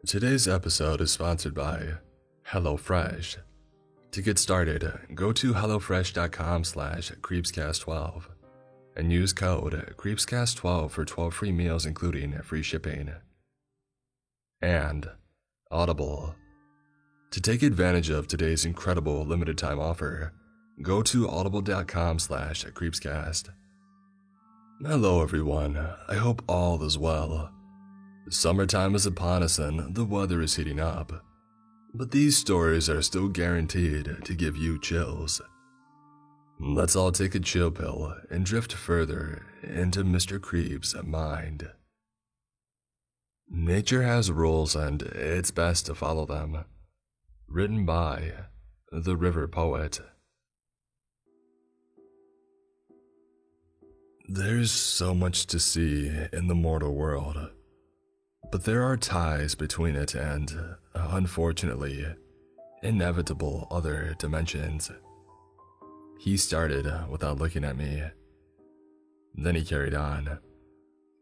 Today's episode is sponsored by HelloFresh. To get started, go to hellofresh.com/creepscast12 and use code creepscast12 for 12 free meals including free shipping. And Audible. To take advantage of today's incredible limited time offer, go to audible.com/creepscast. Hello everyone, I hope all is well. Summertime is upon us and the weather is heating up, but these stories are still guaranteed to give you chills. Let's all take a chill pill and drift further into Mr. Creep's mind. Nature has rules and it's best to follow them. Written by The River Poet. There's so much to see in the mortal world, but there are ties between it and, unfortunately, inevitable other dimensions. He started without looking at me. Then he carried on,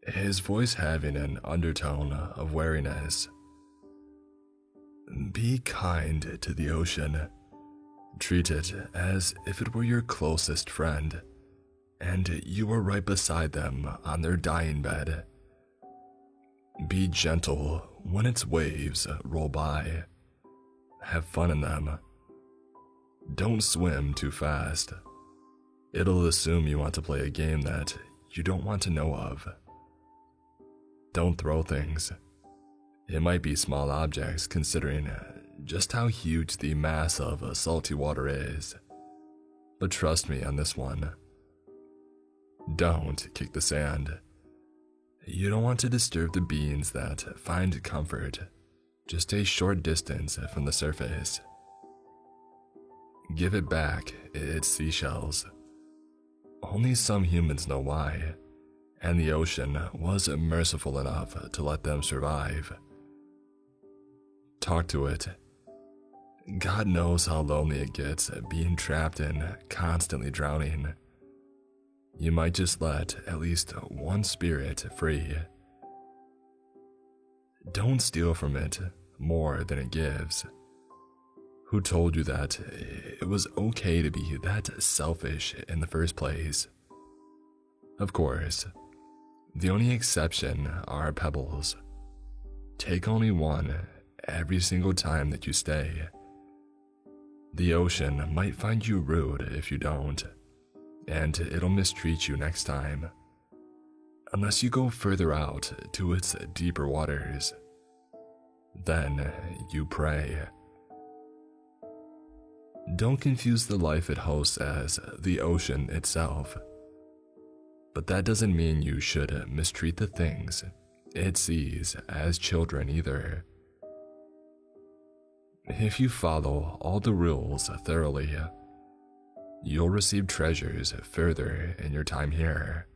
his voice having an undertone of wariness. Be kind to the ocean. Treat it as if it were your closest friend, and you were right beside them on their dying bed. Be gentle when its waves roll by. Have fun in them. Don't swim too fast. It'll assume you want to play a game that you don't want to know of. Don't throw things. It might be small objects considering just how huge the mass of salty water is. But trust me on this one. Don't kick the sand. You don't want to disturb the beings that find comfort just a short distance from the surface. Give it back its seashells. Only some humans know why, and the ocean was merciful enough to let them survive. Talk to it. God knows how lonely it gets being trapped in constantly drowning. You might just let at least one spirit free. Don't steal from it more than it gives. Who told you that it was okay to be that selfish in the first place? Of course, the only exception are pebbles. Take only one every single time that you stay. The ocean might find you rude if you don't, and it'll mistreat you next time, unless you go further out to its deeper waters. Then you pray. Don't confuse the life it hosts as the ocean itself, but that doesn't mean you should mistreat the things it sees as children either. If you follow all the rules thoroughly, you'll receive treasures further in your time here.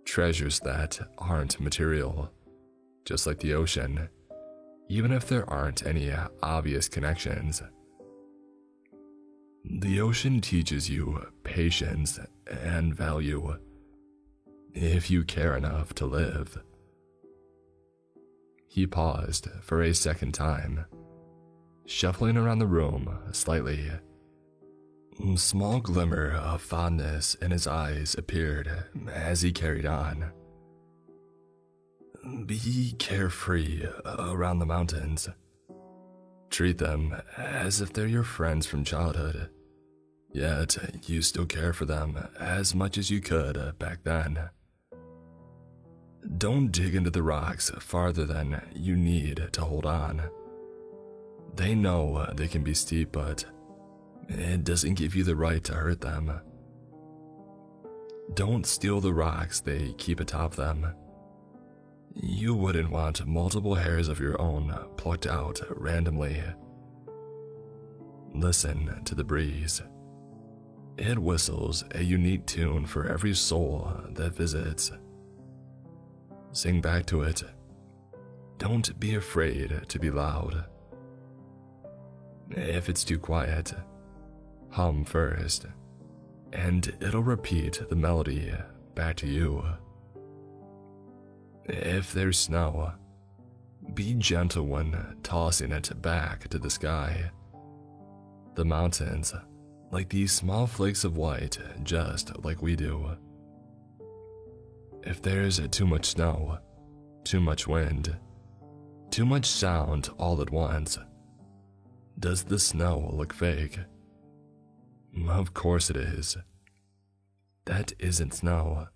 Treasures that aren't material, just like the ocean, even if there aren't any obvious connections. The ocean teaches you patience and value, if you care enough to live. He paused for a second time, shuffling around the room slightly. A small glimmer of fondness in his eyes appeared as he carried on. Be carefree around the mountains. Treat them as if they're your friends from childhood, yet you still care for them as much as you could back then. Don't dig into the rocks farther than you need to hold on. They know they can be steep, but it doesn't give you the right to hurt them. Don't steal the rocks they keep atop them. You wouldn't want multiple hairs of your own plucked out randomly. Listen to the breeze. It whistles a unique tune for every soul that visits. Sing back to it. Don't be afraid to be loud. If it's too quiet, hum first, and it'll repeat the melody back to you. If there's snow, Be gentle when tossing it back to the sky. The mountains, like these small flakes of white, just like we do. If there's too much snow, too much wind, too much sound all at once, does the snow look fake? Of course it is. That isn't snow.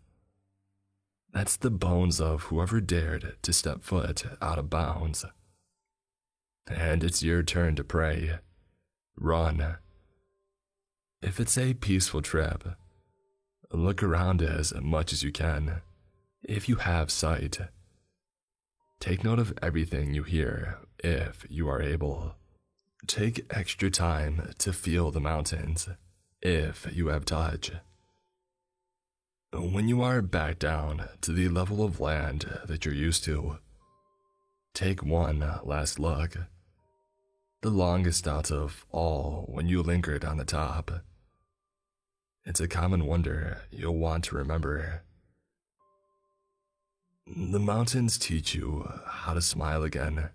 That's the bones of whoever dared to step foot out of bounds. And it's your turn to pray. Run. If it's a peaceful trip, look around as much as you can, if you have sight. Take note of everything you hear, if you are able. Take extra time to feel the mountains, if you have touch. When you are back down to the level of land that you're used to, take one last look. The longest out of all when you lingered on the top. It's a common wonder you'll want to remember. The mountains teach you how to smile again,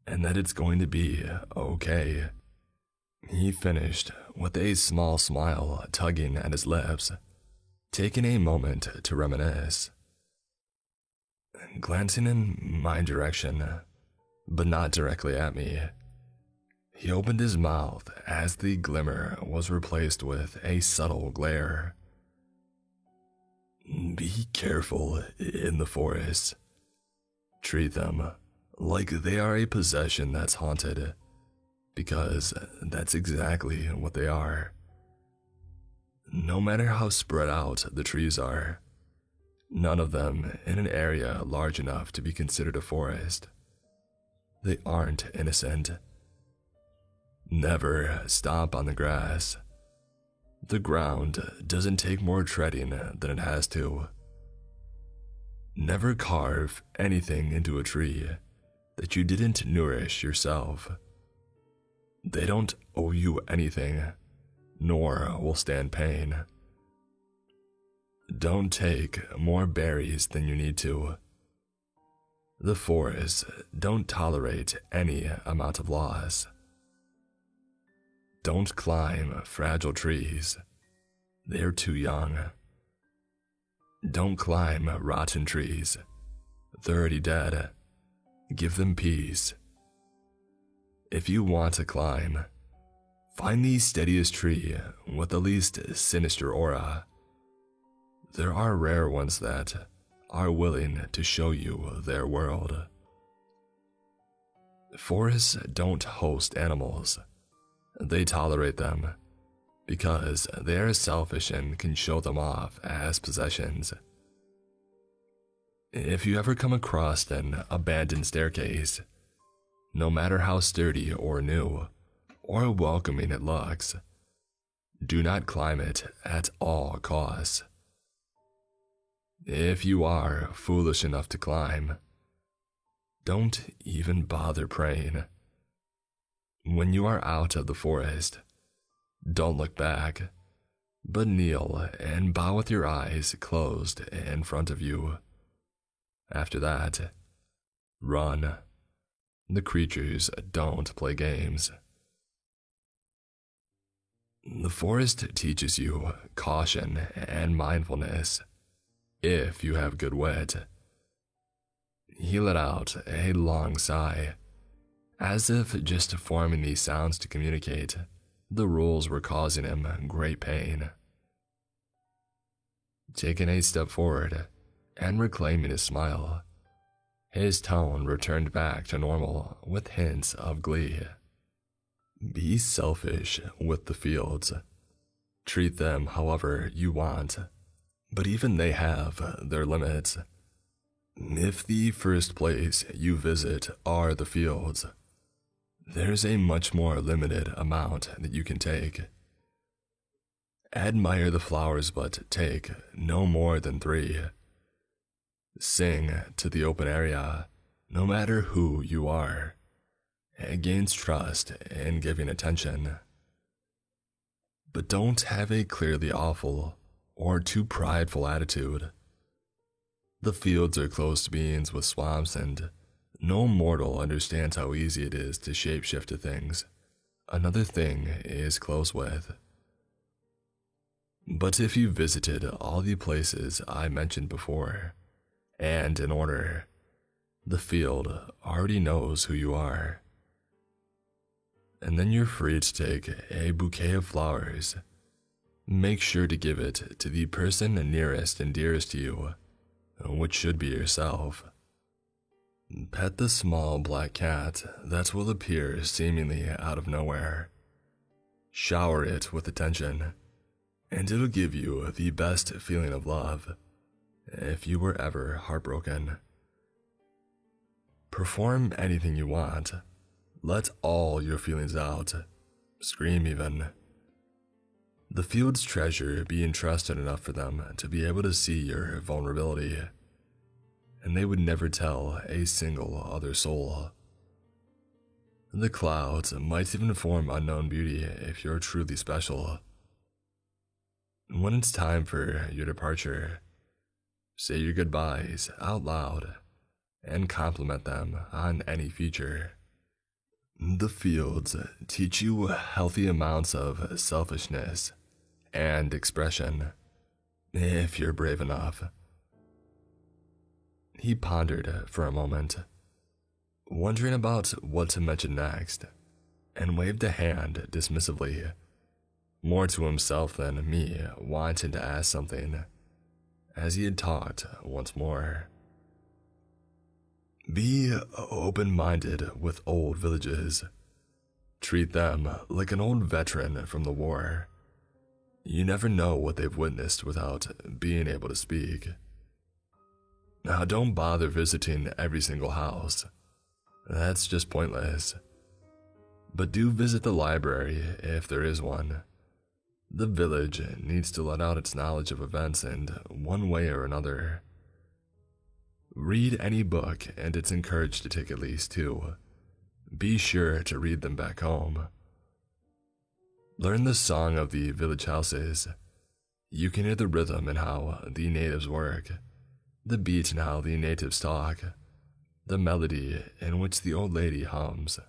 and that it's going to be okay. He finished with a small smile tugging at his lips, taking a moment to reminisce. Glancing in my direction, but not directly at me, he opened his mouth as the glimmer was replaced with a subtle glare. Be careful in the forest. Treat them like they are a possession that's haunted, because that's exactly what they are. No matter how spread out the trees are, none of them in an area large enough to be considered a forest. They aren't innocent. Never stomp on the grass. The ground doesn't take more treading than it has to. Never carve anything into a tree that you didn't nourish yourself. They don't owe you anything, nor will stand pain. Don't take more berries than you need to. The forests don't tolerate any amount of loss. Don't climb fragile trees. They're too young. Don't climb rotten trees. They're already dead. Give them peace. If you want to climb, find the steadiest tree with the least sinister aura. There are rare ones that are willing to show you their world. Forests don't host animals. They tolerate them because they are selfish and can show them off as possessions. If you ever come across an abandoned staircase, no matter how sturdy or new or welcoming it looks, do not climb it at all costs. If you are foolish enough to climb, don't even bother praying. When you are out of the forest, don't look back, but kneel and bow with your eyes closed in front of you. After that, run. The creatures don't play games. The forest teaches you caution and mindfulness, if you have good wit. He let out a long sigh, as if just forming these sounds to communicate the rules were causing him great pain. Taking a step forward and reclaiming his smile, his tone returned back to normal with hints of glee. Be selfish with the fields. Treat them however you want, but even they have their limits. If the first place you visit are the fields, there's a much more limited amount that you can take. Admire the flowers, but take no more than 3. Sing to the open area, no matter who you are. It gains trust in giving attention. But don't have a clearly awful or too prideful attitude. The fields are close to beings with swamps, and No mortal understands how easy it is to shapeshift to things another thing is close with. But if you visited all the places I mentioned before, and in order, the field already knows who you are. And then you're free to take a bouquet of flowers. Make sure to give it to the person nearest and dearest to you, which should be yourself. Pet the small black cat that will appear seemingly out of nowhere. Shower it with attention, and it'll give you the best feeling of love if you were ever heartbroken. Perform anything you want. Let all your feelings out. Scream even. The field's treasure be entrusted enough for them to be able to see your vulnerability, and they would never tell a single other soul. The clouds might even form unknown beauty if you're truly special. When it's time for your departure, say your goodbyes out loud and compliment them on any feature. The fields teach you healthy amounts of selfishness and expression, if you're brave enough. He pondered for a moment, wondering about what to mention next, and waved a hand dismissively, more to himself than me wanting to ask something, as he had talked once more. Be open-minded with old villages. Treat them like an old veteran from the war. You never know what they've witnessed without being able to speak. Now, don't bother visiting every single house. That's just pointless. But do visit the library if there is one. The village needs to let out its knowledge of events in one way or another. Read any book, and it's encouraged to take at least 2. Be sure to read them back home. Learn the song of the village houses. You can hear the rhythm and how the natives work, the beat and how the natives talk, the melody in which the old lady hums.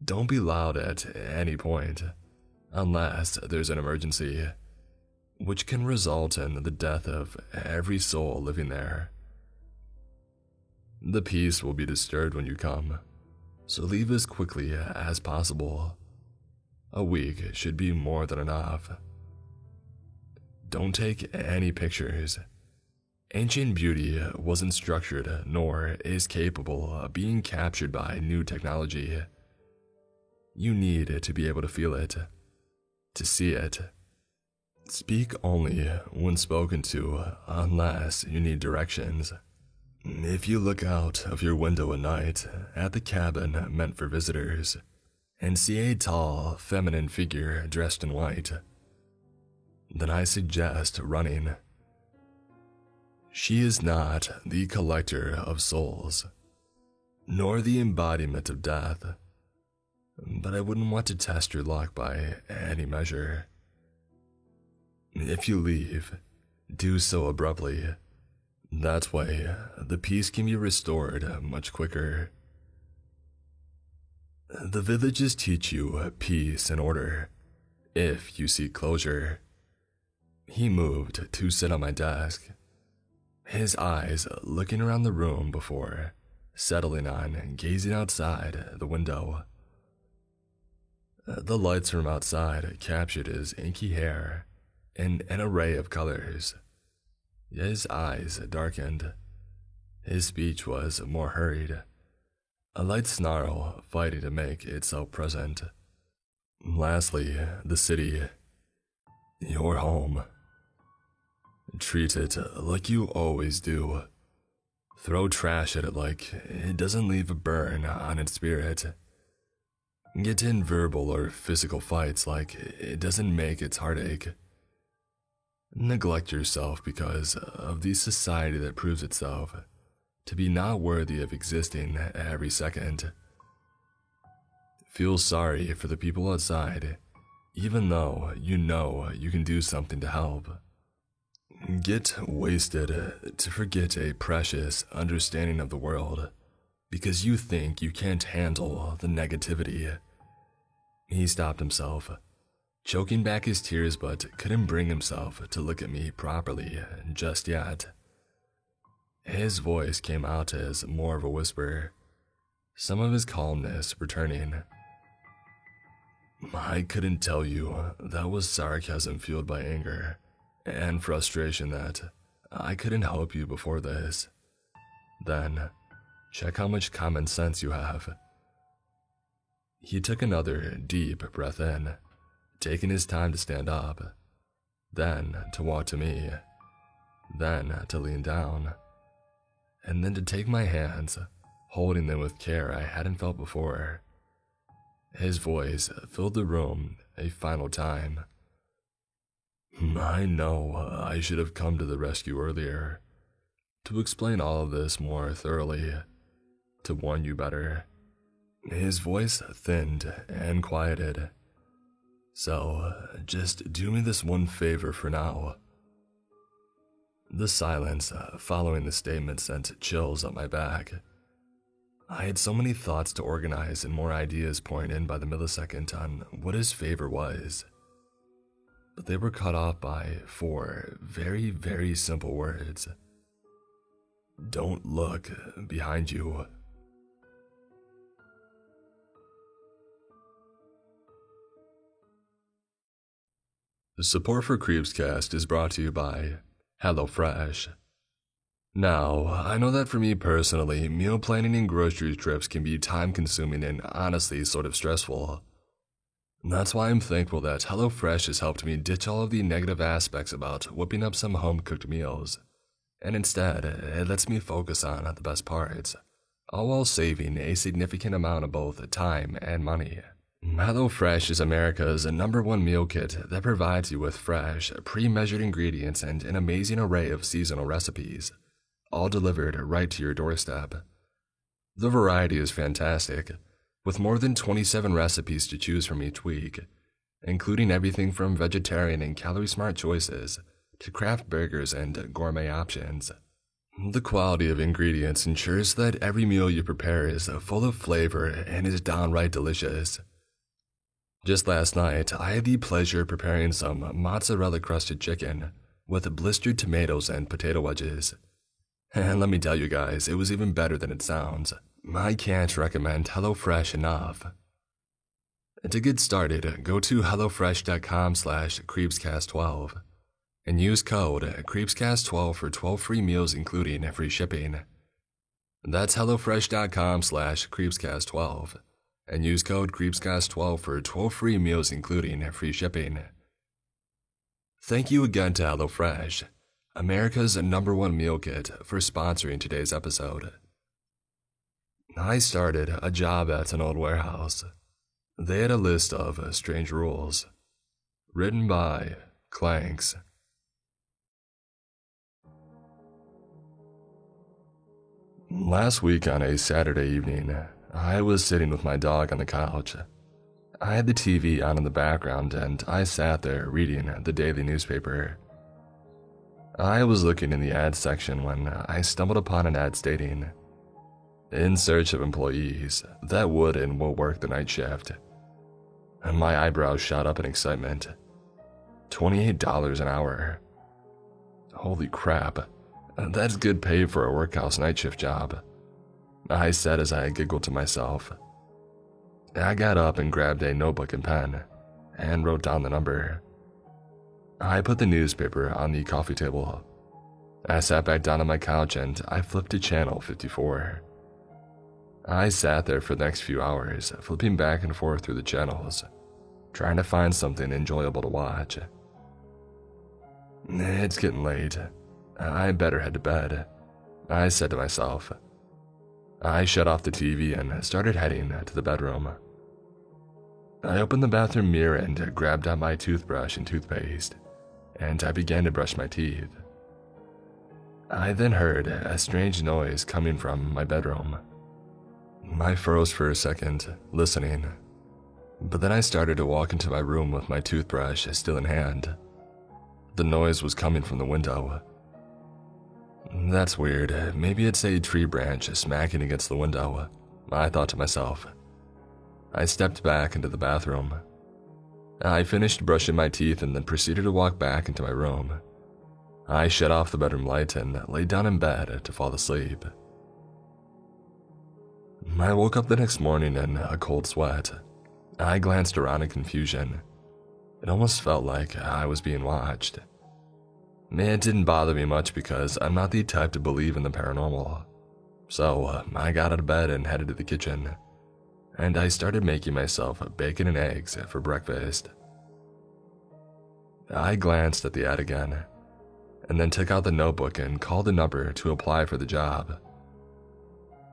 Don't be loud at any point, unless there's an emergency, which can result in the death of every soul living there. The peace will be disturbed when you come, so leave as quickly as possible. A week should be more than enough. Don't take any pictures. Ancient beauty wasn't structured nor is capable of being captured by new technology. You need to be able to feel it, to see it. Speak only when spoken to, unless you need directions. If you look out of your window at night at the cabin meant for visitors and see a tall, feminine figure dressed in white, then I suggest running. She is not the collector of souls, nor the embodiment of death, but I wouldn't want to test your luck by any measure. If you leave, do so abruptly. That way, the peace can be restored much quicker. The villages teach you peace and order, if you seek closure. He moved to sit on my desk, his eyes looking around the room before settling on gazing outside the window. The lights from outside captured his inky hair in an array of colors. His eyes darkened. His speech was more hurried, a light snarl fighting to make itself present. Lastly, the city. Your home. Treat it like you always do. Throw trash at it like it doesn't leave a burn on its spirit. Get in verbal or physical fights like it doesn't make its heartache. Neglect yourself because of the society that proves itself to be not worthy of existing every second. Feel sorry for the people outside, even though you know you can do something to help. Get wasted to forget a precious understanding of the world because you think you can't handle the negativity. He stopped himself, choking back his tears, but couldn't bring himself to look at me properly just yet. His voice came out as more of a whisper, some of his calmness returning. I couldn't tell you that was sarcasm fueled by anger and frustration that I couldn't help you before this. Then, check how much common sense you have. He took another deep breath in, taking his time to stand up, then to walk to me, then to lean down, and then to take my hands, holding them with care I hadn't felt before. His voice filled the room a final time. I know I should have come to the rescue earlier, to explain all of this more thoroughly, to warn you better. His voice thinned and quieted. So, just do me this one favor for now. The silence following the statement sent chills up my back. I had so many thoughts to organize and more ideas pouring in by the millisecond on what his favor was. But they were cut off by 4 very, very simple words. Don't look behind you. The support for Creepscast is brought to you by HelloFresh. Now, I know that for me personally, meal planning and grocery trips can be time-consuming and honestly sort of stressful. That's why I'm thankful that HelloFresh has helped me ditch all of the negative aspects about whipping up some home-cooked meals, and instead, it lets me focus on the best parts, all while saving a significant amount of both time and money. HelloFresh is America's #1 meal kit that provides you with fresh, pre-measured ingredients and an amazing array of seasonal recipes, all delivered right to your doorstep. The variety is fantastic, with more than 27 recipes to choose from each week, including everything from vegetarian and calorie-smart choices to craft burgers and gourmet options. The quality of ingredients ensures that every meal you prepare is full of flavor and is downright delicious. Just last night, I had the pleasure of preparing some mozzarella-crusted chicken with blistered tomatoes and potato wedges. And let me tell you guys, it was even better than it sounds. I can't recommend HelloFresh enough. To get started, go to hellofresh.com/creepscast12 and use code creepscast12 for 12 free meals including free shipping. That's hellofresh.com/creepscast12 and use code creepscast12 for 12 free meals including free shipping. Thank you again to HelloFresh, America's #1 meal kit, for sponsoring today's episode. I started a job at an old warehouse. They had a list of strange rules. Written by Clanks. Last week on a Saturday evening, I was sitting with my dog on the couch. I had the TV on in the background and I sat there reading the daily newspaper. I was looking in the ad section when I stumbled upon an ad stating, "In search of employees that would and will work the night shift." And my eyebrows shot up in excitement. $28 an hour. Holy crap, that's good pay for a workhouse night shift job, I said as I giggled to myself. I got up and grabbed a notebook and pen, and wrote down the number. I put the newspaper on the coffee table. I sat back down on my couch and I flipped to channel 54. I sat there for the next few hours, flipping back and forth through the channels, trying to find something enjoyable to watch. It's getting late. I better head to bed, I said to myself. I shut off the TV and started heading to the bedroom. I opened the bathroom mirror and grabbed out my toothbrush and toothpaste, and I began to brush my teeth. I then heard a strange noise coming from my bedroom. I froze for a second, listening, but then I started to walk into my room with my toothbrush still in hand. The noise was coming from the window. That's weird. Maybe it's a tree branch smacking against the window, I thought to myself. I stepped back into the bathroom. I finished brushing my teeth and then proceeded to walk back into my room. I shut off the bedroom light and laid down in bed to fall asleep. I woke up the next morning in a cold sweat. I glanced around in confusion. It almost felt like I was being watched. It didn't bother me much because I'm not the type to believe in the paranormal. So I got out of bed and headed to the kitchen, and I started making myself bacon and eggs for breakfast. I glanced at the ad again, and then took out the notebook and called the number to apply for the job.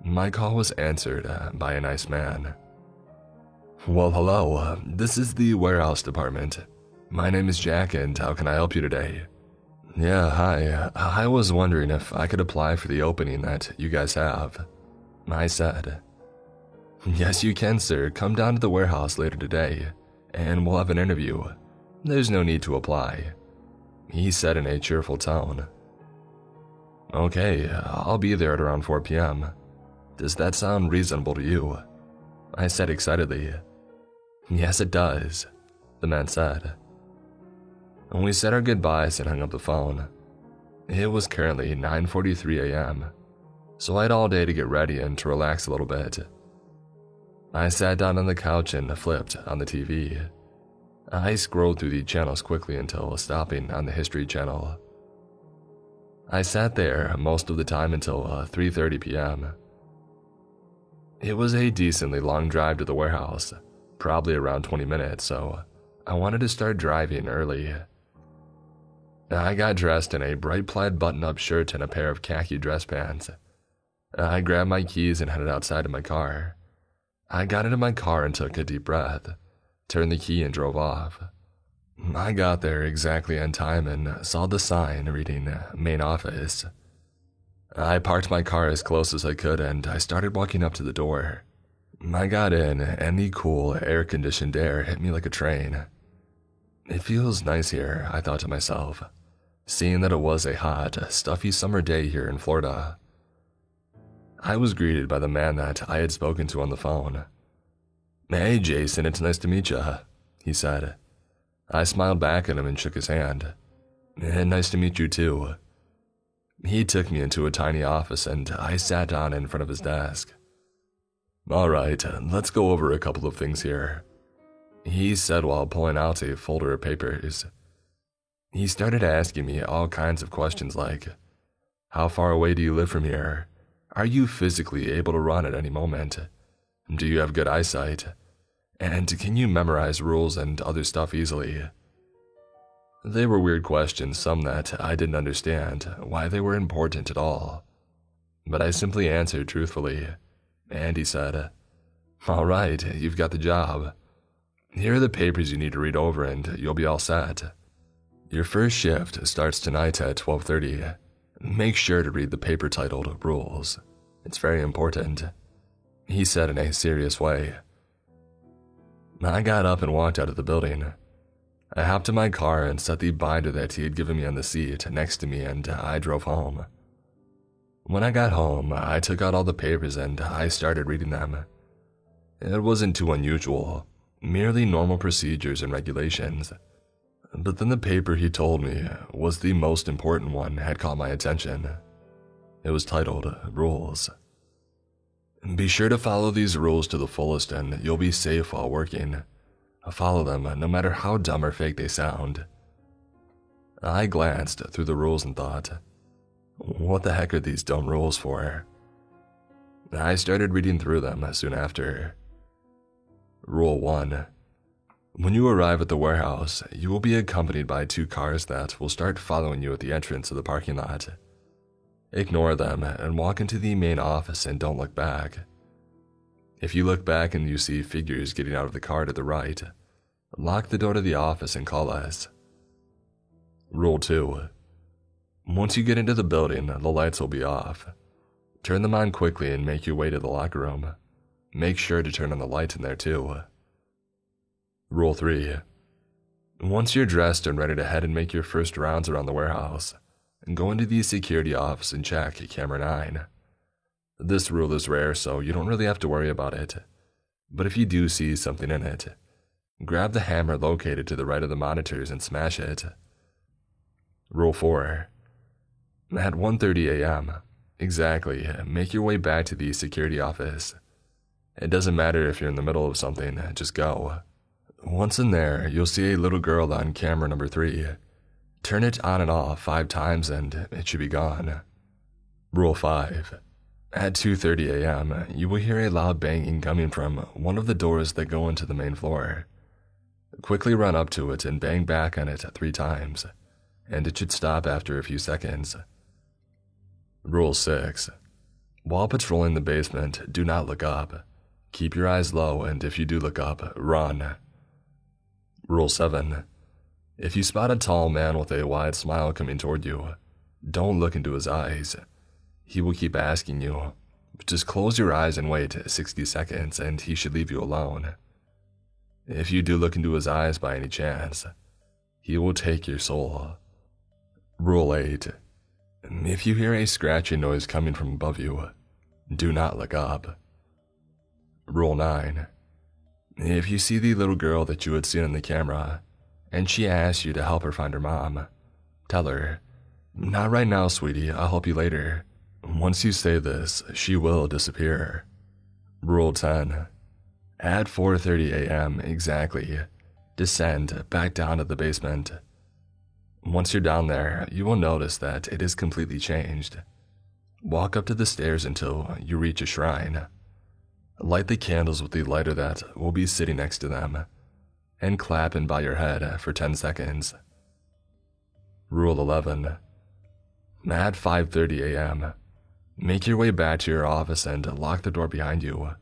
My call was answered by a nice man. Well, hello, this is the warehouse department. My name is Jack, and how can I help you today? Yeah, hi. I was wondering if I could apply for the opening that you guys have. I said. Yes, you can, sir. Come down to the warehouse later today, and we'll have an interview. There's no need to apply, he said in a cheerful tone. Okay, I'll be there at around 4 p.m. Does that sound reasonable to you? I said excitedly. Yes, it does, the man said. We said our goodbyes and hung up the phone. It was currently 9:43 a.m., so I had all day to get ready and to relax a little bit. I sat down on the couch and flipped on the TV. I scrolled through the channels quickly until stopping on the History Channel. I sat there most of the time until 3:30 p.m. It was a decently long drive to the warehouse, probably around 20 minutes, so I wanted to start driving early. I got dressed in a bright plaid button-up shirt and a pair of khaki dress pants. I grabbed my keys and headed outside of my car. I got into my car and took a deep breath, turned the key and drove off. I got there exactly on time and saw the sign reading Main Office. I parked my car as close as I could and I started walking up to the door. I got in and the cool, air-conditioned air hit me like a train. It feels nice here, I thought to myself, seeing that it was a hot, stuffy summer day here in Florida. I was greeted by the man that I had spoken to on the phone. Hey, Jason, it's nice to meet you, he said. I smiled back at him and shook his hand. Nice to meet you too. He took me into a tiny office and I sat down in front of his desk. All right, let's go over a couple of things here, he said while pulling out a folder of papers. He started asking me all kinds of questions like, how far away do you live from here? Are you physically able to run at any moment? Do you have good eyesight? And can you memorize rules and other stuff easily? They were weird questions, some that I didn't understand why they were important at all. But I simply answered truthfully, and he said, all right, you've got the job. Here are the papers you need to read over and you'll be all set. Your first shift starts tonight at 12:30. Make sure to read the paper titled Rules. It's very important, he said in a serious way. I got up and walked out of the building. I hopped in my car and set the binder that he had given me on the seat next to me and I drove home. When I got home, I took out all the papers and I started reading them. It wasn't too unusual, merely normal procedures and regulations. But then the paper he told me was the most important one had caught my attention. It was titled Rules. Be sure to follow these rules to the fullest and you'll be safe while working. Follow them no matter how dumb or fake they sound. I glanced through the rules and thought, what the heck are these dumb rules for? I started reading through them soon after. Rule 1. When you arrive at the warehouse, you will be accompanied by 2 cars that will start following you at the entrance of the parking lot. Ignore them and walk into the main office and don't look back. If you look back and you see figures getting out of the car to the right, lock the door to the office and call us. Rule 2. Once you get into the building, the lights will be off. Turn them on quickly and make your way to the locker room. Make sure to turn on the light in there too. Rule 3. Once you're dressed and ready to head and make your first rounds around the warehouse, go into the security office and check camera 9. This rule is rare, so you don't really have to worry about it. But if you do see something in it, grab the hammer located to the right of the monitors and smash it. Rule 4. At 1:30 a.m., exactly, make your way back to the security office. It doesn't matter if you're in the middle of something, just go. Once in there, you'll see a little girl on camera number 3. Turn it on and off 5 times and it should be gone. Rule 5. At 2:30 a.m., you will hear a loud banging coming from one of the doors that go into the main floor. Quickly run up to it and bang back on it 3 times, and it should stop after a few seconds. Rule 6. While patrolling the basement, do not look up. Keep your eyes low, and if you do look up, run. Rule 7. If you spot a tall man with a wide smile coming toward you, don't look into his eyes. He will keep asking you. Just close your eyes and wait 60 seconds, and he should leave you alone. If you do look into his eyes by any chance, he will take your soul. Rule 8. If you hear a scratching noise coming from above you, do not look up. Rule 9. If you see the little girl that you had seen on the camera, and she asks you to help her find her mom, tell her, "Not right now, sweetie, I'll help you later." Once you say this, she will disappear. Rule 10. At 4:30 a.m. exactly, descend back down to the basement. Once you're down there, you will notice that it is completely changed. Walk up to the stairs until you reach a shrine. Light the candles with the lighter that will be sitting next to them, and clap and bow your head for 10 seconds. Rule 11. At 5:30 a.m., make your way back to your office and lock the door behind you.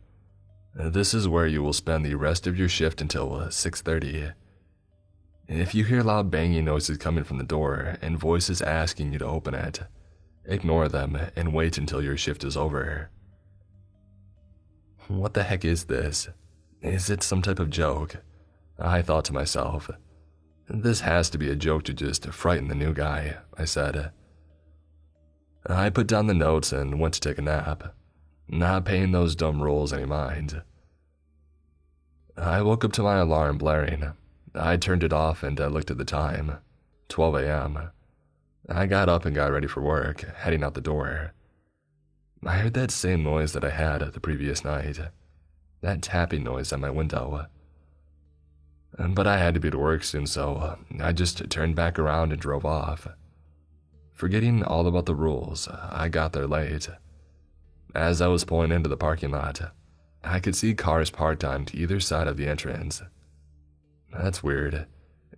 This is where you will spend the rest of your shift until 6:30. If you hear loud banging noises coming from the door and voices asking you to open it, ignore them and wait until your shift is over. What the heck is this? Is it some type of joke? I thought to myself. This has to be a joke to just frighten the new guy, I said. I put down the notes and went to take a nap, not paying those dumb rules any mind. I woke up to my alarm blaring. I turned it off and I looked at the time, 12 a.m. I got up and got ready for work, heading out the door. I heard that same noise that I had the previous night, that tapping noise at my window. But I had to be to work soon, so I just turned back around and drove off. Forgetting all about the rules, I got there late. As I was pulling into the parking lot, I could see cars parked on either side of the entrance. That's weird.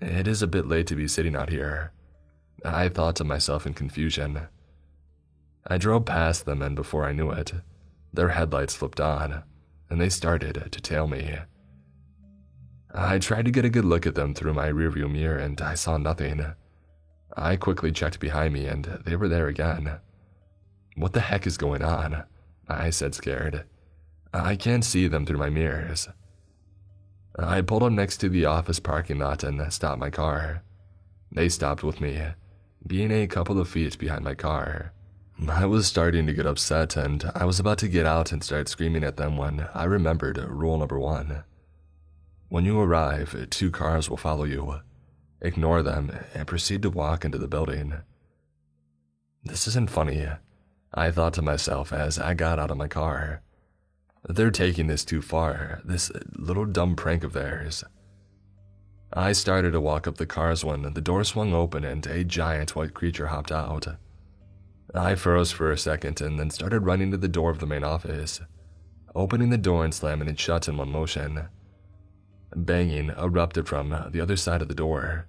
It is a bit late to be sitting out here, I thought to myself in confusion. I drove past them, and before I knew it, their headlights flipped on, and they started to tail me. I tried to get a good look at them through my rearview mirror, and I saw nothing. I quickly checked behind me, and they were there again. What the heck is going on? I said, scared. I can't see them through my mirrors. I pulled up next to the office parking lot and stopped my car. They stopped with me, being a couple of feet behind my car. I was starting to get upset, and I was about to get out and start screaming at them when I remembered rule number 1. When you arrive, 2 cars will follow you. Ignore them and proceed to walk into the building. This isn't funny, I thought to myself as I got out of my car. They're taking this too far, this little dumb prank of theirs. I started to walk up the cars when the door swung open and a giant white creature hopped out. I froze for a second and then started running to the door of the main office, opening the door and slamming it shut in one motion. Banging erupted from the other side of the door.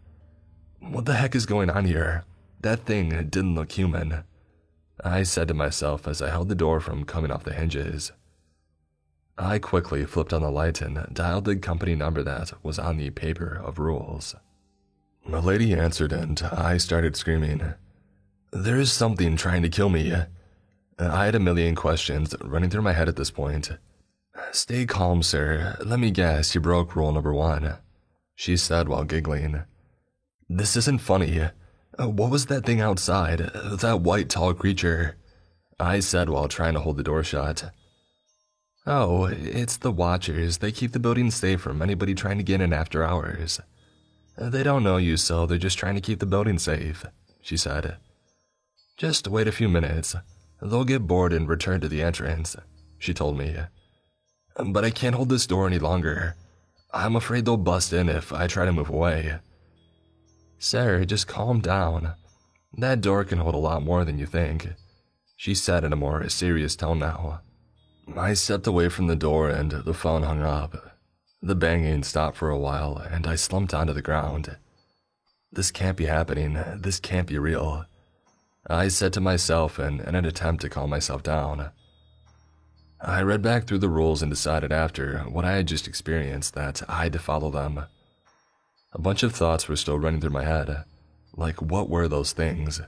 What the heck is going on here? That thing didn't look human, I said to myself as I held the door from coming off the hinges. I quickly flipped on the light and dialed the company number that was on the paper of rules. The lady answered and I started screaming. There is something trying to kill me. I had a million questions running through my head at this point. Stay calm, sir. Let me guess, you broke rule number 1, she said while giggling. This isn't funny. What was that thing outside? That white, tall creature? I said while trying to hold the door shut. Oh, it's the Watchers. They keep the building safe from anybody trying to get in after hours. They don't know you, so they're just trying to keep the building safe, she said. Just wait a few minutes. They'll get bored and return to the entrance, she told me. But I can't hold this door any longer. I'm afraid they'll bust in if I try to move away. Sir, just calm down. That door can hold a lot more than you think, she said in a more serious tone now. I stepped away from the door and the phone hung up. The banging stopped for a while and I slumped onto the ground. This can't be happening. This can't be real, I said to myself in an attempt to calm myself down. I read back through the rules and decided after what I had just experienced that I had to follow them. A bunch of thoughts were still running through my head. Like, what were those things?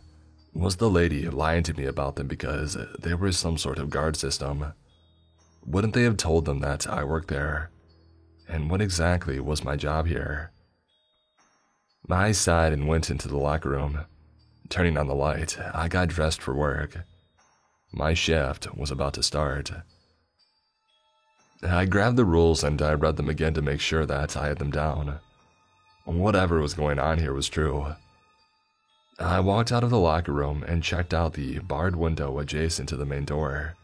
Was the lady lying to me about them because they were some sort of guard system? Wouldn't they have told them that I worked there? And what exactly was my job here? I sighed and went into the locker room. Turning on the light, I got dressed for work. My shift was about to start. I grabbed the rules and I read them again to make sure that I had them down. Whatever was going on here was true. I walked out of the locker room and checked out the barred window adjacent to the main door.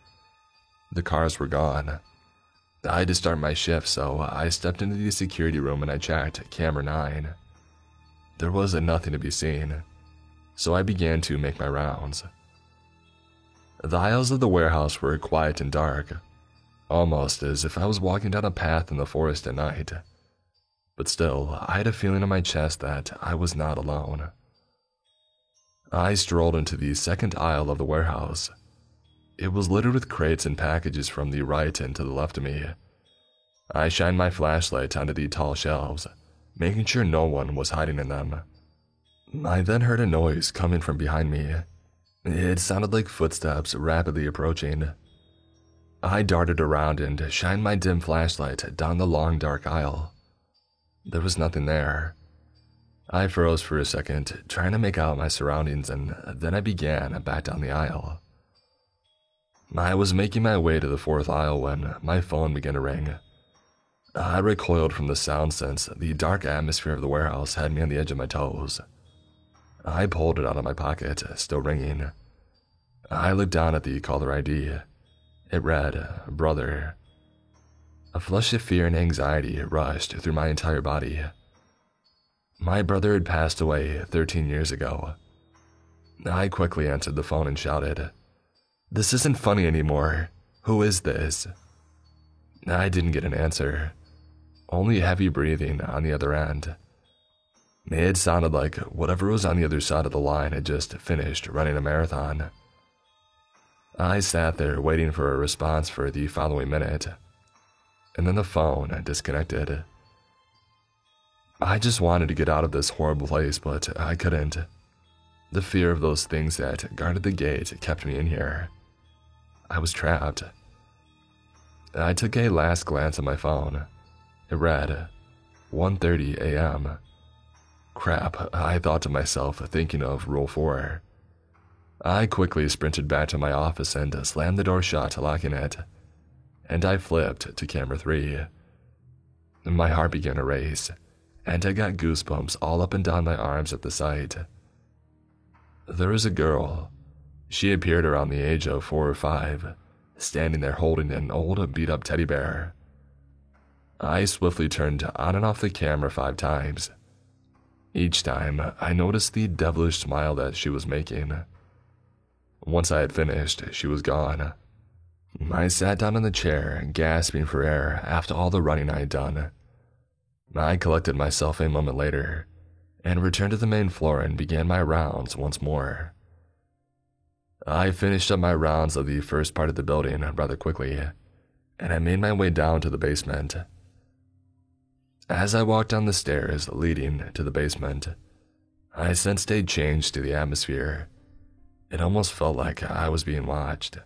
The cars were gone. I had to start my shift, so I stepped into the security room and I checked camera 9. There was nothing to be seen, so I began to make my rounds. The aisles of the warehouse were quiet and dark, almost as if I was walking down a path in the forest at night. But still, I had a feeling in my chest that I was not alone. I strolled into the second aisle of the warehouse. It was littered with crates and packages from the right and to the left of me. I shined my flashlight onto the tall shelves, making sure no one was hiding in them. I then heard a noise coming from behind me. It sounded like footsteps rapidly approaching. I darted around and shined my dim flashlight down the long dark aisle. There was nothing there. I froze for a second, trying to make out my surroundings, and then I began back down the aisle. I was making my way to the fourth aisle when my phone began to ring. I recoiled from the sound since the dark atmosphere of the warehouse had me on the edge of my toes. I pulled it out of my pocket, still ringing. I looked down at the caller ID. It read, "Brother." A flush of fear and anxiety rushed through my entire body. My brother had passed away 13 years ago. I quickly answered the phone and shouted, "This isn't funny anymore. Who is this?" I didn't get an answer, only heavy breathing on the other end. It sounded like whatever was on the other side of the line had just finished running a marathon. I sat there waiting for a response for the following minute, and then the phone disconnected. I just wanted to get out of this horrible place, but I couldn't. The fear of those things that guarded the gate kept me in here. I was trapped. I took a last glance at my phone. It read, 1:30 a.m. Crap, I thought to myself, thinking of Rule 4. I quickly sprinted back to my office and slammed the door shut, locking it. And I flipped to camera 3. My heart began to race, and I got goosebumps all up and down my arms at the sight. There was a girl. She appeared around the age of 4 or 5, standing there holding an old beat-up teddy bear. I swiftly turned on and off the camera 5 times. Each time, I noticed the devilish smile that she was making. Once I had finished, she was gone. I sat down in the chair, gasping for air after all the running I had done. I collected myself a moment later, and returned to the main floor and began my rounds once more. I finished up my rounds of the first part of the building rather quickly, and I made my way down to the basement. As I walked down the stairs leading to the basement, I sensed a change to the atmosphere. It almost felt like I was being watched.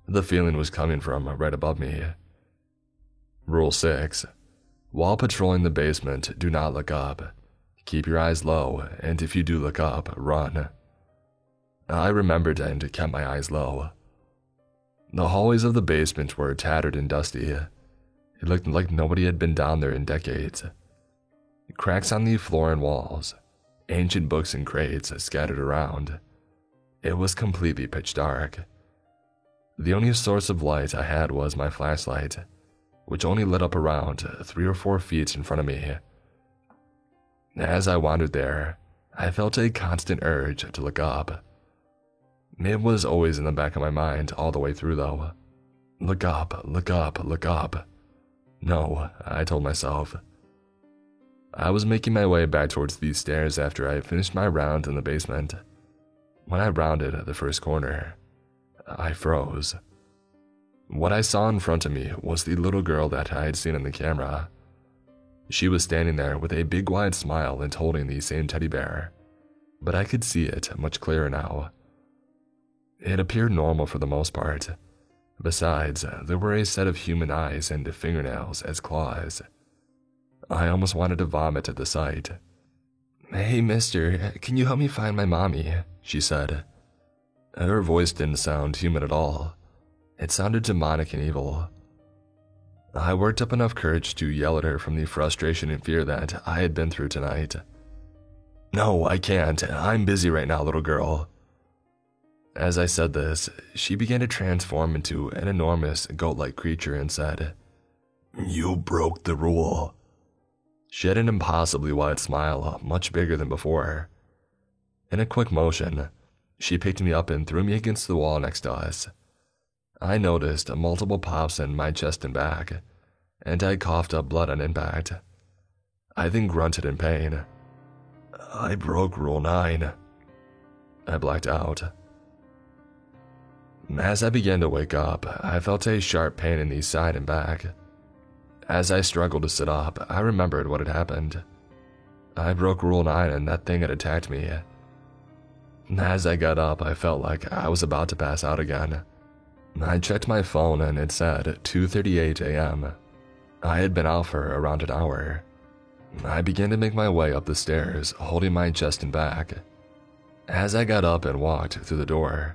The feeling was coming from right above me. Rule 6. While patrolling the basement, do not look up. Keep your eyes low, and if you do look up, run. I remembered and kept my eyes low. The hallways of the basement were tattered and dusty. It looked like nobody had been down there in decades. Cracks on the floor and walls, ancient books and crates scattered around. It was completely pitch dark. The only source of light I had was my flashlight, which only lit up around 3 or 4 feet in front of me. As I wandered there, I felt a constant urge to look up. It was always in the back of my mind all the way through, though. Look up, look up, look up. No, I told myself. I was making my way back towards these stairs after I finished my round in the basement. When I rounded the first corner, I froze. What I saw in front of me was the little girl that I had seen in the camera. She was standing there with a big wide smile and holding the same teddy bear, but I could see it much clearer now. It appeared normal for the most part. Besides, there were a set of human eyes and fingernails as claws. I almost wanted to vomit at the sight. "Hey, mister, can you help me find my mommy?" she said. Her voice didn't sound human at all. It sounded demonic and evil. I worked up enough courage to yell at her from the frustration and fear that I had been through tonight. "No, I can't. I'm busy right now, little girl." As I said this, she began to transform into an enormous goat-like creature and said, "You broke the rule." She had an impossibly wide smile, much bigger than before. In a quick motion, she picked me up and threw me against the wall next to us. I noticed multiple pops in my chest and back, and I coughed up blood on impact. I then grunted in pain. "I broke Rule 9. I blacked out. As I began to wake up, I felt a sharp pain in the side and back. As I struggled to sit up, I remembered what had happened. I broke Rule 9 and that thing had attacked me. As I got up, I felt like I was about to pass out again. I checked my phone and it said 2:38 a.m. I had been out for around an hour. I began to make my way up the stairs, holding my chest and back. As I got up and walked through the door,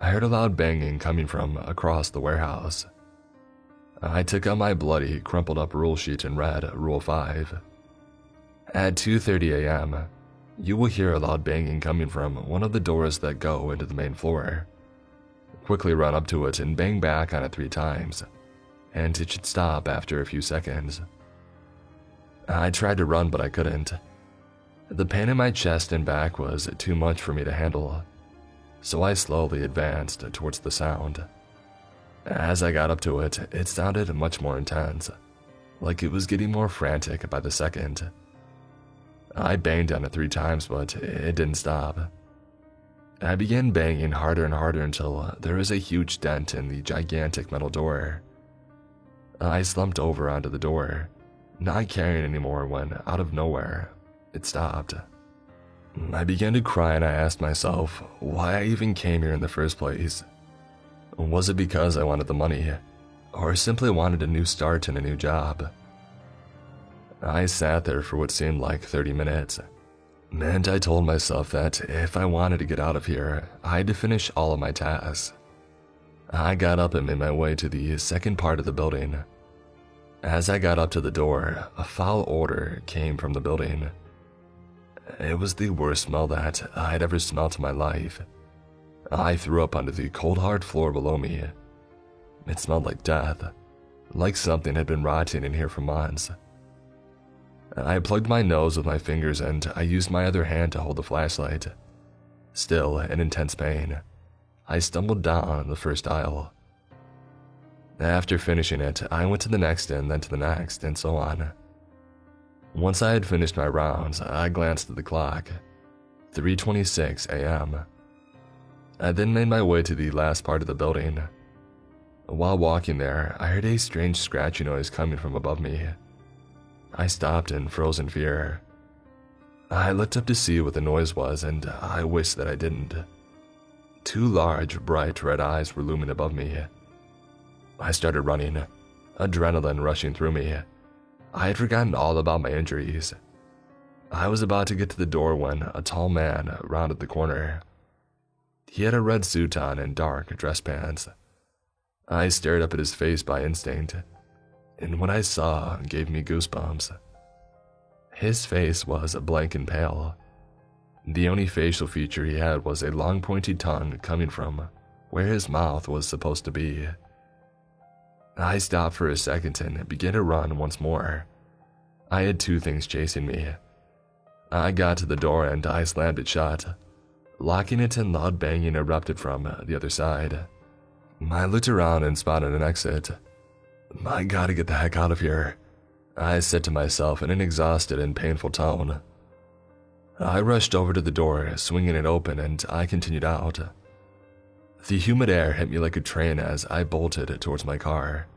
I heard a loud banging coming from across the warehouse. I took out my bloody, crumpled up rule sheet and read Rule 5. At 2:30 a.m., you will hear a loud banging coming from one of the doors that go into the main floor. Quickly run up to it and bang back on it 3 times, and it should stop after a few seconds. I tried to run, but I couldn't. The pain in my chest and back was too much for me to handle, so I slowly advanced towards the sound. As I got up to it, it sounded much more intense, like it was getting more frantic by the second. I banged on it 3 times, but it didn't stop. I began banging harder and harder until there was a huge dent in the gigantic metal door. I slumped over onto the door, not caring anymore when, out of nowhere, it stopped. I began to cry and I asked myself why I even came here in the first place. Was it because I wanted the money, or simply wanted a new start and a new job? I sat there for what seemed like 30 minutes, and I told myself that if I wanted to get out of here, I had to finish all of my tasks. I got up and made my way to the second part of the building. As I got up to the door, a foul odor came from the building. It was the worst smell that I'd ever smelled in my life. I threw up onto the cold hard floor below me. It smelled like death, like something had been rotting in here for months. I plugged my nose with my fingers and I used my other hand to hold the flashlight. Still in intense pain, I stumbled down the first aisle. After finishing it, I went to the next and then to the next, and so on. Once I had finished my rounds, I glanced at the clock. 3:26 a.m. I then made my way to the last part of the building. While walking there, I heard a strange scratchy noise coming from above me. I stopped and froze in fear. I looked up to see what the noise was, and I wished that I didn't. 2 large, bright red eyes were looming above me. I started running, adrenaline rushing through me. I had forgotten all about my injuries. I was about to get to the door when a tall man rounded the corner. He had a red suit on and dark dress pants. I stared up at his face by instinct, and what I saw gave me goosebumps. His face was blank and pale. The only facial feature he had was a long pointy tongue coming from where his mouth was supposed to be. I stopped for a second and began to run once more. I had two things chasing me. I got to the door and I slammed it shut, locking it, and loud banging erupted from the other side. I looked around and spotted an exit. I gotta get the heck out of here, I said to myself in an exhausted and painful tone. I rushed over to the door, swinging it open, and I continued out. The humid air hit me like a train as I bolted towards my car.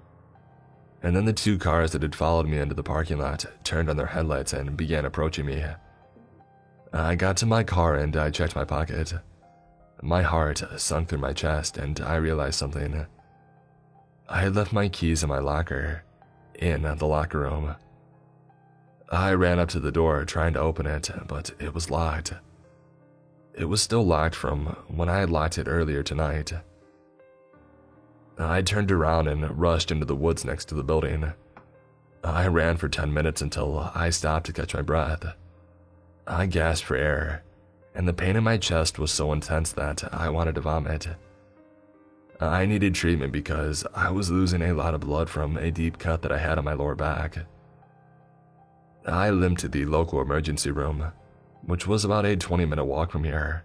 And then the two cars that had followed me into the parking lot turned on their headlights and began approaching me. I got to my car and I checked my pocket. My heart sunk through my chest and I realized something. I had left my keys in my locker, in the locker room. I ran up to the door trying to open it, but it was locked. It was still locked from when I had locked it earlier tonight. I turned around and rushed into the woods next to the building. I ran for 10 minutes until I stopped to catch my breath. I gasped for air, and the pain in my chest was so intense that I wanted to vomit. I needed treatment because I was losing a lot of blood from a deep cut that I had on my lower back. I limped to the local emergency room, which was about a 20-minute walk from here.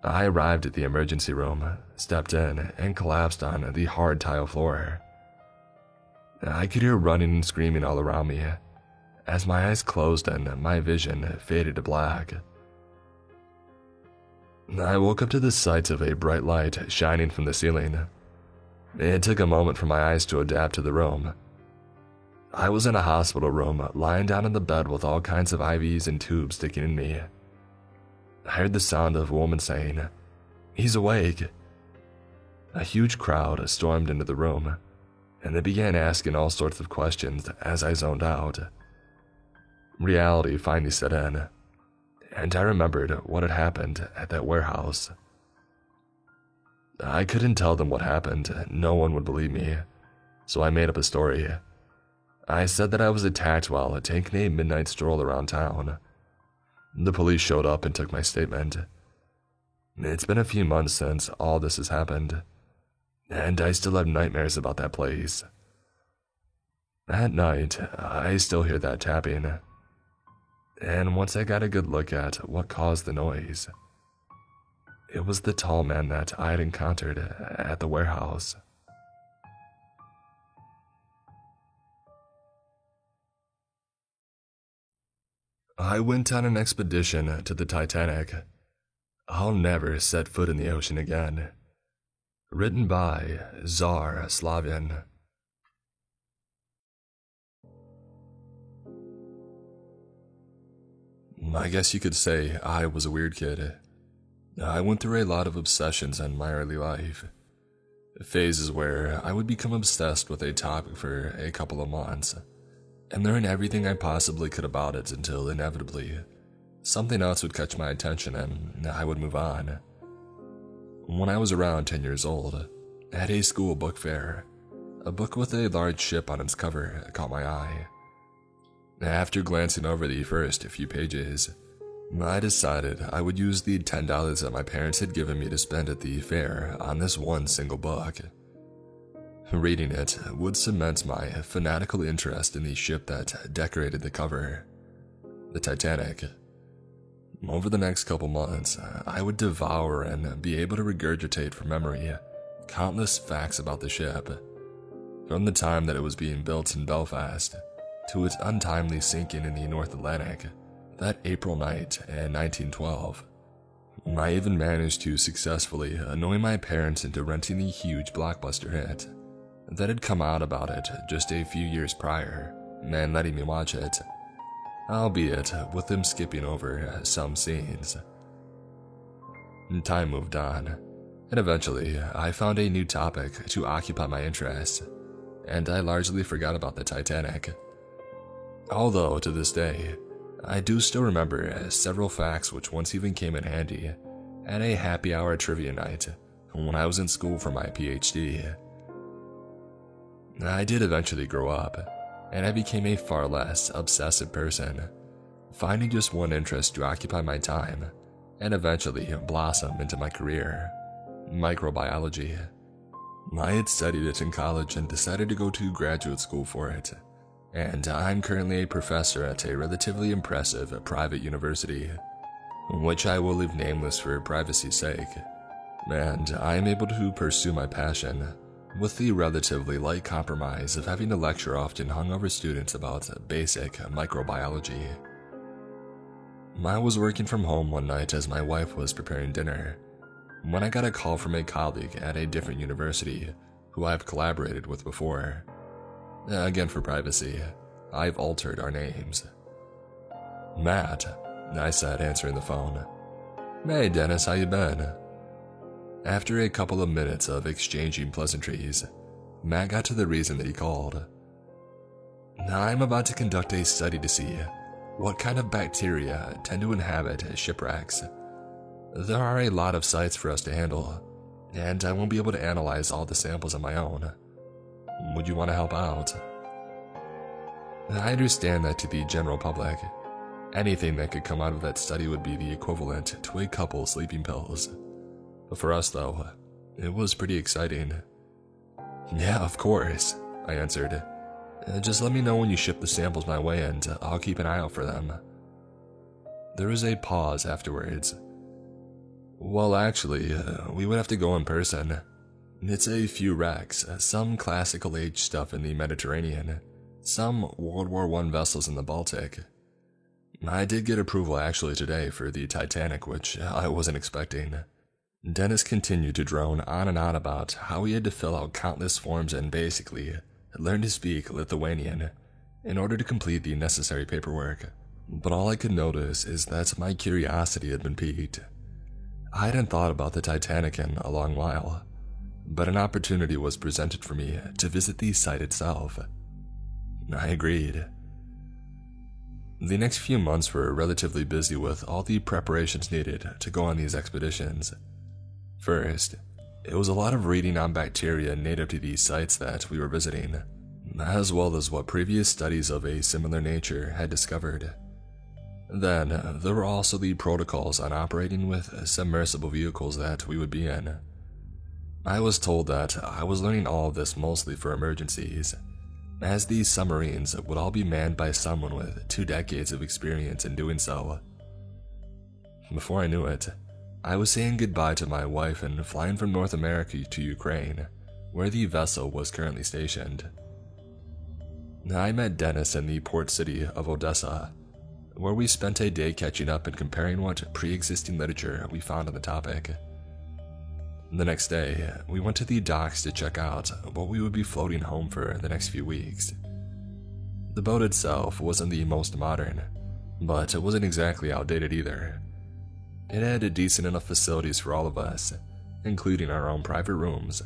I arrived at the emergency room, stepped in, and collapsed on the hard tile floor. I could hear running and screaming all around me as my eyes closed and my vision faded to black. I woke up to the sight of a bright light shining from the ceiling. It took a moment for my eyes to adapt to the room. I was in a hospital room, lying down in the bed with all kinds of IVs and tubes sticking in me. I heard the sound of a woman saying, "He's awake." A huge crowd stormed into the room, and they began asking all sorts of questions as I zoned out. Reality finally set in, and I remembered what had happened at that warehouse. I couldn't tell them what happened, no one would believe me, so I made up a story. I said that I was attacked while taking a midnight stroll around town. The police showed up and took my statement. It's been a few months since all this has happened, and I still have nightmares about that place. At night, I still hear that tapping. And once I got a good look at what caused the noise, it was the tall man that I had encountered at the warehouse. I went on an expedition to the Titanic. I'll never set foot in the ocean again. Written by Czar Slavian. I guess you could say I was a weird kid. I went through a lot of obsessions in my early life. Phases where I would become obsessed with a topic for a couple of months, and learn everything I possibly could about it until inevitably, something else would catch my attention and I would move on. When I was around 10 years old, at a school book fair, a book with a large ship on its cover caught my eye. After glancing over the first few pages, I decided I would use the $10 that my parents had given me to spend at the fair on this one single book. Reading it would cement my fanatical interest in the ship that decorated the cover, the Titanic. Over the next couple months, I would devour and be able to regurgitate from memory countless facts about the ship, from the time that it was being built in Belfast to its untimely sinking in the North Atlantic that April night in 1912. I even managed to successfully annoy my parents into renting the huge blockbuster hit that had come out about it just a few years prior and letting me watch it, albeit with them skipping over some scenes. Time moved on, and eventually I found a new topic to occupy my interest, and I largely forgot about the Titanic. Although, to this day, I do still remember several facts which once even came in handy at a happy hour trivia night when I was in school for my PhD. I did eventually grow up, and I became a far less obsessive person, finding just one interest to occupy my time and eventually blossom into my career: microbiology. I had studied it in college and decided to go to graduate school for it, and I'm currently a professor at a relatively impressive private university, which I will leave nameless for privacy's sake, and I am able to pursue my passion with the relatively light compromise of having to lecture often hungover students about basic microbiology. I was working from home one night as my wife was preparing dinner when I got a call from a colleague at a different university who I've collaborated with before. Again, for privacy, I've altered our names. "Matt," I said, answering the phone. "Hey Dennis, how you been?" After a couple of minutes of exchanging pleasantries, Matt got to the reason that he called. "I'm about to conduct a study to see what kind of bacteria tend to inhabit shipwrecks. There are a lot of sites for us to handle, and I won't be able to analyze all the samples on my own. Would you want to help out?" I understand that to the general public, anything that could come out of that study would be the equivalent to a couple sleeping pills. But for us, though, it was pretty exciting. "Yeah, of course," I answered. "Just let me know when you ship the samples my way and I'll keep an eye out for them." There was a pause afterwards. "Well, actually, we would have to go in person. It's a few wrecks, some classical age stuff in the Mediterranean, some World War I vessels in the Baltic. I did get approval actually today for the Titanic, which I wasn't expecting." Dennis continued to drone on and on about how he had to fill out countless forms and basically learn to speak Lithuanian in order to complete the necessary paperwork. But all I could notice is that my curiosity had been piqued. I hadn't thought about the Titanic in a long while, but an opportunity was presented for me to visit the site itself. I agreed. The next few months were relatively busy with all the preparations needed to go on these expeditions. First, it was a lot of reading on bacteria native to these sites that we were visiting, as well as what previous studies of a similar nature had discovered. Then, there were also the protocols on operating with submersible vehicles that we would be in. I was told that I was learning all of this mostly for emergencies, as these submarines would all be manned by someone with 2 decades of experience in doing so. Before I knew it, I was saying goodbye to my wife and flying from North America to Ukraine, where the vessel was currently stationed. I met Dennis in the port city of Odessa, where we spent a day catching up and comparing what pre-existing literature we found on the topic. The next day, we went to the docks to check out what we would be floating home for the next few weeks. The boat itself wasn't the most modern, but it wasn't exactly outdated either. It had decent enough facilities for all of us, including our own private rooms,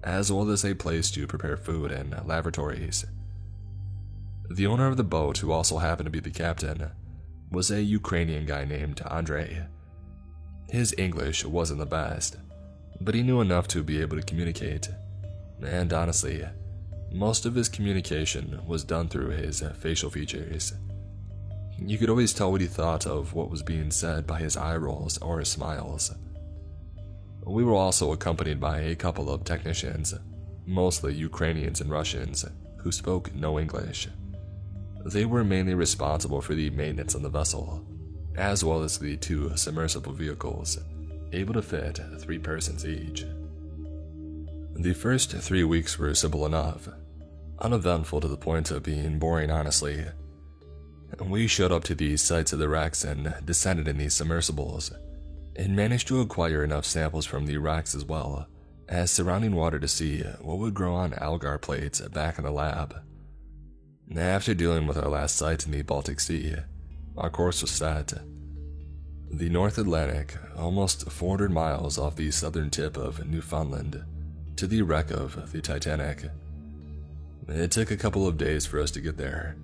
as well as a place to prepare food and lavatories. The owner of the boat, who also happened to be the captain, was a Ukrainian guy named Andrei. His English wasn't the best, but he knew enough to be able to communicate, and honestly, most of his communication was done through his facial features. You could always tell what he thought of what was being said by his eye rolls or his smiles. We were also accompanied by a couple of technicians, mostly Ukrainians and Russians, who spoke no English. They were mainly responsible for the maintenance on the vessel, as well as the 2 submersible vehicles, able to fit 3 persons each. The first 3 weeks were simple enough, uneventful to the point of being boring, honestly. We showed up to the sites of the wrecks and descended in these submersibles, and managed to acquire enough samples from the wrecks as well as surrounding water to see what would grow on algar plates back in the lab. After dealing with our last site in the Baltic Sea, our course was set. The North Atlantic, almost 400 miles off the southern tip of Newfoundland, to the wreck of the Titanic. It took a couple of days for us to get there,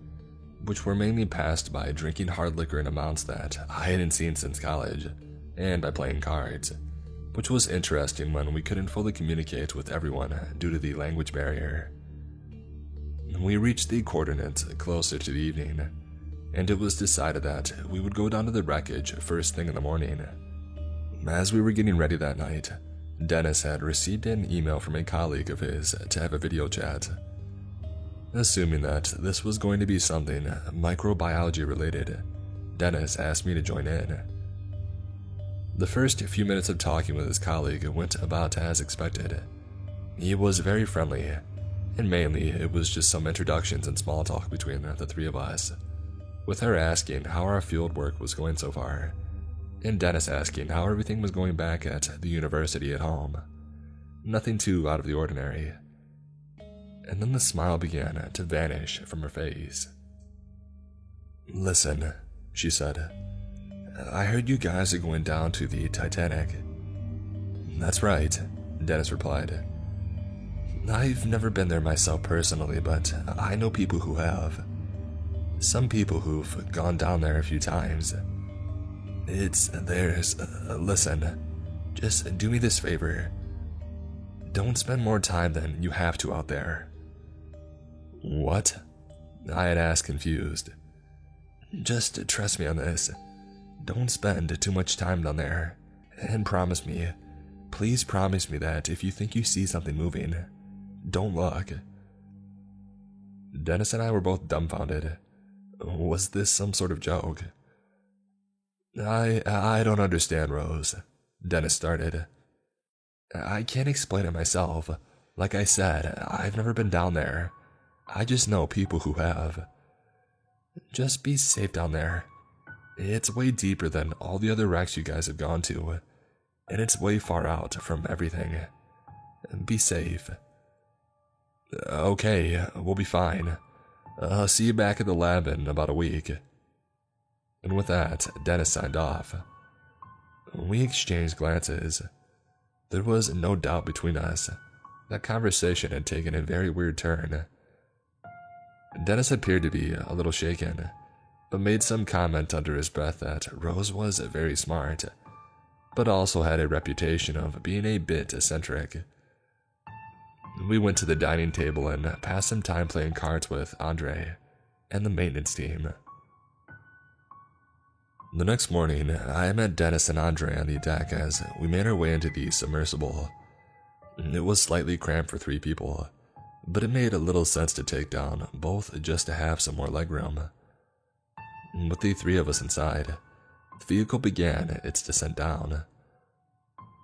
which were mainly passed by drinking hard liquor in amounts that I hadn't seen since college, and by playing cards, which was interesting when we couldn't fully communicate with everyone due to the language barrier. We reached the coordinates closer to the evening, and it was decided that we would go down to the wreckage first thing in the morning. As we were getting ready that night, Dennis had received an email from a colleague of his to have a video chat. Assuming that this was going to be something microbiology related, Dennis asked me to join in. The first few minutes of talking with his colleague went about as expected. He was very friendly, and mainly it was just some introductions and small talk between the three of us, with her asking how our field work was going so far, and Dennis asking how everything was going back at the university at home. Nothing too out of the ordinary. And then the smile began to vanish from her face. "Listen," she said. "I heard you guys are going down to the Titanic." "That's right," Dennis replied. "I've never been there myself personally, but I know people who have. Some people who've gone down there a few times. It's theirs. Listen, just do me this favor. Don't spend more time than you have to out there." "What?" I had asked, confused. "Just trust me on this. Don't spend too much time down there. And promise me, please promise me that if you think you see something moving, don't look." Dennis and I were both dumbfounded. Was this some sort of joke? I don't understand, Rose," Dennis started. "I can't explain it myself. Like I said, I've never been down there. I just know people who have. Just be safe down there. It's way deeper than all the other wrecks you guys have gone to, and it's way far out from everything. Be safe." "Okay, we'll be fine. I'll see you back at the lab in about a week." And with that, Dennis signed off. We exchanged glances. There was no doubt between us. That conversation had taken a very weird turn. Dennis appeared to be a little shaken, but made some comment under his breath that Rose was very smart, but also had a reputation of being a bit eccentric. We went to the dining table and passed some time playing cards with Andre and the maintenance team. The next morning, I met Dennis and Andre on the deck as we made our way into the submersible. It was slightly cramped for 3 people, but it made a little sense to take down both just to have some more legroom. With the 3 of us inside, the vehicle began its descent down.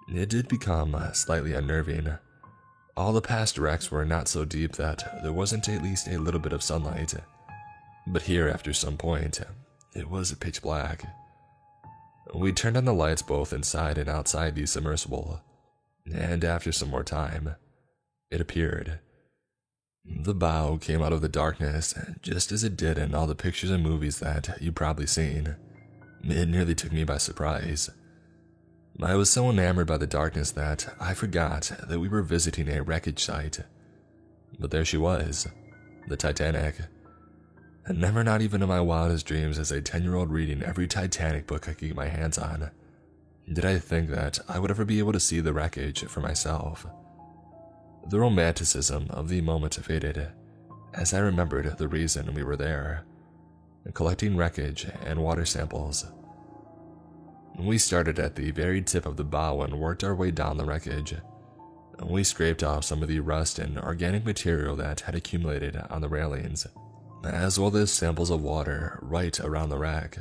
It did become slightly unnerving. All the past wrecks were not so deep that there wasn't at least a little bit of sunlight, but here after some point, it was pitch black. We turned on the lights both inside and outside the submersible, and after some more time, it appeared. The bow came out of the darkness just as it did in all the pictures and movies that you've probably seen. It nearly took me by surprise. I was so enamored by the darkness that I forgot that we were visiting a wreckage site. But there she was, the Titanic. And never, not even in my wildest dreams as a 10-year-old reading every Titanic book I could get my hands on, did I think that I would ever be able to see the wreckage for myself. The romanticism of the moment faded as I remembered the reason we were there, collecting wreckage and water samples. We started at the very tip of the bow and worked our way down the wreckage. We scraped off some of the rust and organic material that had accumulated on the railings, as well as samples of water right around the wreck.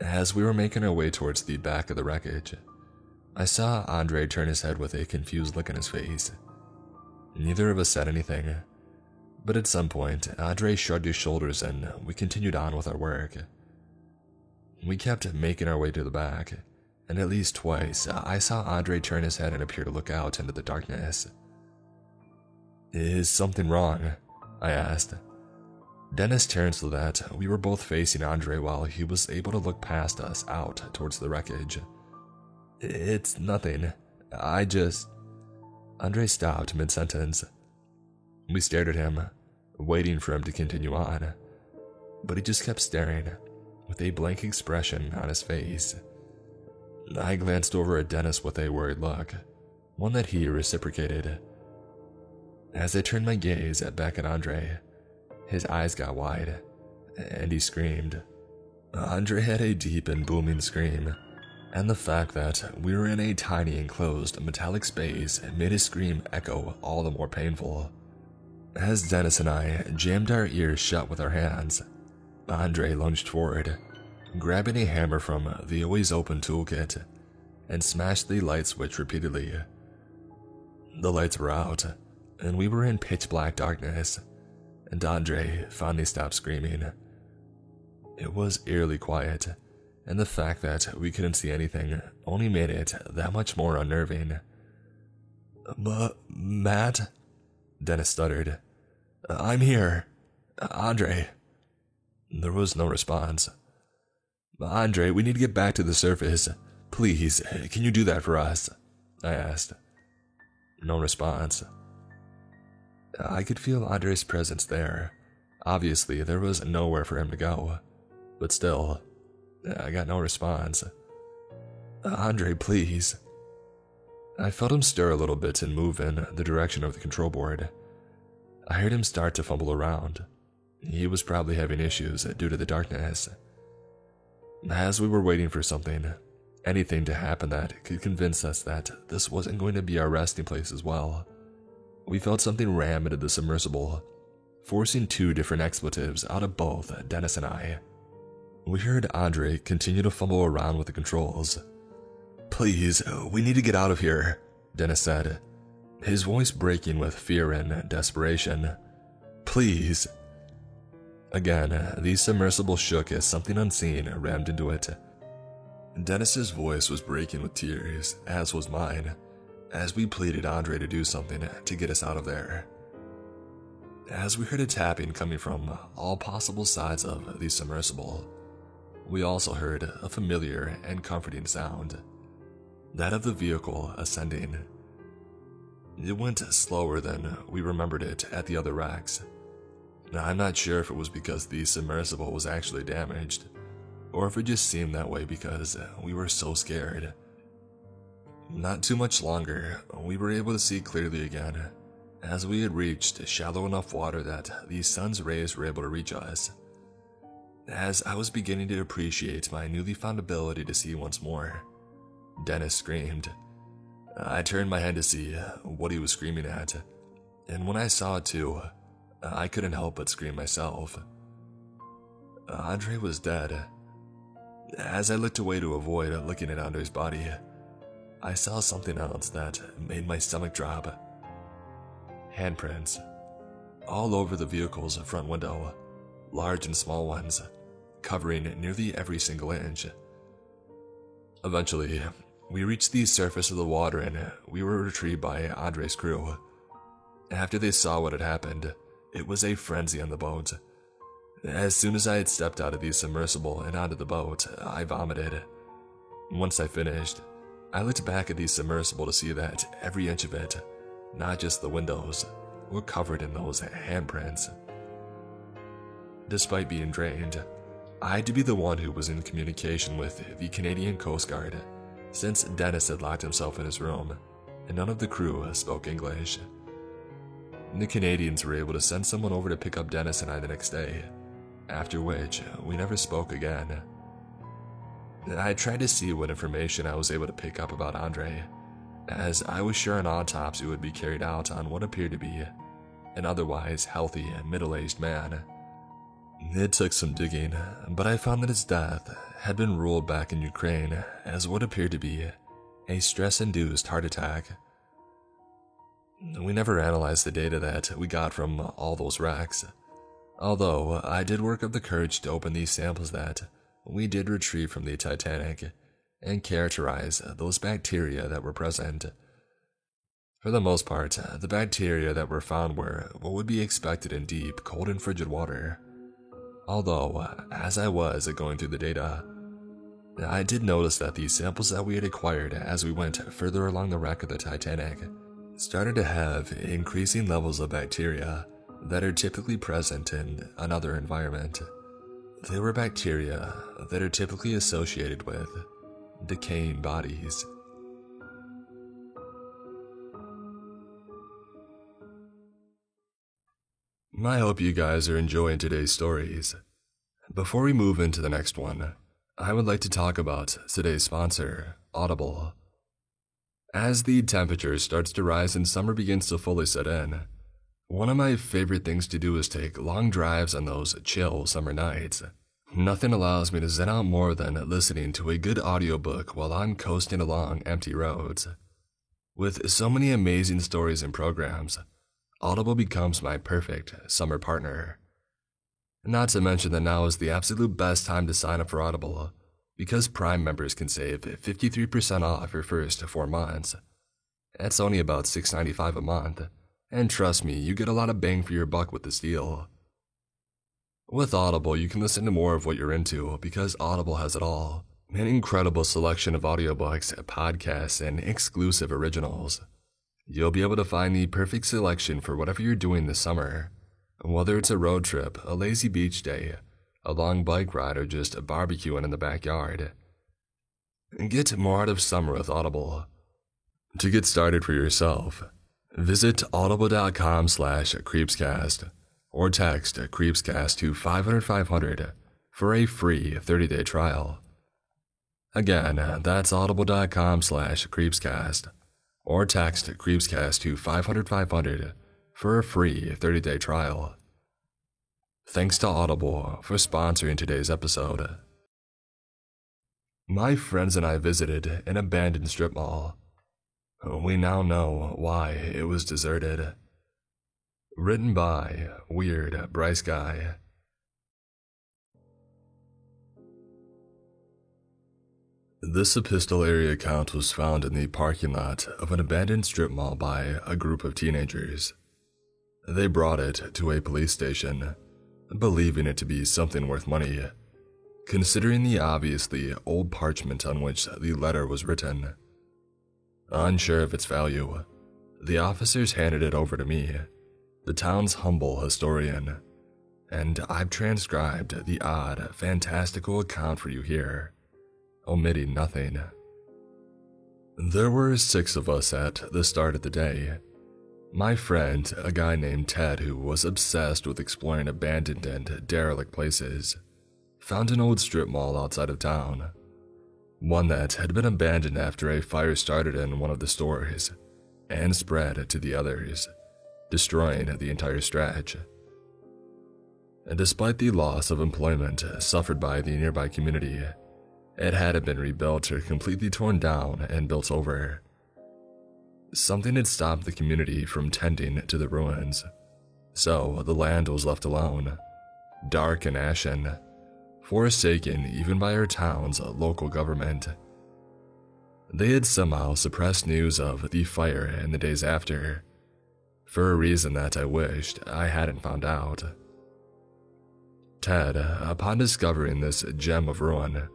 As we were making our way towards the back of the wreckage, I saw Andre turn his head with a confused look on his face. Neither of us said anything, but at some point, Andre shrugged his shoulders and we continued on with our work. We kept making our way to the back, and at least twice, I saw Andre turn his head and appear to look out into the darkness. "Is something wrong?" I asked. Dennis turned so that we were both facing Andre while he was able to look past us out towards the wreckage. "It's nothing. Andre stopped mid-sentence. We stared at him, waiting for him to continue on. but he just kept staring, with a blank expression on his face. I glanced over at Dennis with a worried look, one that he reciprocated. As I turned my gaze back at Andre, his eyes got wide, and he screamed. Andre had a deep and booming scream, and the fact that we were in a tiny enclosed metallic space made his scream echo all the more painful. As Dennis and I jammed our ears shut with our hands, Andre lunged forward, grabbing a hammer from the always open toolkit, and smashed the light switch repeatedly. The lights were out, and we were in pitch black darkness, and Andre finally stopped screaming. It was eerily quiet, and the fact that we couldn't see anything only made it that much more unnerving. Matt? Dennis stuttered. I'm here. Andre. There was no response. Andre, we need to get back to the surface. Please, can you do that for us? I asked. No response. I could feel Andre's presence there. Obviously, there was nowhere for him to go. But still, I got no response. Andre, please. I felt him stir a little bit and move in the direction of the control board. I heard him start to fumble around. He was probably having issues due to the darkness. As we were waiting for something, anything to happen that could convince us that this wasn't going to be our resting place as well, we felt something ram into the submersible, forcing 2 different expletives out of both Dennis and I. We heard Andre continue to fumble around with the controls. Please, we need to get out of here, Dennis said, his voice breaking with fear and desperation. Please. Again, the submersible shook as something unseen rammed into it. Dennis's voice was breaking with tears, as was mine, as we pleaded Andre to do something to get us out of there. As we heard a tapping coming from all possible sides of the submersible, we also heard a familiar and comforting sound, that of the vehicle ascending. It went slower than we remembered it at the other racks. I'm not sure if it was because the submersible was actually damaged, or if it just seemed that way because we were so scared. Not too much longer, we were able to see clearly again, as we had reached shallow enough water that the sun's rays were able to reach us. As I was beginning to appreciate my newly found ability to see once more, Dennis screamed. I turned my head to see what he was screaming at, and when I saw it too, I couldn't help but scream myself. Andre was dead. As I looked away to avoid looking at Andre's body, I saw something else that made my stomach drop. Handprints, all over the vehicle's front window, large and small ones, covering nearly every single inch. Eventually, we reached the surface of the water and we were retrieved by Andre's crew. After they saw what had happened, it was a frenzy on the boat. As soon as I had stepped out of the submersible and onto the boat, I vomited. Once I finished, I looked back at the submersible to see that every inch of it, not just the windows, were covered in those handprints. Despite being drained, I had to be the one who was in communication with the Canadian Coast Guard, since Dennis had locked himself in his room, and none of the crew spoke English. The Canadians were able to send someone over to pick up Dennis and I the next day, after which we never spoke again. I tried to see what information I was able to pick up about Andre, as I was sure an autopsy would be carried out on what appeared to be an otherwise healthy and middle-aged man. It took some digging, but I found that his death had been ruled back in Ukraine as what appeared to be a stress-induced heart attack. We never analyzed the data that we got from all those wrecks, although I did work up the courage to open these samples that we did retrieve from the Titanic and characterize those bacteria that were present. For the most part, the bacteria that were found were what would be expected in deep, cold and frigid water. Although, as I was going through the data, I did notice that the samples that we had acquired as we went further along the wreck of the Titanic started to have increasing levels of bacteria that are typically present in another environment. They were bacteria that are typically associated with decaying bodies. I hope you guys are enjoying today's stories. Before we move into the next one, I would like to talk about today's sponsor, Audible. As the temperature starts to rise and summer begins to fully set in, one of my favorite things to do is take long drives on those chill summer nights. Nothing allows me to zen out more than listening to a good audiobook while I'm coasting along empty roads. With so many amazing stories and programs, Audible becomes my perfect summer partner. Not to mention that now is the absolute best time to sign up for Audible, because Prime members can save 53% off your first 4 months. That's only about $6.95 a month, and trust me, you get a lot of bang for your buck with this deal. With Audible, you can listen to more of what you're into because Audible has it all. An incredible selection of audiobooks, podcasts, and exclusive originals. You'll be able to find the perfect selection for whatever you're doing this summer. Whether it's a road trip, a lazy beach day, a long bike ride, or just barbecuing in the backyard. Get more out of summer with Audible. To get started for yourself, visit audible.com/creepscast or text creepscast to 500-500 for a free 30-day trial. Again, that's audible.com/creepscast or text creepscast to 500-500 for a free 30-day trial. Thanks to Audible for sponsoring today's episode. My friends and I visited an abandoned strip mall. We now know why it was deserted. Written by Weird Bryce Guy. This epistolary account was found in the parking lot of an abandoned strip mall by a group of teenagers. They brought it to a police station, believing it to be something worth money, considering the obviously old parchment on which the letter was written. Unsure of its value, the officers handed it over to me, the town's humble historian, and I've transcribed the odd, fantastical account for you here, omitting nothing. There were 6 of us at the start of the day. My friend, a guy named Ted who was obsessed with exploring abandoned and derelict places, found an old strip mall outside of town. One that had been abandoned after a fire started in one of the stores and spread to the others, destroying the entire stretch. And despite the loss of employment suffered by the nearby community, it hadn't been rebuilt or completely torn down and built over. Something had stopped the community from tending to the ruins, so the land was left alone, dark and ashen, forsaken even by our town's local government. They had somehow suppressed news of the fire in the days after, for a reason that I wished I hadn't found out. Ted, upon discovering this gem of ruin,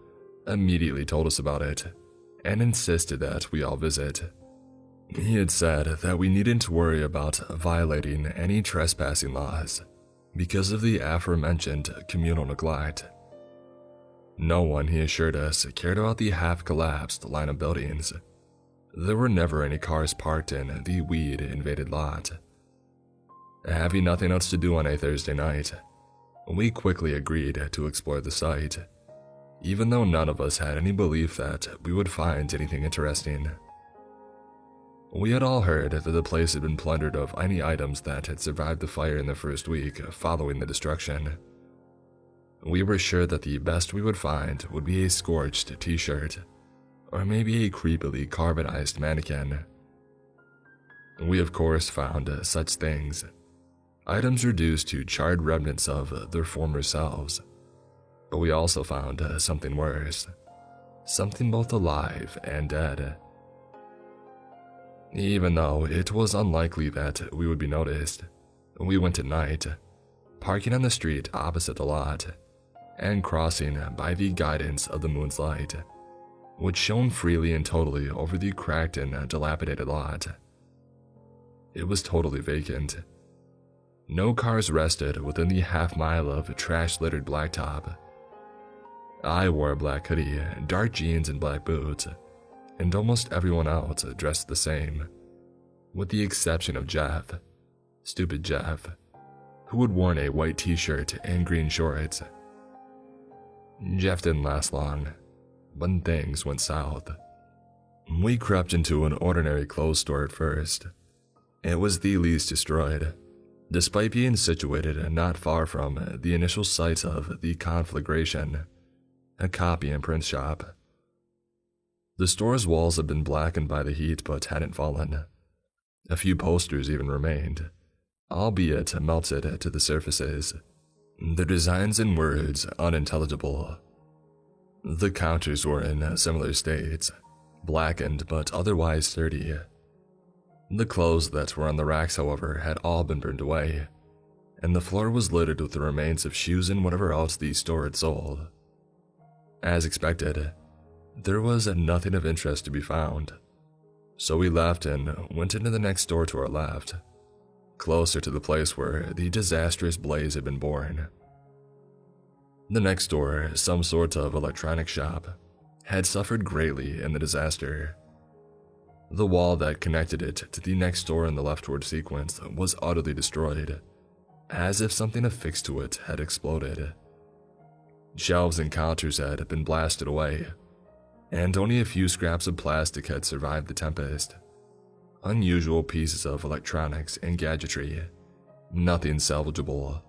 immediately told us about it and insisted that we all visit. He had said that we needn't worry about violating any trespassing laws because of the aforementioned communal neglect. No one, he assured us, cared about the half-collapsed line of buildings. There were never any cars parked in the weed-invaded lot. Having nothing else to do on a Thursday night, we quickly agreed to explore the site, even though none of us had any belief that we would find anything interesting. We had all heard that the place had been plundered of any items that had survived the fire in the first week following the destruction. We were sure that the best we would find would be a scorched t-shirt, or maybe a creepily carbonized mannequin. We of course found such things, items reduced to charred remnants of their former selves, but we also found something worse, something both alive and dead. Even though it was unlikely that we would be noticed, we went at night, parking on the street opposite the lot, and crossing by the guidance of the moon's light, which shone freely and totally over the cracked and dilapidated lot. It was totally vacant. No cars rested within the half-mile of trash-littered blacktop I wore a black hoodie, dark jeans, and black boots, and almost everyone else dressed the same, with the exception of Jeff, stupid Jeff, who had worn a white t-shirt and green shorts. Jeff didn't last long, but things went south. We crept into an ordinary clothes store at first. It was the least destroyed, despite being situated not far from the initial site of the conflagration, a copy and print shop. The store's walls had been blackened by the heat but hadn't fallen. A few posters even remained, albeit melted to the surfaces, their designs and words unintelligible. The counters were in similar states, blackened but otherwise sturdy. The clothes that were on the racks, however, had all been burned away, and the floor was littered with the remains of shoes and whatever else the store had sold. As expected, there was nothing of interest to be found, so we left and went into the next store to our left, closer to the place where the disastrous blaze had been born. The next door, some sort of electronics shop, had suffered greatly in the disaster. The wall that connected it to the next door in the leftward sequence was utterly destroyed, as if something affixed to it had exploded. Shelves and counters had been blasted away, and only a few scraps of plastic had survived the tempest. Unusual pieces of electronics and gadgetry, nothing salvageable.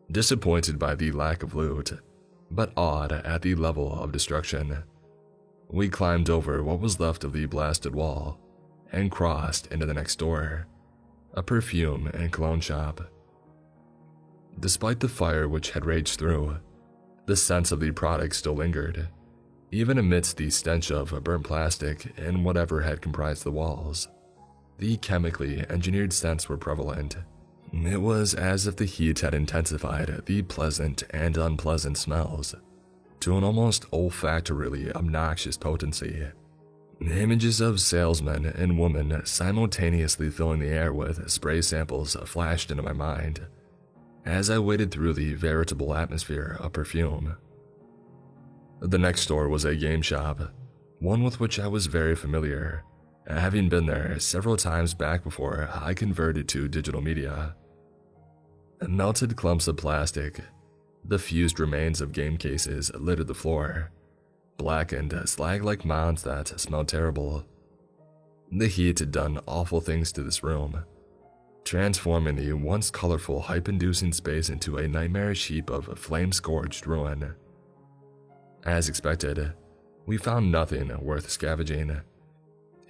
Disappointed by the lack of loot, but awed at the level of destruction, we climbed over what was left of the blasted wall and crossed into the next door, a perfume and cologne shop. Despite the fire which had raged through, the sense of the product still lingered, even amidst the stench of burnt plastic and whatever had comprised the walls. The chemically engineered scents were prevalent. It was as if the heat had intensified the pleasant and unpleasant smells to an almost olfactorily obnoxious potency. Images of salesmen and women simultaneously filling the air with spray samples flashed into my mind as I waded through the veritable atmosphere of perfume. The next store was a game shop, one with which I was very familiar, having been there several times back before I converted to digital media. Melted clumps of plastic, the fused remains of game cases littered the floor, blackened slag-like mounds that smelled terrible. The heat had done awful things to this room, transforming the once colorful, hype-inducing space into a nightmarish heap of flame-scorched ruin. As expected, we found nothing worth scavenging,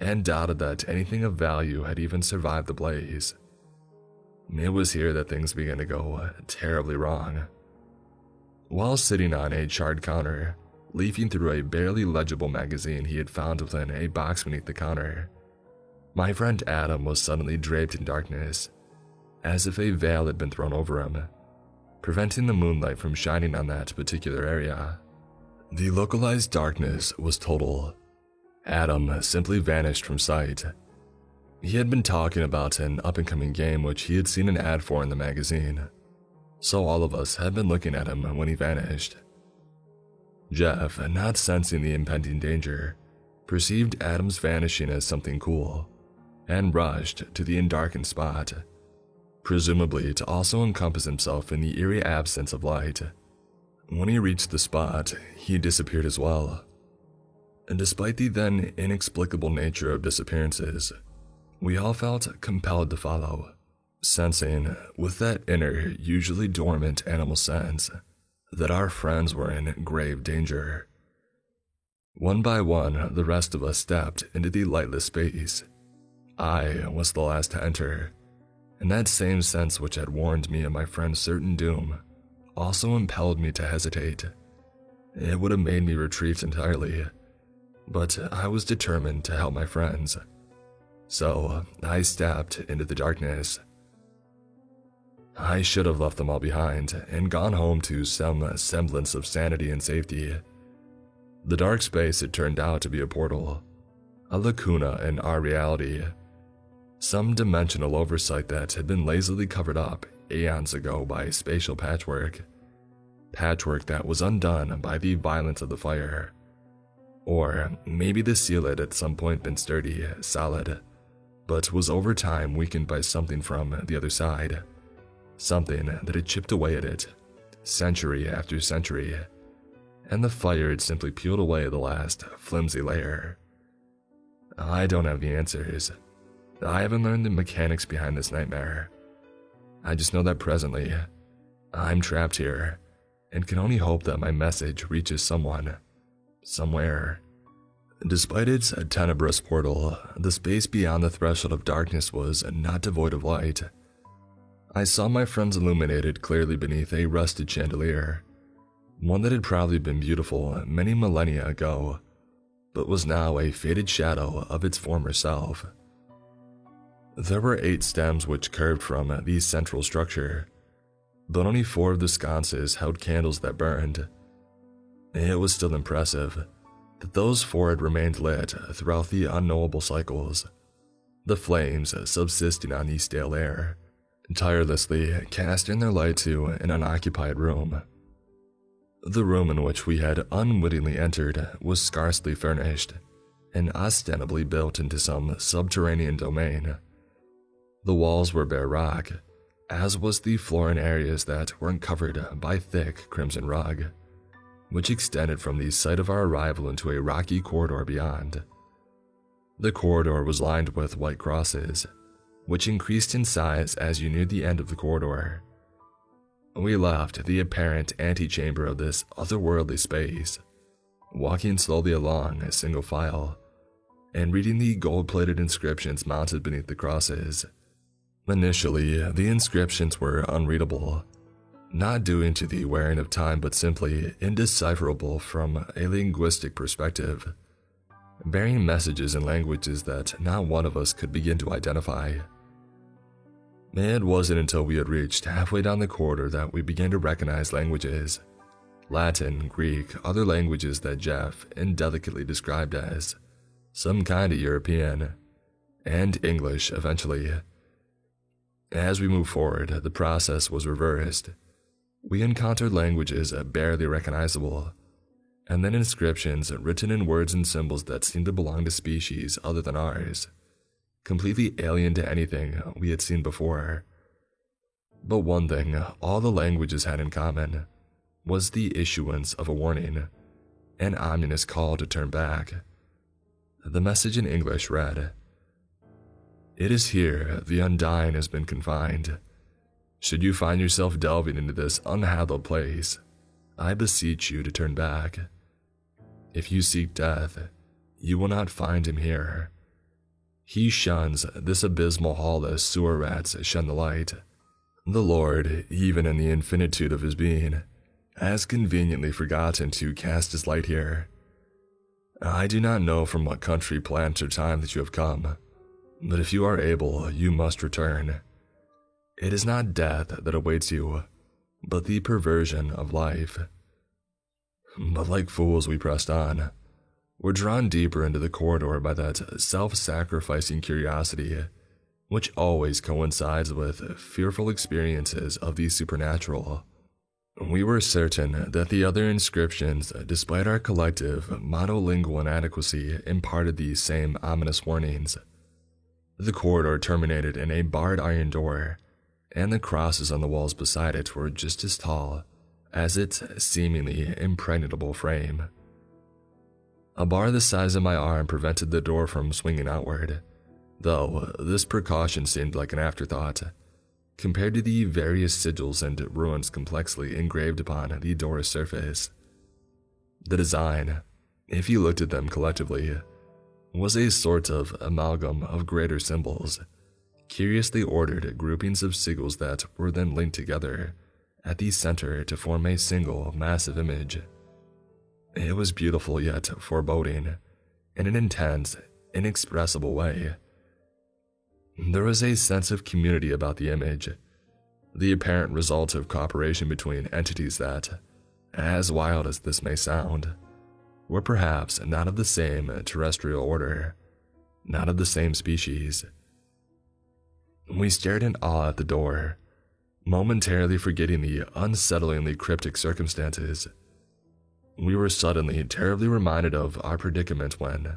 and doubted that anything of value had even survived the blaze. It was here that things began to go terribly wrong. While sitting on a charred counter, leafing through a barely legible magazine he had found within a box beneath the counter, my friend Adam was suddenly draped in darkness, as if a veil had been thrown over him, preventing the moonlight from shining on that particular area. The localized darkness was total. Adam simply vanished from sight. He had been talking about an up-and-coming game which he had seen an ad for in the magazine, so all of us had been looking at him when he vanished. Jeff, not sensing the impending danger, perceived Adam's vanishing as something cool, and rushed to the undarkened spot, presumably to also encompass himself in the eerie absence of light. When he reached the spot, he disappeared as well. And despite the then inexplicable nature of disappearances, we all felt compelled to follow, sensing, with that inner, usually dormant animal sense, that our friends were in grave danger. One by one, the rest of us stepped into the lightless space. I was the last to enter, and that same sense which had warned me of my friend's certain doom also impelled me to hesitate. It would have made me retreat entirely, but I was determined to help my friends. So I stepped into the darkness. I should have left them all behind and gone home to some semblance of sanity and safety. The dark space had turned out to be a portal, a lacuna in our reality, some dimensional oversight that had been lazily covered up eons ago by spatial patchwork. patchwork that was undone by the violence of the fire. Or maybe the seal had at some point been sturdy, solid, but was over time weakened by something from the other side. Something that had chipped away at it, century after century, and the fire had simply peeled away the last flimsy layer. I don't have the answers. I haven't learned the mechanics behind this nightmare. I just know that presently, I'm trapped here, and can only hope that my message reaches someone, somewhere. Despite its tenebrous portal, the space beyond the threshold of darkness was not devoid of light. I saw my friends illuminated clearly beneath a rusted chandelier, one that had probably been beautiful many millennia ago, but was now a faded shadow of its former self. There were 8 stems which curved from the central structure, but only 4 of the sconces held candles that burned. It was still impressive that those 4 had remained lit throughout the unknowable cycles, the flames subsisting on the stale air, tirelessly casting their light to an unoccupied room. The room in which we had unwittingly entered was scarcely furnished, and ostensibly built into some subterranean domain. The walls were bare rock, as was the floor in areas that weren't covered by thick crimson rug, which extended from the site of our arrival into a rocky corridor beyond. The corridor was lined with white crosses, which increased in size as you neared the end of the corridor. We left the apparent antechamber of this otherworldly space, walking slowly along a single file, and reading the gold-plated inscriptions mounted beneath the crosses. Initially, the inscriptions were unreadable, not due to the wearing of time but simply indecipherable from a linguistic perspective, bearing messages in languages that not one of us could begin to identify. It wasn't until we had reached halfway down the corridor that we began to recognize languages: Latin, Greek, other languages that Jeff indelicately described as some kind of European, and English eventually. As we moved forward, the process was reversed. We encountered languages barely recognizable, and then inscriptions written in words and symbols that seemed to belong to species other than ours, completely alien to anything we had seen before. But one thing all the languages had in common was the issuance of a warning, an ominous call to turn back. The message in English read, "It is here the Undying has been confined. Should you find yourself delving into this unhallowed place, I beseech you to turn back. If you seek death, you will not find him here. He shuns this abysmal hall as sewer rats shun the light. The Lord, even in the infinitude of his being, has conveniently forgotten to cast his light here. I do not know from what country, plant, or time that you have come, but if you are able, you must return. It is not death that awaits you, but the perversion of life." But like fools we pressed on. Were drawn deeper into the corridor by that self-sacrificing curiosity, which always coincides with fearful experiences of the supernatural. We were certain that the other inscriptions, despite our collective monolingual inadequacy, imparted these same ominous warnings. The corridor terminated in a barred iron door, and the crosses on the walls beside it were just as tall as its seemingly impregnable frame. A bar the size of my arm prevented the door from swinging outward, though this precaution seemed like an afterthought, compared to the various sigils and runes complexly engraved upon the door's surface. The design, if you looked at them collectively, was a sort of amalgam of greater symbols, curiously ordered groupings of sigils that were then linked together at the center to form a single massive image. It was beautiful yet foreboding, in an intense, inexpressible way. There was a sense of community about the image, the apparent result of cooperation between entities that, as wild as this may sound, were perhaps not of the same terrestrial order, not of the same species. We stared in awe at the door, Momentarily forgetting the unsettlingly cryptic circumstances, we were suddenly terribly reminded of our predicament when,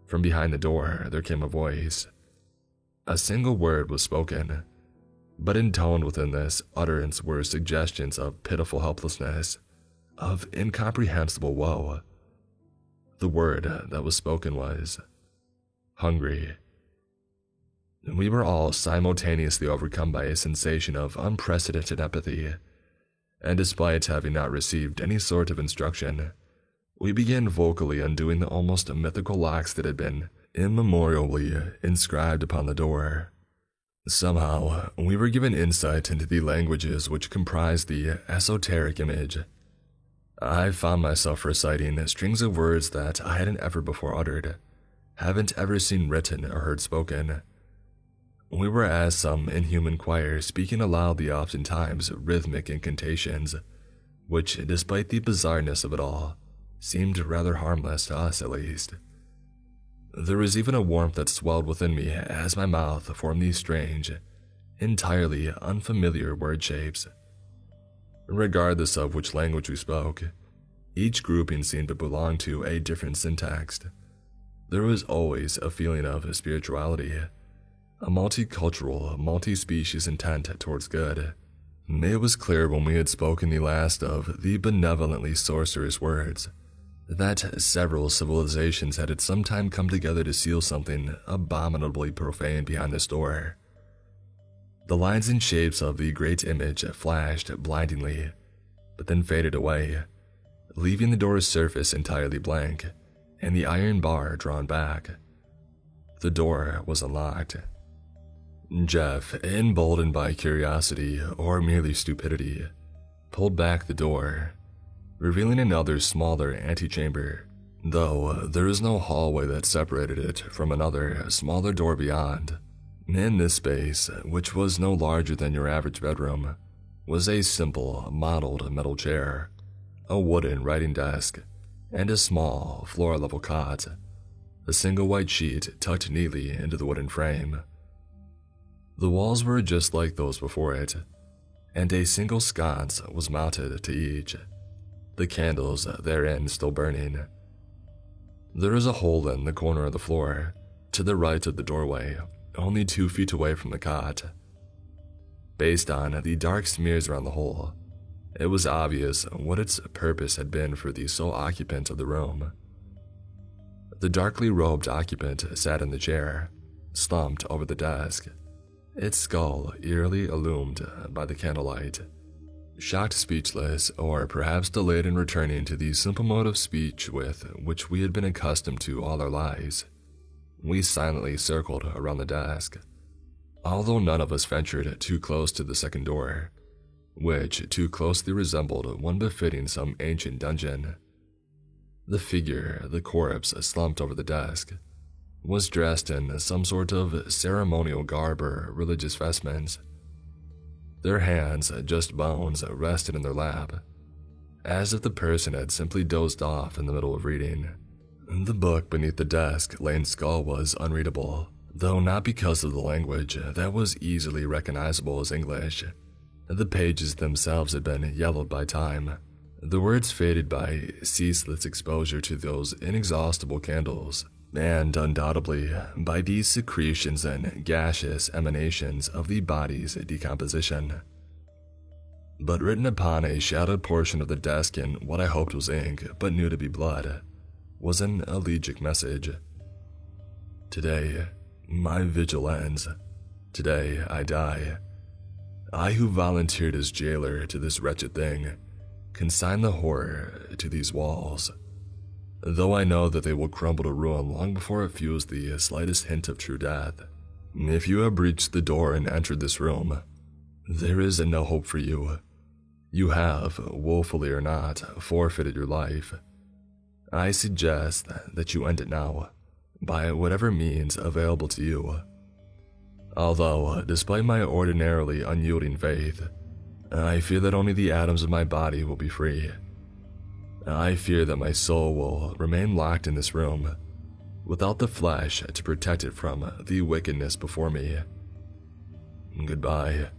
from behind the door, there came a voice. A single word was spoken, but intoned within this utterance were suggestions of pitiful helplessness, of incomprehensible woe. The word that was spoken was hungry. We were all simultaneously overcome by a sensation of unprecedented empathy, and despite having not received any sort of instruction, we began vocally undoing the almost mythical locks that had been immemorially inscribed upon the door. Somehow, we were given insight into the languages which comprised the esoteric image. I found myself reciting strings of words that I hadn't ever before uttered, haven't ever seen written or heard spoken. We were as some inhuman choir speaking aloud the oftentimes rhythmic incantations, which, despite the bizarreness of it all, seemed rather harmless to us at least. There was even a warmth that swelled within me as my mouth formed these strange, entirely unfamiliar word shapes. Regardless of which language we spoke, each grouping seemed to belong to a different syntax. There was always a feeling of spirituality, a multicultural, multi-species intent towards good. It was clear when we had spoken the last of the benevolently sorcerous words that several civilizations had at some time come together to seal something abominably profane behind this door. The lines and shapes of the great image flashed blindingly, but then faded away, leaving the door's surface entirely blank and the iron bar drawn back. The door was unlocked. Jeff, emboldened by curiosity or merely stupidity, pulled back the door, revealing another smaller antechamber, though there was no hallway that separated it from another smaller door beyond. In this space, which was no larger than your average bedroom, was a simple, modeled metal chair, a wooden writing desk, and a small, floor-level cot, a single white sheet tucked neatly into the wooden frame. The walls were just like those before it, and a single sconce was mounted to each, the candles therein still burning. There was a hole in the corner of the floor, to the right of the doorway, only 2 feet away from the cot. Based on the dark smears around the hole, it was obvious what its purpose had been for the sole occupant of the room. The darkly robed occupant sat in the chair, slumped over the desk, its skull eerily illumined by the candlelight. Shocked speechless, or perhaps delayed in returning to the simple mode of speech with which we had been accustomed to all our lives, we silently circled around the desk, although none of us ventured too close to the second door, which too closely resembled one befitting some ancient dungeon. The figure, the corpse slumped over the desk, was dressed in some sort of ceremonial garb or religious vestments. Their hands, just bones, rested in their lap, as if the person had simply dozed off in the middle of reading. The book beneath the desk-lane skull was unreadable, though not because of the language that was easily recognizable as English. The pages themselves had been yellowed by time, the words faded by ceaseless exposure to those inexhaustible candles, and undoubtedly by the secretions and gaseous emanations of the body's decomposition. But written upon a shadowed portion of the desk in what I hoped was ink but knew to be blood was an elegiac message. Today, my vigil ends. Today, I die. I who volunteered as jailer to this wretched thing consign the horror to these walls, though I know that they will crumble to ruin long before it feels the slightest hint of true death. If you have breached the door and entered this room, there is no hope for you. You have, woefully or not, forfeited your life. I suggest that you end it now, by whatever means available to you. Although, despite my ordinarily unyielding faith, I fear that only the atoms of my body will be free. I fear that my soul will remain locked in this room, without the flesh to protect it from the wickedness before me. Goodbye.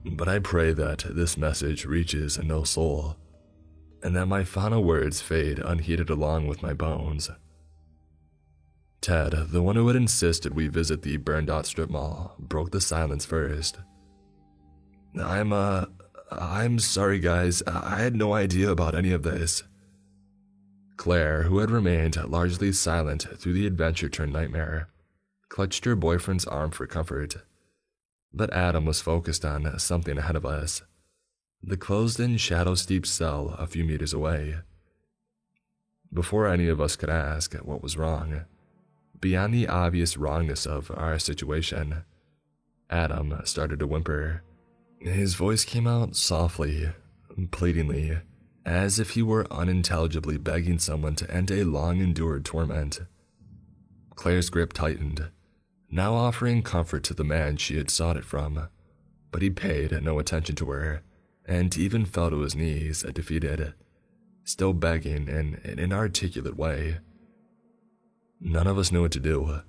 But I pray that this message reaches no soul, and that my final words fade unheeded along with my bones. Ted, the one who had insisted we visit the burned-out strip mall, broke the silence first. I'm sorry guys, I had no idea about any of this. Claire, who had remained largely silent through the adventure-turned-nightmare, clutched her boyfriend's arm for comfort. But Adam was focused on something ahead of us, the closed-in shadow-steeped cell a few meters away. Before any of us could ask what was wrong, beyond the obvious wrongness of our situation, Adam started to whimper. His voice came out softly, pleadingly, as if he were unintelligibly begging someone to end a long-endured torment. Claire's grip tightened, now offering comfort to the man she had sought it from, but he paid no attention to her, and even fell to his knees, defeated, still begging in an inarticulate way. None of us knew what to do,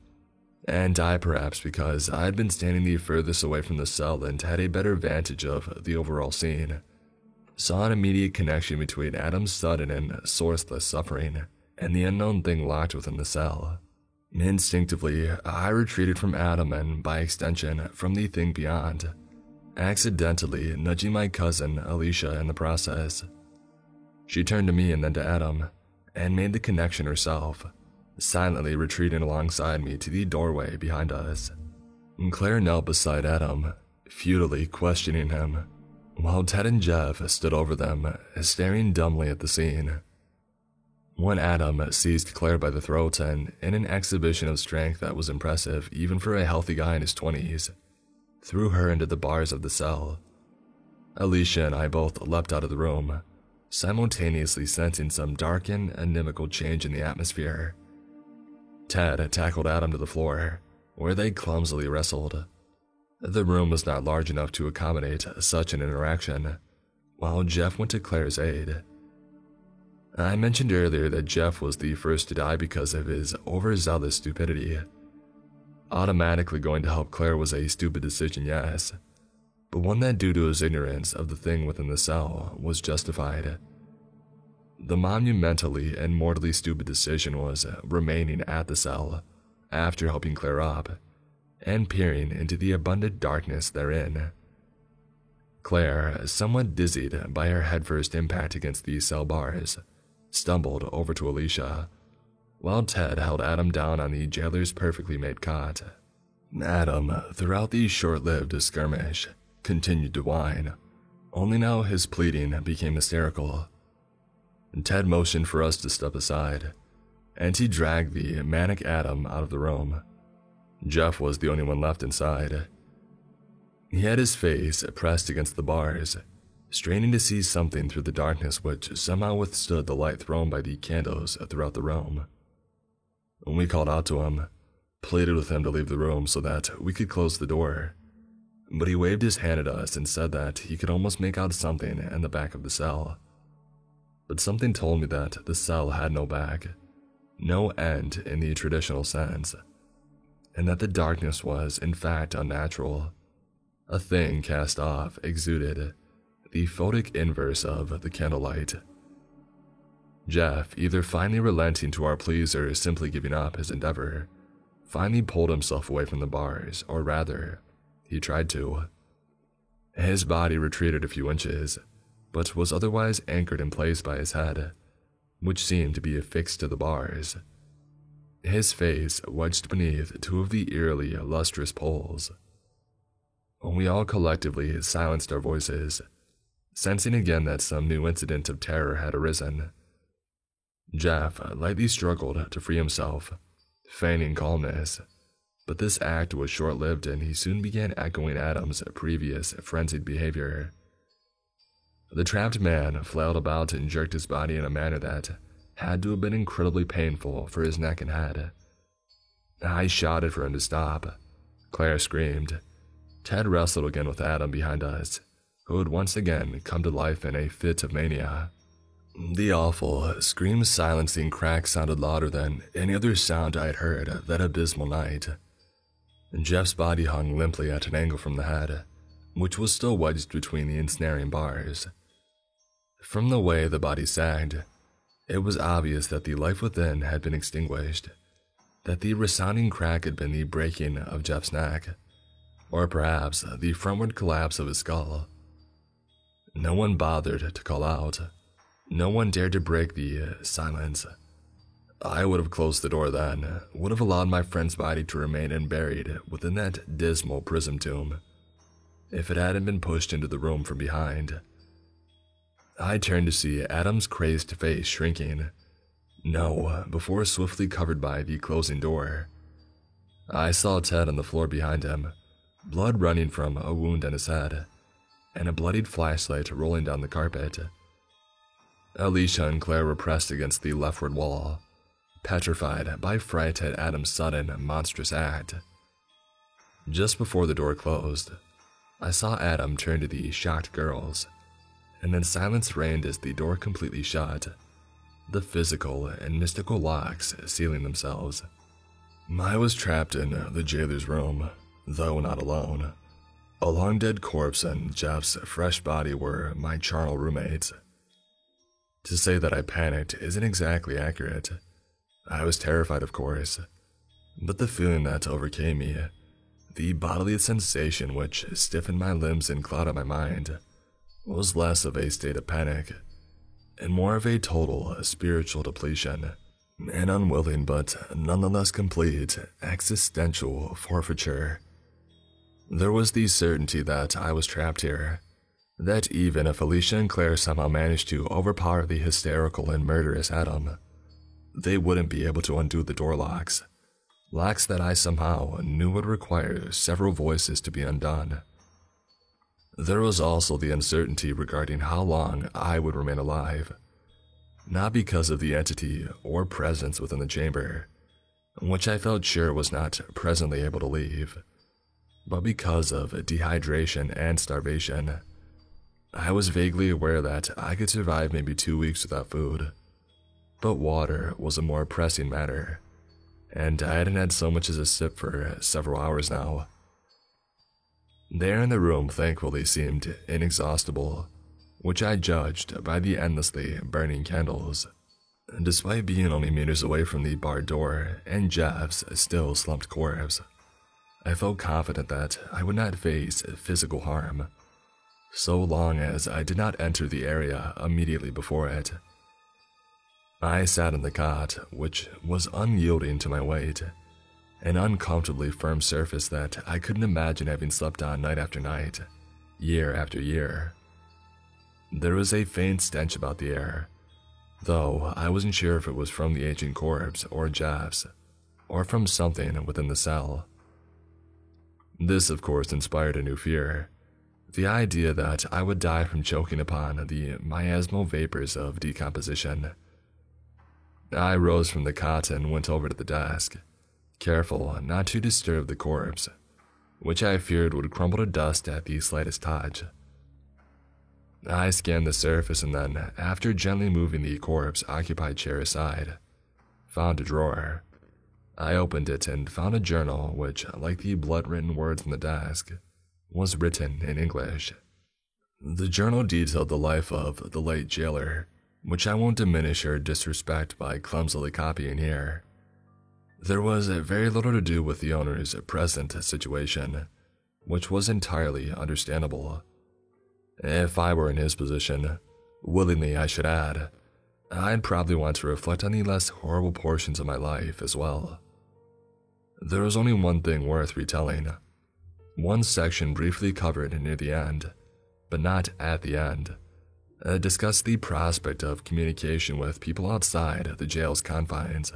and I, perhaps because I had been standing the furthest away from the cell and had a better vantage of the overall scene, saw an immediate connection between Adam's sudden and sourceless suffering and the unknown thing locked within the cell. Instinctively, I retreated from Adam and, by extension, from the thing beyond, accidentally nudging my cousin, Alicia, in the process. She turned to me and then to Adam, and made the connection herself, silently retreating alongside me to the doorway behind us. Claire knelt beside Adam, futilely questioning him, while Ted and Jeff stood over them, staring dumbly at the scene. When Adam seized Claire by the throat and, in an exhibition of strength that was impressive even for a healthy guy in his 20s, threw her into the bars of the cell, Alicia and I both leapt out of the room, simultaneously sensing some dark and inimical change in the atmosphere. Ted tackled Adam to the floor, where they clumsily wrestled. The room was not large enough to accommodate such an interaction, while Jeff went to Claire's aid. I mentioned earlier that Jeff was the first to die because of his overzealous stupidity. Automatically going to help Claire was a stupid decision, yes, but one that, due to his ignorance of the thing within the cell, was justified. The monumentally and mortally stupid decision was remaining at the cell after helping Claire up, and peering into the abundant darkness therein. Claire, somewhat dizzied by her headfirst impact against the cell bars, stumbled over to Alicia, while Ted held Adam down on the jailer's perfectly made cot. Adam, throughout the short-lived skirmish, continued to whine, only now his pleading became hysterical. Ted motioned for us to step aside, and he dragged the manic Adam out of the room. Jeff was the only one left inside. He had his face pressed against the bars, straining to see something through the darkness which somehow withstood the light thrown by the candles throughout the room. We called out to him, pleaded with him to leave the room so that we could close the door, but he waved his hand at us and said that he could almost make out something in the back of the cell. But something told me that the cell had no back, no end in the traditional sense, and that the darkness was, in fact, unnatural. A thing cast off, exuded, the photic inverse of the candlelight. Jeff, either finally relenting to our pleas or simply giving up his endeavor, finally pulled himself away from the bars, or rather, he tried to. His body retreated a few inches, but was otherwise anchored in place by his head, which seemed to be affixed to the bars. His face wedged beneath two of the eerily lustrous poles. We all collectively silenced our voices, sensing again that some new incident of terror had arisen. Jeff lightly struggled to free himself, feigning calmness, but this act was short-lived and he soon began echoing Adam's previous frenzied behavior. The trapped man flailed about and jerked his body in a manner that had to have been incredibly painful for his neck and head. I shouted for him to stop. Claire screamed. Ted wrestled again with Adam behind us, who had once again come to life in a fit of mania. The awful, scream-silencing crack sounded louder than any other sound I had heard that abysmal night. Jeff's body hung limply at an angle from the head, which was still wedged between the ensnaring bars. From the way the body sagged, it was obvious that the life within had been extinguished, that the resounding crack had been the breaking of Jeff's neck, or perhaps the frontward collapse of his skull. No one bothered to call out. No one dared to break the silence. I would have closed the door then, would have allowed my friend's body to remain unburied within that dismal prison tomb, if it hadn't been pushed into the room from behind. I turned to see Adam's crazed face shrinking. No, before swiftly covered by the closing door. I saw Ted on the floor behind him, blood running from a wound on his head, and a bloodied flashlight rolling down the carpet. Alicia and Claire were pressed against the leftward wall, petrified by fright at Adam's sudden, monstrous act. Just before the door closed, I saw Adam turn to the shocked girls, and then silence reigned as the door completely shut, the physical and mystical locks sealing themselves. I was trapped in the jailer's room, though not alone. A long-dead corpse and Jeff's fresh body were my charnel roommates. To say that I panicked isn't exactly accurate. I was terrified, of course, but the feeling that overcame me, the bodily sensation which stiffened my limbs and clouded my mind, was less of a state of panic, and more of a total spiritual depletion, an unwilling but nonetheless complete existential forfeiture. There was the certainty that I was trapped here, that even if Alicia and Claire somehow managed to overpower the hysterical and murderous Adam, they wouldn't be able to undo the door locks that I somehow knew would require several voices to be undone. There was also the uncertainty regarding how long I would remain alive, not because of the entity or presence within the chamber, which I felt sure was not presently able to leave, but because of dehydration and starvation. I was vaguely aware that I could survive maybe 2 weeks without food, but water was a more pressing matter, and I hadn't had so much as a sip for several hours now. The air in the room thankfully seemed inexhaustible, which I judged by the endlessly burning candles. Despite being only meters away from the barred door and Jeff's still slumped corpse, I felt confident that I would not face physical harm, so long as I did not enter the area immediately before it. I sat on the cot, which was unyielding to my weight, an uncomfortably firm surface that I couldn't imagine having slept on night after night, year after year. There was a faint stench about the air, though I wasn't sure if it was from the aging corpse or Jeff's, or from something within the cell. This, of course, inspired a new fear, the idea that I would die from choking upon the miasmal vapors of decomposition. I rose from the cot and went over to the desk, careful not to disturb the corpse, which I feared would crumble to dust at the slightest touch. I scanned the surface and then, after gently moving the corpse-occupied chair aside, found a drawer. I opened it and found a journal which, like the blood-written words on the desk, was written in English. The journal detailed the life of the late jailer, which I won't diminish or disrespect by clumsily copying here. There was very little to do with the owner's present situation, which was entirely understandable. If I were in his position, willingly I should add, I'd probably want to reflect on the less horrible portions of my life as well. There was only one thing worth retelling. One section briefly covered near the end, but not at the end, discussed the prospect of communication with people outside the jail's confines.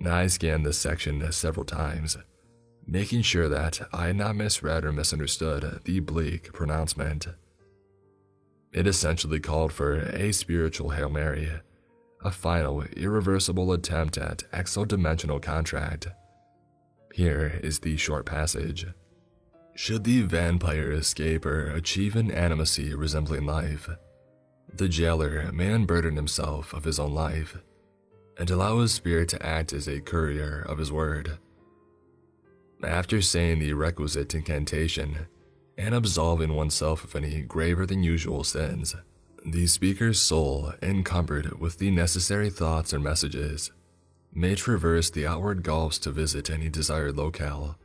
I scanned this section several times, making sure that I had not misread or misunderstood the bleak pronouncement. It essentially called for a spiritual Hail Mary, a final, irreversible attempt at exo-dimensional contract. Here is the short passage. Should the vampire escape or achieve an animacy resembling life, the jailer may unburden himself of his own life and allow his spirit to act as a courier of his word. After saying the requisite incantation, and absolving oneself of any graver than usual sins. The speaker's soul, encumbered with the necessary thoughts or messages, may traverse the outward gulfs to visit any desired locale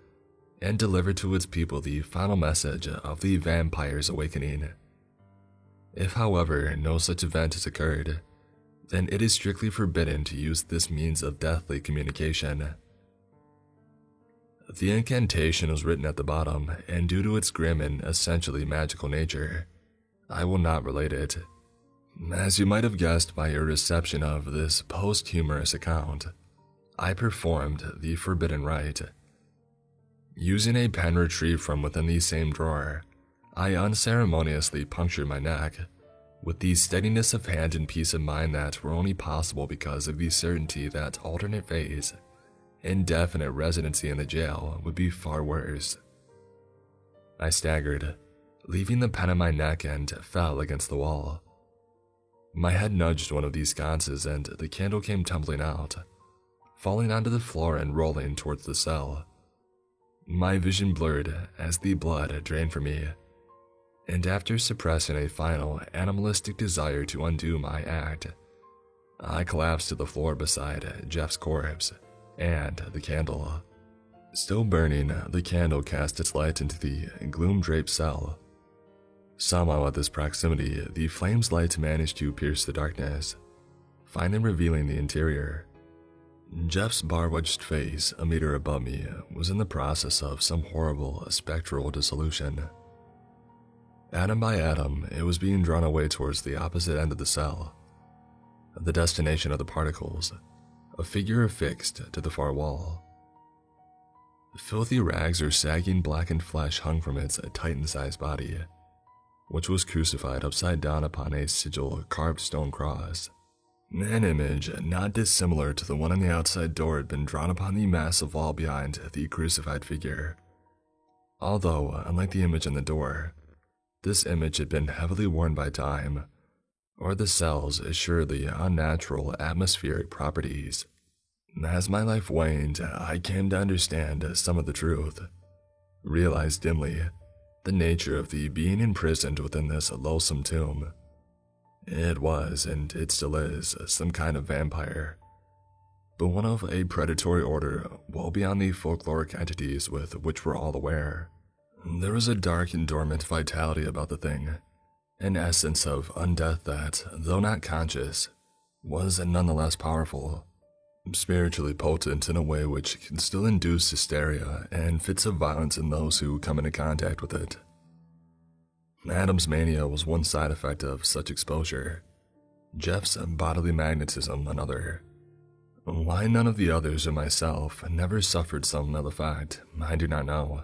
and deliver to its people the final message of the vampire's awakening. If, however, no such event has occurred, then it is strictly forbidden to use this means of deathly communication. The incantation was written at the bottom, and due to its grim and essentially magical nature, I will not relate it. As you might have guessed by your reception of this post-humorous account, I performed the forbidden rite. Using a pen retrieved from within the same drawer, I unceremoniously punctured my neck, with the steadiness of hand and peace of mind that were only possible because of the certainty that alternate phase, indefinite residency in the jail, would be far worse. I staggered, leaving the pen in my neck, and fell against the wall. My head nudged one of these sconces and the candle came tumbling out, falling onto the floor and rolling towards the cell. My vision blurred as the blood drained from me, and after suppressing a final animalistic desire to undo my act, I collapsed to the floor beside Jeff's corpse and the candle. Still burning, the candle cast its light into the gloom-draped cell. Somehow at this proximity, the flame's light managed to pierce the darkness, finally revealing the interior. Jeff's bar-wedged face, a meter above me, was in the process of some horrible spectral dissolution. Atom by atom, it was being drawn away towards the opposite end of the cell. The destination of the particles, a figure affixed to the far wall. Filthy rags or sagging blackened flesh hung from its Titan-sized body, which was crucified upside down upon a sigil carved stone cross. An image not dissimilar to the one on the outside door had been drawn upon the massive wall behind the crucified figure. Although, unlike the image on the door, this image had been heavily worn by time, or the cell's assuredly unnatural atmospheric properties. As my life waned, I came to understand some of the truth, realized dimly the nature of the being imprisoned within this loathsome tomb. It was, and it still is, some kind of vampire, but one of a predatory order well beyond the folkloric entities with which we're all aware. There was a dark and dormant vitality about the thing, an essence of undeath that, though not conscious, was nonetheless powerful, spiritually potent in a way which can still induce hysteria and fits of violence in those who come into contact with it. Adam's mania was one side effect of such exposure, Jeff's bodily magnetism another. Why none of the others or myself never suffered some ill effect, I do not know.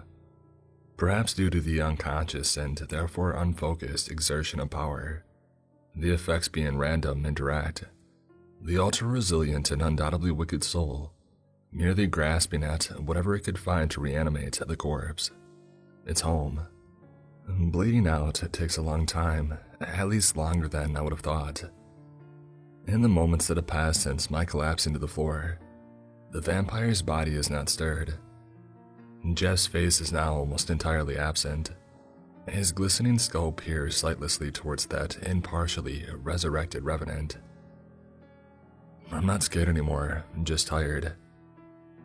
Perhaps due to the unconscious and therefore unfocused exertion of power, the effects being random and direct. The ultra-resilient and undoubtedly wicked soul, merely grasping at whatever it could find to reanimate the corpse, its home. Bleeding out takes a long time, at least longer than I would have thought. In the moments that have passed since my collapse into the floor, the vampire's body is not stirred. Jeff's face is now almost entirely absent. His glistening skull peers sightlessly towards that impartially resurrected revenant. I'm not scared anymore, just tired.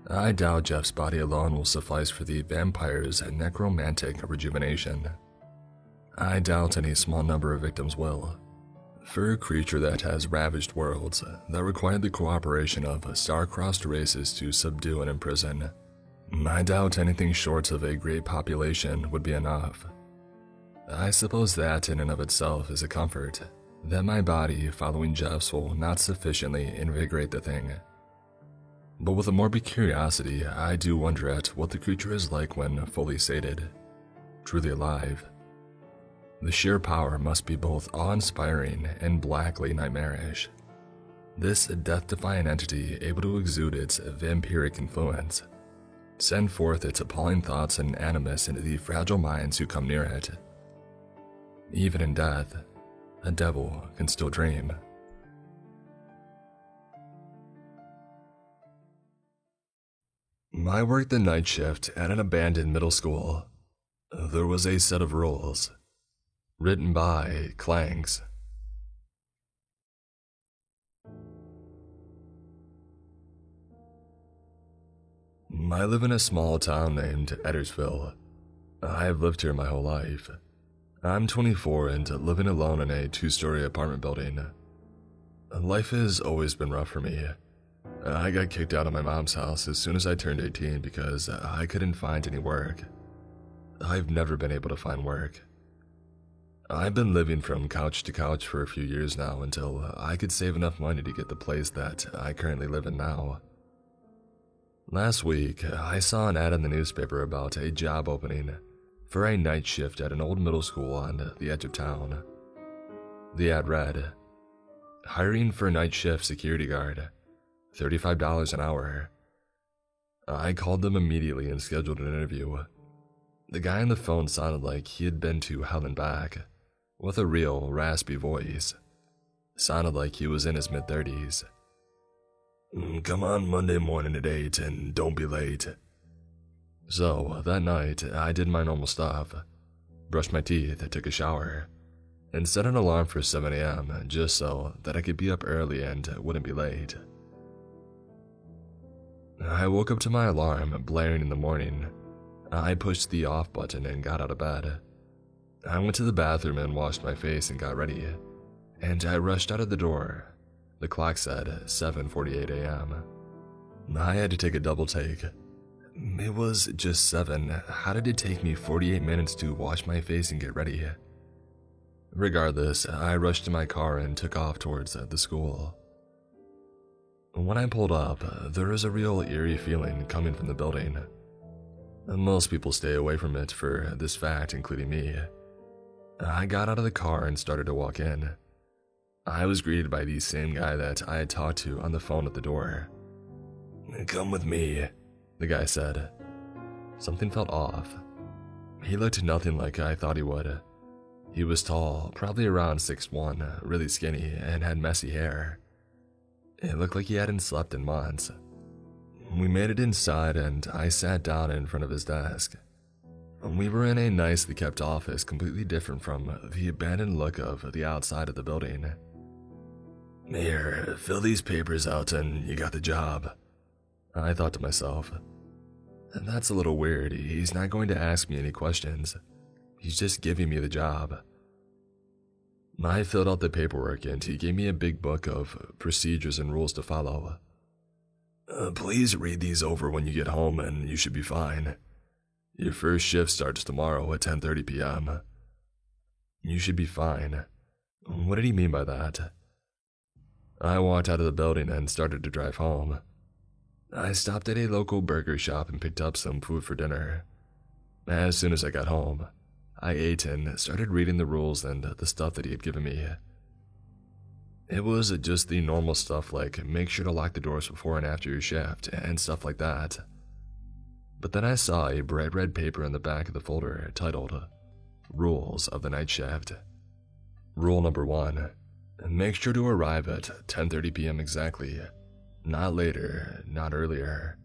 I doubt Jeff's body alone will suffice for the vampire's necromantic rejuvenation. I doubt any small number of victims will. For a creature that has ravaged worlds that required the cooperation of star-crossed races to subdue and imprison, I doubt anything short of a great population would be enough. I suppose that in and of itself is a comfort, that my body following Jeff's will not sufficiently invigorate the thing. But with a morbid curiosity, I do wonder at what the creature is like when fully sated, truly alive. The sheer power must be both awe-inspiring and blackly nightmarish. This death-defying entity able to exude its vampiric influence, send forth its appalling thoughts and animus into the fragile minds who come near it. Even in death, a devil can still dream. I worked the night shift at an abandoned middle school. There was a set of rules, written by Clanks. I live in a small town named Eddersville. I have lived here my whole life. I'm 24 and living alone in a 2-story apartment building. Life has always been rough for me. I got kicked out of my mom's house as soon as I turned 18 because I couldn't find any work. I've never been able to find work. I've been living from couch to couch for a few years now until I could save enough money to get the place that I currently live in now. Last week, I saw an ad in the newspaper about a job opening for a night shift at an old middle school on the edge of town. The ad read, "Hiring for night shift security guard, $35 an hour." I called them immediately and scheduled an interview. The guy on the phone sounded like he had been to hell and back, with a real raspy voice. Sounded like he was in his mid-30s. "Come on Monday morning at 8 and don't be late." So, that night, I did my normal stuff. Brushed my teeth, took a shower, and set an alarm for 7 a.m. just so that I could be up early and wouldn't be late. I woke up to my alarm blaring in the morning. I pushed the off button and got out of bed. I went to the bathroom and washed my face and got ready, and I rushed out of the door. The clock said 7:48 a.m. I had to take a double take. It was just 7. How did it take me 48 minutes to wash my face and get ready? Regardless, I rushed to my car and took off towards the school. When I pulled up, there was a real eerie feeling coming from the building. Most people stay away from it for this fact, including me. I got out of the car and started to walk in. I was greeted by the same guy that I had talked to on the phone at the door. "Come with me," the guy said. Something felt off. He looked nothing like I thought he would. He was tall, probably around 6'1", really skinny, and had messy hair. It looked like he hadn't slept in months. We made it inside and I sat down in front of his desk. We were in a nicely kept office completely different from the abandoned look of the outside of the building. "Here, fill these papers out and you got the job," I thought to myself. That's a little weird. He's not going to ask me any questions. He's just giving me the job. I filled out the paperwork and he gave me a big book of procedures and rules to follow. "Please read these over when you get home and you should be fine. Your first shift starts tomorrow at 10:30 p.m. You should be fine. What did he mean by that? I walked out of the building and started to drive home. I stopped at a local burger shop and picked up some food for dinner. As soon as I got home, I ate and started reading the rules and the stuff that he had given me. It was just the normal stuff like make sure to lock the doors before and after your shift and stuff like that. But then I saw a bright red paper in the back of the folder titled Rules of the Night Shift. Rule number 1. Make sure to arrive at 10:30 p.m. exactly. Not later, not earlier.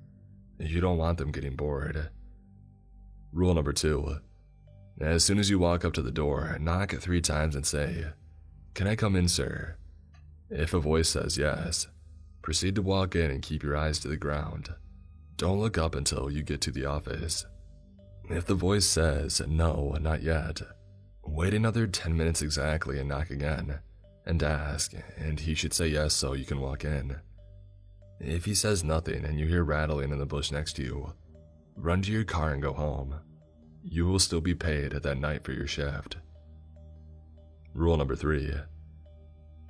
You don't want them getting bored. Rule number 2. As soon as you walk up to the door, knock 3 times and say, "Can I come in, sir?" If a voice says yes, proceed to walk in and keep your eyes to the ground. Don't look up until you get to the office. If the voice says no, not yet, wait another 10 minutes exactly and knock again, and ask, and he should say yes so you can walk in. If he says nothing and you hear rattling in the bush next to you, run to your car and go home. You will still be paid that night for your shift. Rule number 3.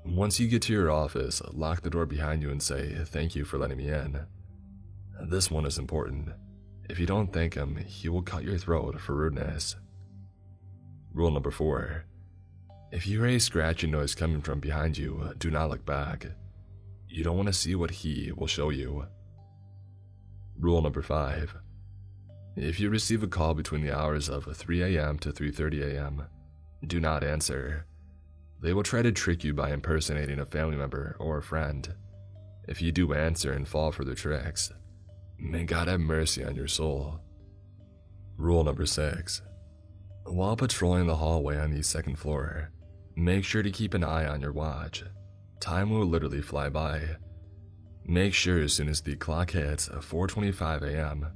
Once you get to your office, lock the door behind you and say, "Thank you for letting me in." This one is important. If you don't thank him, he will cut your throat for rudeness. Rule number 4. If you hear a scratching noise coming from behind you, do not look back. You don't want to see what he will show you. Rule number 5. If you receive a call between the hours of 3 a.m. to 3:30 a.m., do not answer. They will try to trick you by impersonating a family member or a friend. If you do answer and fall for their tricks, may God have mercy on your soul. Rule number 6. While patrolling the hallway on the second floor, make sure to keep an eye on your watch. Time will literally fly by. Make sure as soon as the clock hits 4:25 a.m.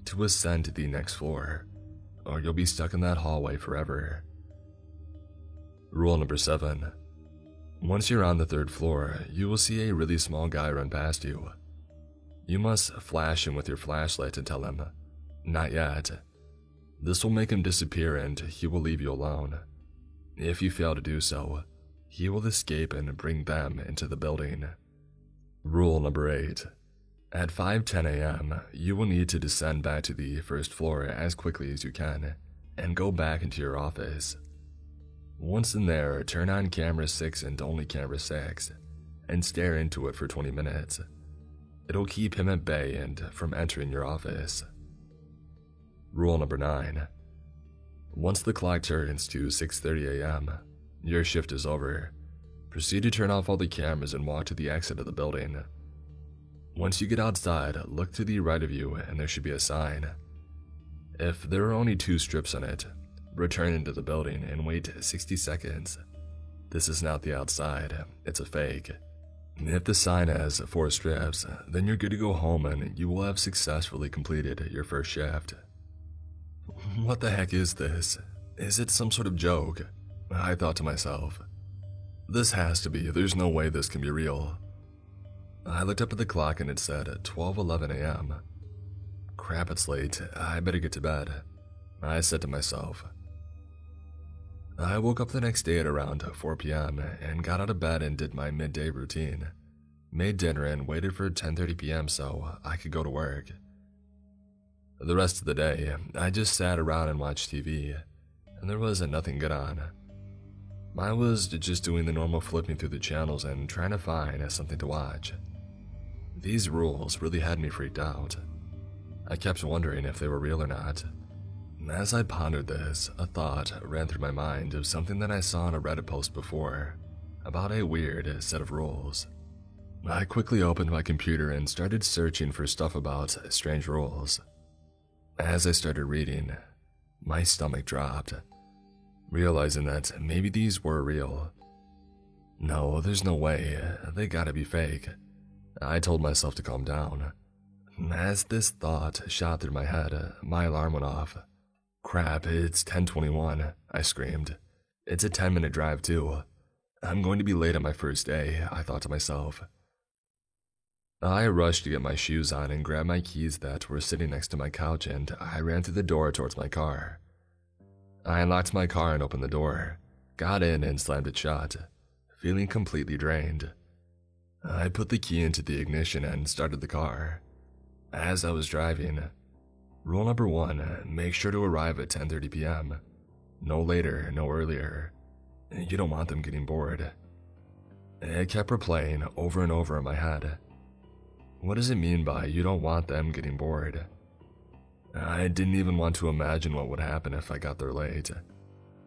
to ascend to the next floor, or you'll be stuck in that hallway forever. Rule number 7. Once you're on the third floor, you will see a really small guy run past you. You must flash him with your flashlight and tell him, "Not yet." This will make him disappear and he will leave you alone. If you fail to do so, he will escape and bring them into the building. Rule number 8. At 5:10 a.m., you will need to descend back to the first floor as quickly as you can and go back into your office. Once in there, turn on camera 6 and only camera 6 and stare into it for 20 minutes. It'll keep him at bay and from entering your office. Rule number 9. Once the clock turns to 6:30 a.m., your shift is over. Proceed to turn off all the cameras and walk to the exit of the building. Once you get outside, look to the right of you and there should be a sign. If there are only 2 strips on it, return into the building and wait 60 seconds. This is not the outside, it's a fake. If the sign has 4 strips, then you're good to go home and you will have successfully completed your first shift. What the heck is this? Is it some sort of joke? I thought to myself. This has to be, there's no way this can be real. I looked up at the clock and it said 12:11 a.m. Crap, it's late, I better get to bed, I said to myself. I woke up the next day at around 4 p.m. and got out of bed and did my midday routine. Made dinner and waited for 10:30 p.m. so I could go to work. The rest of the day, I just sat around and watched TV, and there was nothing good on. I was just doing the normal flipping through the channels and trying to find something to watch. These rules really had me freaked out. I kept wondering if they were real or not. As I pondered this, a thought ran through my mind of something that I saw on a Reddit post before, about a weird set of rules. I quickly opened my computer and started searching for stuff about strange rules. As I started reading, my stomach dropped, realizing that maybe these were real. No, there's no way, they gotta be fake. I told myself to calm down. As this thought shot through my head, my alarm went off. Crap, it's 10:21, I screamed. It's a 10-minute drive too. I'm going to be late on my first day, I thought to myself. I rushed to get my shoes on and grabbed my keys that were sitting next to my couch and I ran through the door towards my car. I unlocked my car and opened the door, got in and slammed it shut, feeling completely drained. I put the key into the ignition and started the car. As I was driving, rule number 1, make sure to arrive at 10:30 p.m. No later, no earlier. You don't want them getting bored. It kept replaying over and over in my head. What does it mean by you don't want them getting bored? I didn't even want to imagine what would happen if I got there late.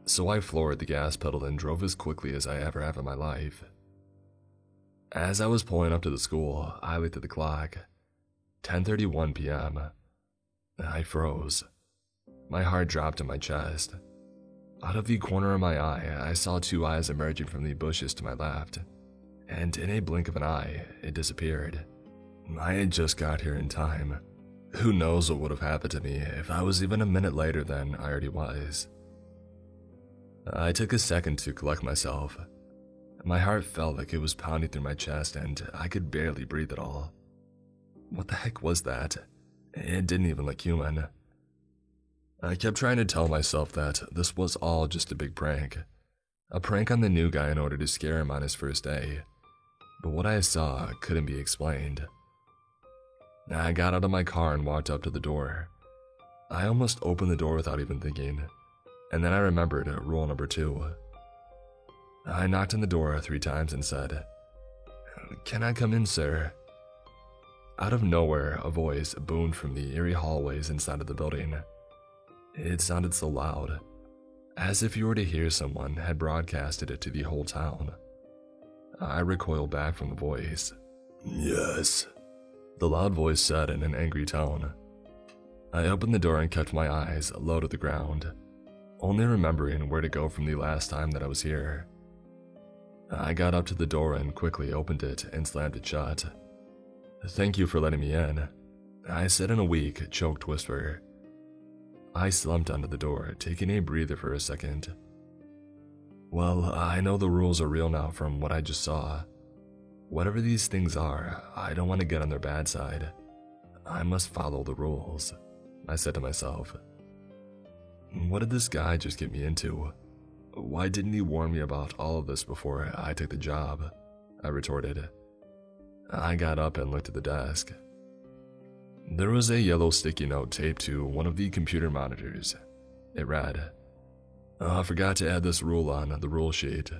So I floored the gas pedal and drove as quickly as I ever have in my life. As I was pulling up to the school, I looked at the clock. 10:31 p.m. I froze. My heart dropped in my chest. Out of the corner of my eye, I saw 2 eyes emerging from the bushes to my left, and in a blink of an eye, it disappeared. I had just got here in time. Who knows what would have happened to me if I was even a minute later than I already was. I took a second to collect myself. My heart felt like it was pounding through my chest and I could barely breathe at all. What the heck was that? It didn't even look human. I kept trying to tell myself that this was all just a big prank. A prank on the new guy in order to scare him on his first day. But what I saw couldn't be explained. I got out of my car and walked up to the door. I almost opened the door without even thinking, and then I remembered rule number 2. I knocked on the door 3 times and said, "Can I come in, sir?" Out of nowhere, a voice boomed from the eerie hallways inside of the building. It sounded so loud, as if you were to hear someone had broadcasted it to the whole town. I recoiled back from the voice. "Yes," the loud voice said in an angry tone. I opened the door and kept my eyes low to the ground. only remembering where to go from the last time that I was here. I got up to the door and quickly opened it and slammed it shut. "Thank you for letting me in," I said in a weak, choked whisper. I slumped under the door, taking a breather for a second. Well, I know the rules are real now from what I just saw. Whatever these things are, I don't want to get on their bad side. I must follow the rules, I said to myself. What did this guy just get me into? Why didn't he warn me about all of this before I took the job? I retorted. I got up and looked at the desk. There was a yellow sticky note taped to one of the computer monitors. It read, "I forgot to add this rule on the rule sheet.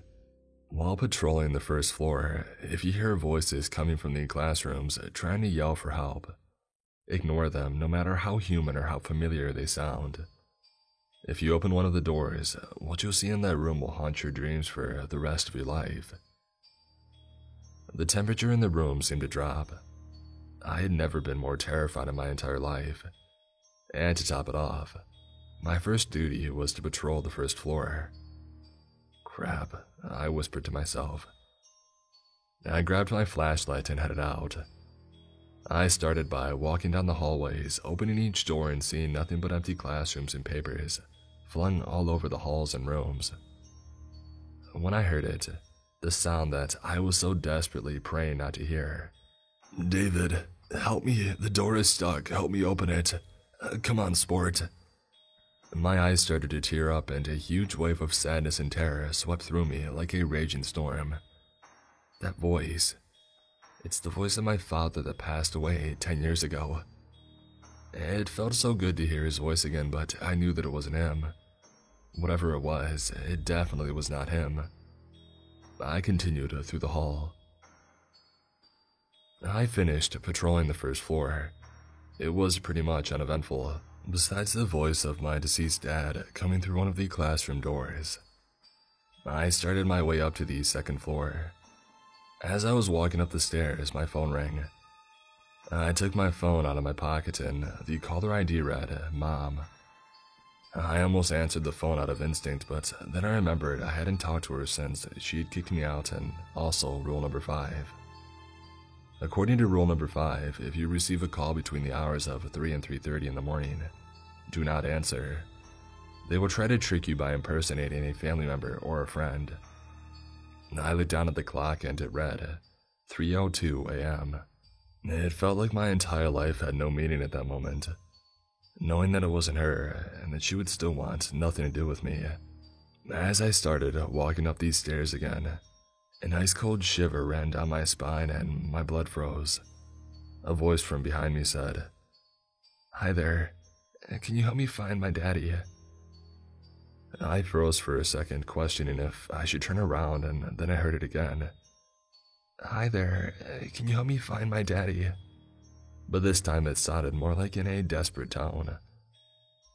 While patrolling the first floor, if you hear voices coming from the classrooms trying to yell for help, ignore them no matter how human or how familiar they sound. If you open one of the doors, what you'll see in that room will haunt your dreams for the rest of your life." The temperature in the room seemed to drop. I had never been more terrified in my entire life. And to top it off, my first duty was to patrol the first floor. Crap, I whispered to myself. I grabbed my flashlight and headed out. I started by walking down the hallways, opening each door and seeing nothing but empty classrooms and papers flung all over the halls and rooms. When I heard it, the sound that I was so desperately praying not to hear. "David, help me, the door is stuck, help me open it. Come on, sport." My eyes started to tear up and a huge wave of sadness and terror swept through me like a raging storm. That voice, it's the voice of my father that passed away 10 years ago. It felt so good to hear his voice again, but I knew that it wasn't him. Whatever it was, it definitely was not him. I continued through the hall. I finished patrolling the first floor. It was pretty much uneventful, besides the voice of my deceased dad coming through one of the classroom doors. I started my way up to the second floor. As I was walking up the stairs, my phone rang. I took my phone out of my pocket and the caller ID read, "Mom." I almost answered the phone out of instinct, but then I remembered I hadn't talked to her since she had kicked me out, and also rule number 5. According to rule number 5, if you receive a call between the hours of 3 and 3:30 in the morning, do not answer. They will try to trick you by impersonating a family member or a friend. I looked down at the clock and it read 3:02 a.m. It felt like my entire life had no meaning at that moment. Knowing that it wasn't her, and that she would still want nothing to do with me. As I started walking up these stairs again, an ice-cold shiver ran down my spine and my blood froze. A voice from behind me said, "Hi there, can you help me find my daddy?" I froze for a second, questioning if I should turn around, and then I heard it again. "Hi there, can you help me find my daddy?" But this time it sounded more like in a desperate tone.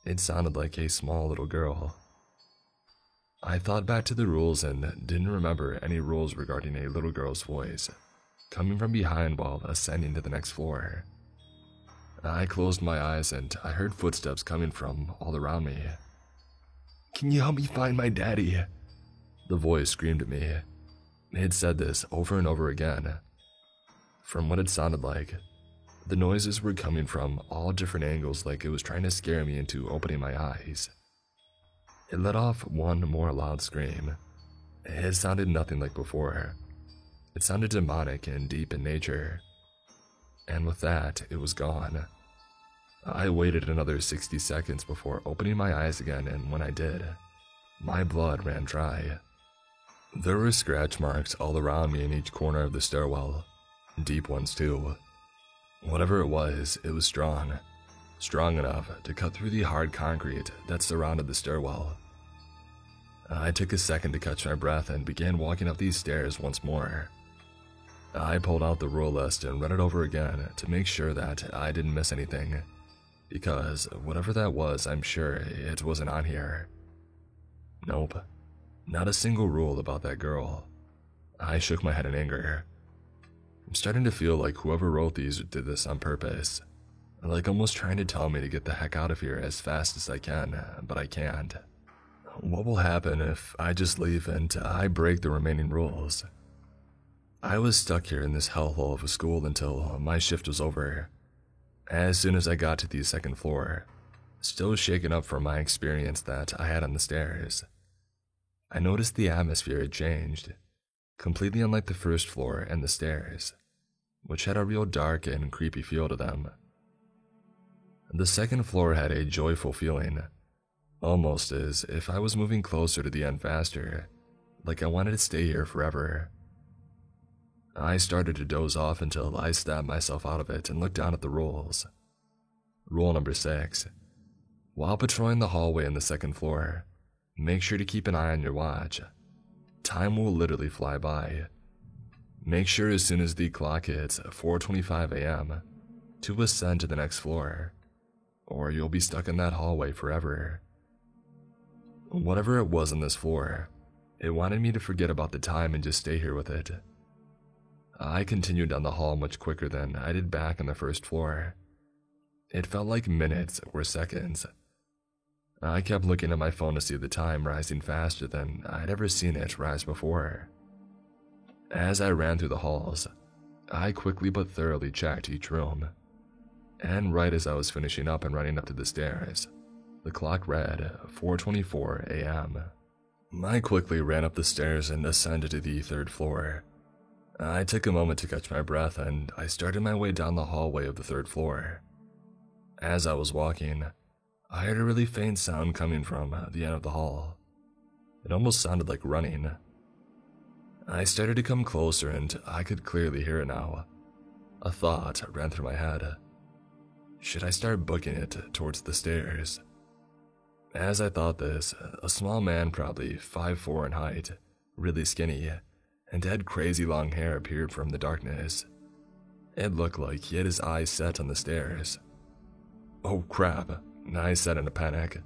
It sounded like a small little girl. I thought back to the rules and didn't remember any rules regarding a little girl's voice coming from behind while ascending to the next floor. I closed my eyes and I heard footsteps coming from all around me. "Can you help me find my daddy?" The voice screamed at me. It said this over and over again. From what it sounded like, the noises were coming from all different angles, like it was trying to scare me into opening my eyes. It let off one more loud scream. It sounded nothing like before. It sounded demonic and deep in nature. And with that, it was gone. I waited another 60 seconds before opening my eyes again, and when I did, my blood ran dry. There were scratch marks all around me in each corner of the stairwell, deep ones too. Whatever it was strong. Strong enough to cut through the hard concrete that surrounded the stairwell. I took a second to catch my breath and began walking up these stairs once more. I pulled out the rule list and read it over again to make sure that I didn't miss anything, because whatever that was, I'm sure it wasn't on here. Nope, not a single rule about that girl. I shook my head in anger. I'm starting to feel like whoever wrote these did this on purpose. Like almost trying to tell me to get the heck out of here as fast as I can, but I can't. what will happen if I just leave and I break the remaining rules? I was stuck here in this hellhole of a school until my shift was over. As soon as I got to the second floor, still shaken up from my experience that I had on the stairs, I noticed the atmosphere had changed, completely unlike the first floor and the stairs, which had a real dark and creepy feel to them. The second floor had a joyful feeling, almost as if I was moving closer to the end faster, like I wanted to stay here forever. I started to doze off until I stabbed myself out of it and looked down at the rules. Rule number 6. While patrolling the hallway in the second floor, make sure to keep an eye on your watch. Time will literally fly by. Make sure as soon as the clock hits 4:25 a.m. to ascend to the next floor, or you'll be stuck in that hallway forever. Whatever it was on this floor, it wanted me to forget about the time and just stay here with it. I continued down the hall much quicker than I did back on the first floor. It felt like minutes or seconds. I kept looking at my phone to see the time rising faster than I'd ever seen it rise before. As I ran through the halls, I quickly but thoroughly checked each room. And right as I was finishing up and running up to the stairs, the clock read 4:24 a.m. I quickly ran up the stairs and ascended to the third floor. I took a moment to catch my breath and I started my way down the hallway of the third floor. As I was walking, I heard a really faint sound coming from the end of the hall. It almost sounded like running. I started to come closer and I could clearly hear it now. A thought ran through my head. Should I start booking it towards the stairs? As I thought this, a small man, probably 5'4" in height, really skinny, and had crazy long hair appeared from the darkness. It looked like he had his eyes set on the stairs. Oh crap, I said in a panic.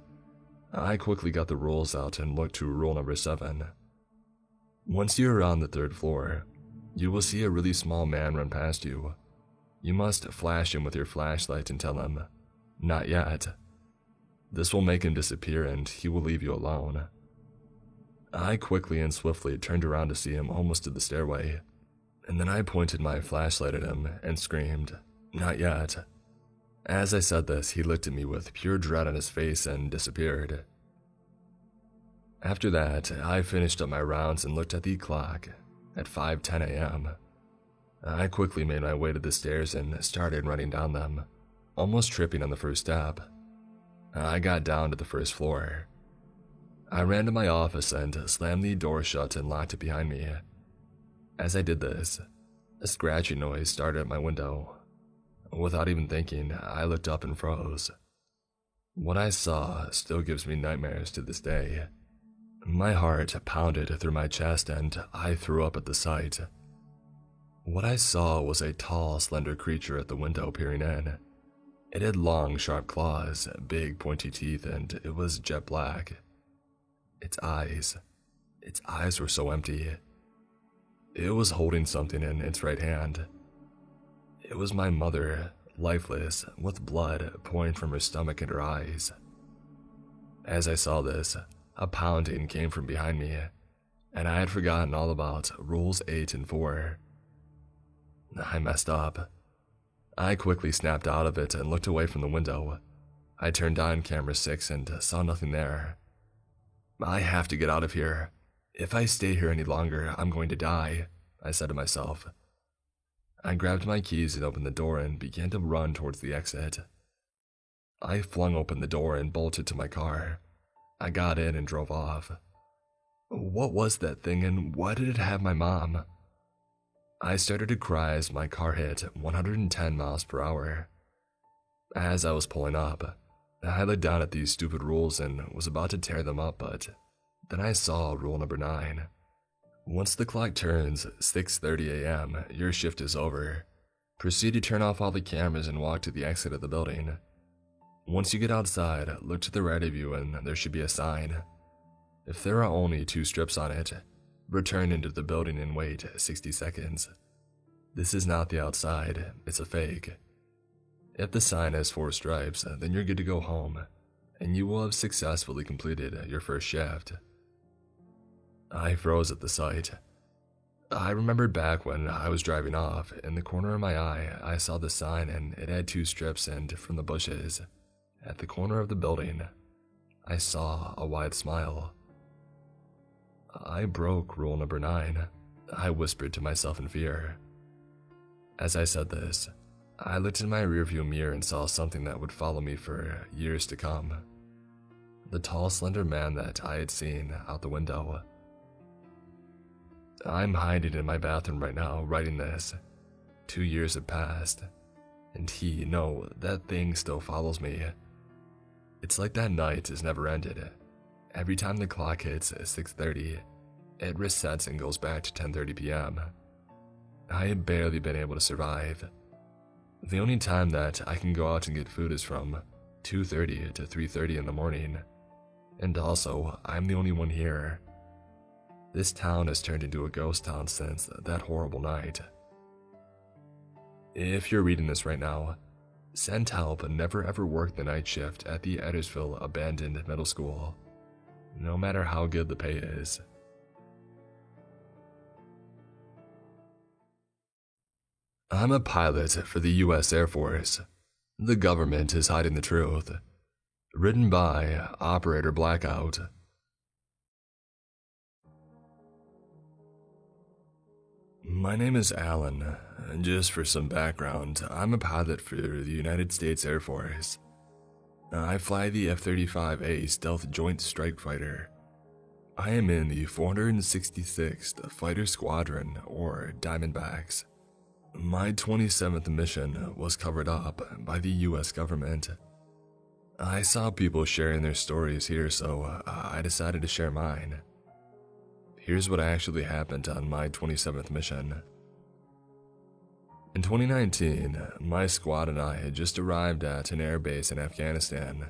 I quickly got the rules out and looked to rule number 7. Once you're on the third floor, you will see a really small man run past you. You must flash him with your flashlight and tell him, "Not yet." This will make him disappear and he will leave you alone. I quickly and swiftly turned around to see him almost to the stairway, and then I pointed my flashlight at him and screamed, "Not yet." As I said this, he looked at me with pure dread on his face and disappeared. After that, I finished up my rounds and looked at the clock at 5:10 a.m. I quickly made my way to the stairs and started running down them, almost tripping on the first step. I got down to the first floor. I ran to my office and slammed the door shut and locked it behind me. As I did this, a scratching noise started at my window. Without even thinking, I looked up and froze. What I saw still gives me nightmares to this day. My heart pounded through my chest and I threw up at the sight. What I saw was a tall, slender creature at the window peering in. It had long, sharp claws, big, pointy teeth, and it was jet black. Its eyes were so empty. It was holding something in its right hand. It was my mother, lifeless, with blood pouring from her stomach and her eyes. As I saw this, a pounding came from behind me, and I had forgotten all about rules 8 and 4. I messed up. I quickly snapped out of it and looked away from the window. I turned on camera 6 and saw nothing there. I have to get out of here. If I stay here any longer, I'm going to die, I said to myself. I grabbed my keys and opened the door and began to run towards the exit. I flung open the door and bolted to my car. I got in and drove off. What was that thing and why did it have my mom? I started to cry as my car hit 110 miles per hour. As I was pulling up, I looked down at these stupid rules and was about to tear them up, but then I saw rule number 9. Once the clock turns 6:30 a.m., your shift is over. Proceed to turn off all the cameras and walk to the exit of the building. Once you get outside, look to the right of you and there should be a sign. If there are only 2 strips on it, return into the building and wait 60 seconds. This is not the outside, it's a fake. If the sign has 4 stripes, then you're good to go home. and you will have successfully completed your first shift. I froze at the sight. I remembered back when I was driving off, in the corner of my eye, I saw the sign and it had 2 strips, and from the bushes, at the corner of the building, I saw a wide smile. I broke rule number 9, I whispered to myself in fear. As I said this, I looked in my rearview mirror and saw something that would follow me for years to come. The tall, slender man that I had seen out the window. I'm hiding in my bathroom right now, writing this. 2 years have passed, and that thing still follows me. It's like that night has never ended. Every time the clock hits 6:30, it resets and goes back to 10:30 p.m. I have barely been able to survive. The only time that I can go out and get food is from 2:30 to 3:30 in the morning. And also, I'm the only one here. This town has turned into a ghost town since that horrible night. If you're reading this right now, send help and never ever work the night shift at the Eddersville abandoned middle school, no matter how good the pay is. I'm a pilot for the U.S. Air Force. The government is hiding the truth. Written by Operator Blackout. My name is Alan, and just for some background, I'm a pilot for the United States Air Force. I fly the F-35A Stealth Joint Strike Fighter. I am in the 466th Fighter Squadron, or Diamondbacks. My 27th mission was covered up by the US government. I saw people sharing their stories here, so I decided to share mine. Here's what actually happened on my 27th mission. In 2019, my squad and I had just arrived at an airbase in Afghanistan.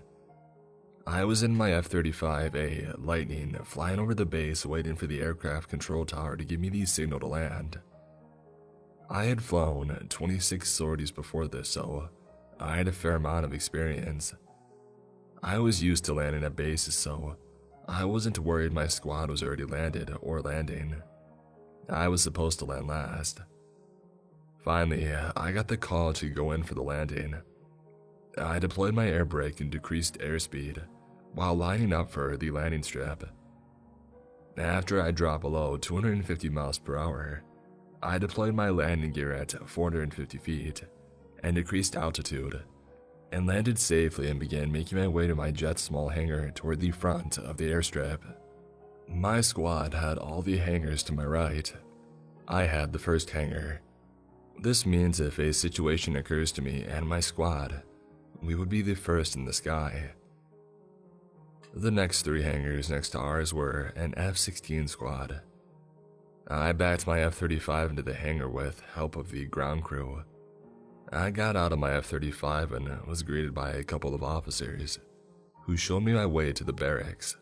I was in my F-35A Lightning flying over the base waiting for the aircraft control tower to give me the signal to land. I had flown 26 sorties before this, so I had a fair amount of experience. I was used to landing at bases, so I wasn't worried my squad was already landed or landing. I was supposed to land last. Finally, I got the call to go in for the landing. I deployed my air brake and decreased airspeed while lining up for the landing strip. After I dropped below 250 miles per hour, I deployed my landing gear at 450 feet and decreased altitude, and landed safely and began making my way to my jet's small hangar toward the front of the airstrip. My squad had all the hangars to my right. I had the first hangar. This means if a situation occurs to me and my squad, we would be the first in the sky. The next 3 hangars next to ours were an F-16 squad. I backed my F-35 into the hangar with help of the ground crew. I got out of my F-35 and was greeted by a couple of officers, who showed me my way to the barracks.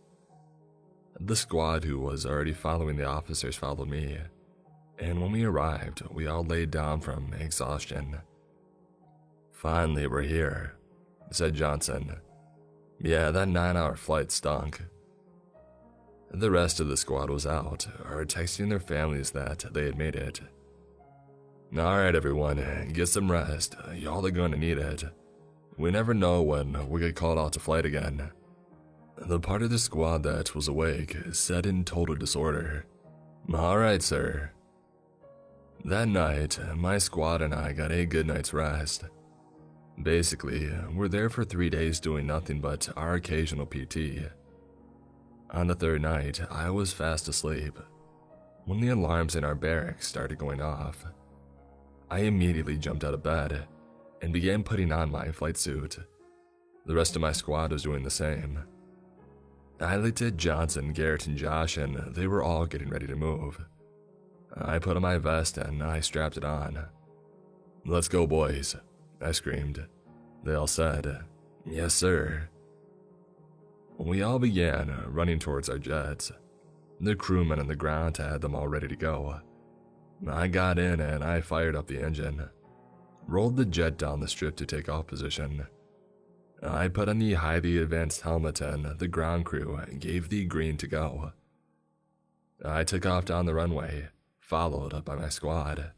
The squad who was already following the officers followed me, and when we arrived, we all laid down from exhaustion. "Finally, we're here," said Johnson. "Yeah, that 9-hour flight stunk." The rest of the squad was out, or texting their families that they had made it. "Alright everyone, get some rest, y'all are gonna need it. We never know when we get called out to flight again." The part of the squad that was awake said in total disorder, "Alright sir." That night, my squad and I got a good night's rest. Basically, we're there for 3 days doing nothing but our occasional PT. On the 3rd night, I was fast asleep when the alarms in our barracks started going off. I immediately jumped out of bed and began putting on my flight suit. The rest of my squad was doing the same. I looked at Johnson, Garrett, and Josh, and they were all getting ready to move. I put on my vest and I strapped it on. "Let's go, boys," I screamed. They all said, "Yes, sir." We all began running towards our jets. The crewmen on the ground had them all ready to go. I got in and I fired up the engine, rolled the jet down the strip to take off position. I put on the highly advanced helmet and the ground crew gave the green to go. I took off down the runway, followed by my squad.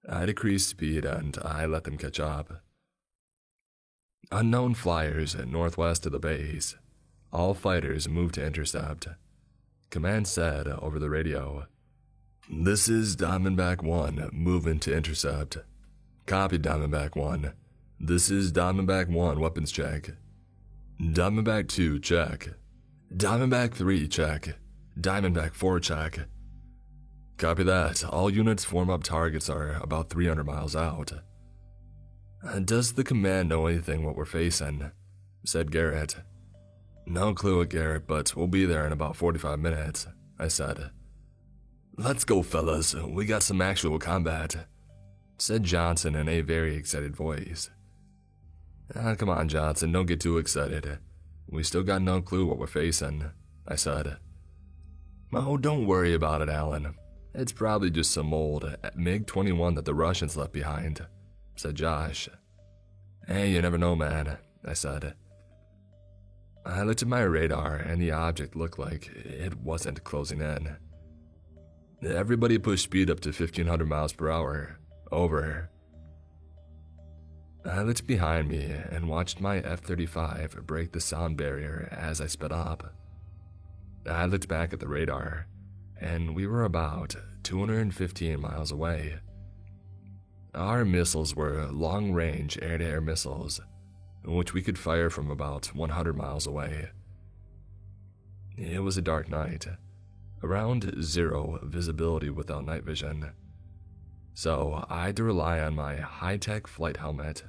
I decreased speed and I let them catch up. Unknown flyers northwest of the base. All fighters moved to intercept. Command said over the radio, "This is Diamondback 1, moving to intercept. Copy, Diamondback 1. This is Diamondback 1, weapons check. Diamondback 2, check. Diamondback 3, check. Diamondback 4, check. Copy that. All units form up. Targets are about 300 miles out." "Does the command know anything what we're facing?" said Garrett. "No clue, Garrett, but we'll be there in about 45 minutes, I said. "Let's go, fellas. We got some actual combat," said Johnson in a very excited voice. Come on, Johnson, don't get too excited. We still got no clue what we're facing," I said. "Oh, don't worry about it, Alan. It's probably just some old MiG-21 that the Russians left behind," said Josh. "Hey, you never know, man," I said. I looked at my radar and the object looked like it wasn't closing in. "Everybody push speed up to 1500 miles per hour. Over." I looked behind me and watched my F-35 break the sound barrier as I sped up. I looked back at the radar, and we were about 215 miles away. Our missiles were long-range air-to-air missiles, which we could fire from about 100 miles away. It was a dark night, around zero visibility without night vision, so I had to rely on my high-tech flight helmet.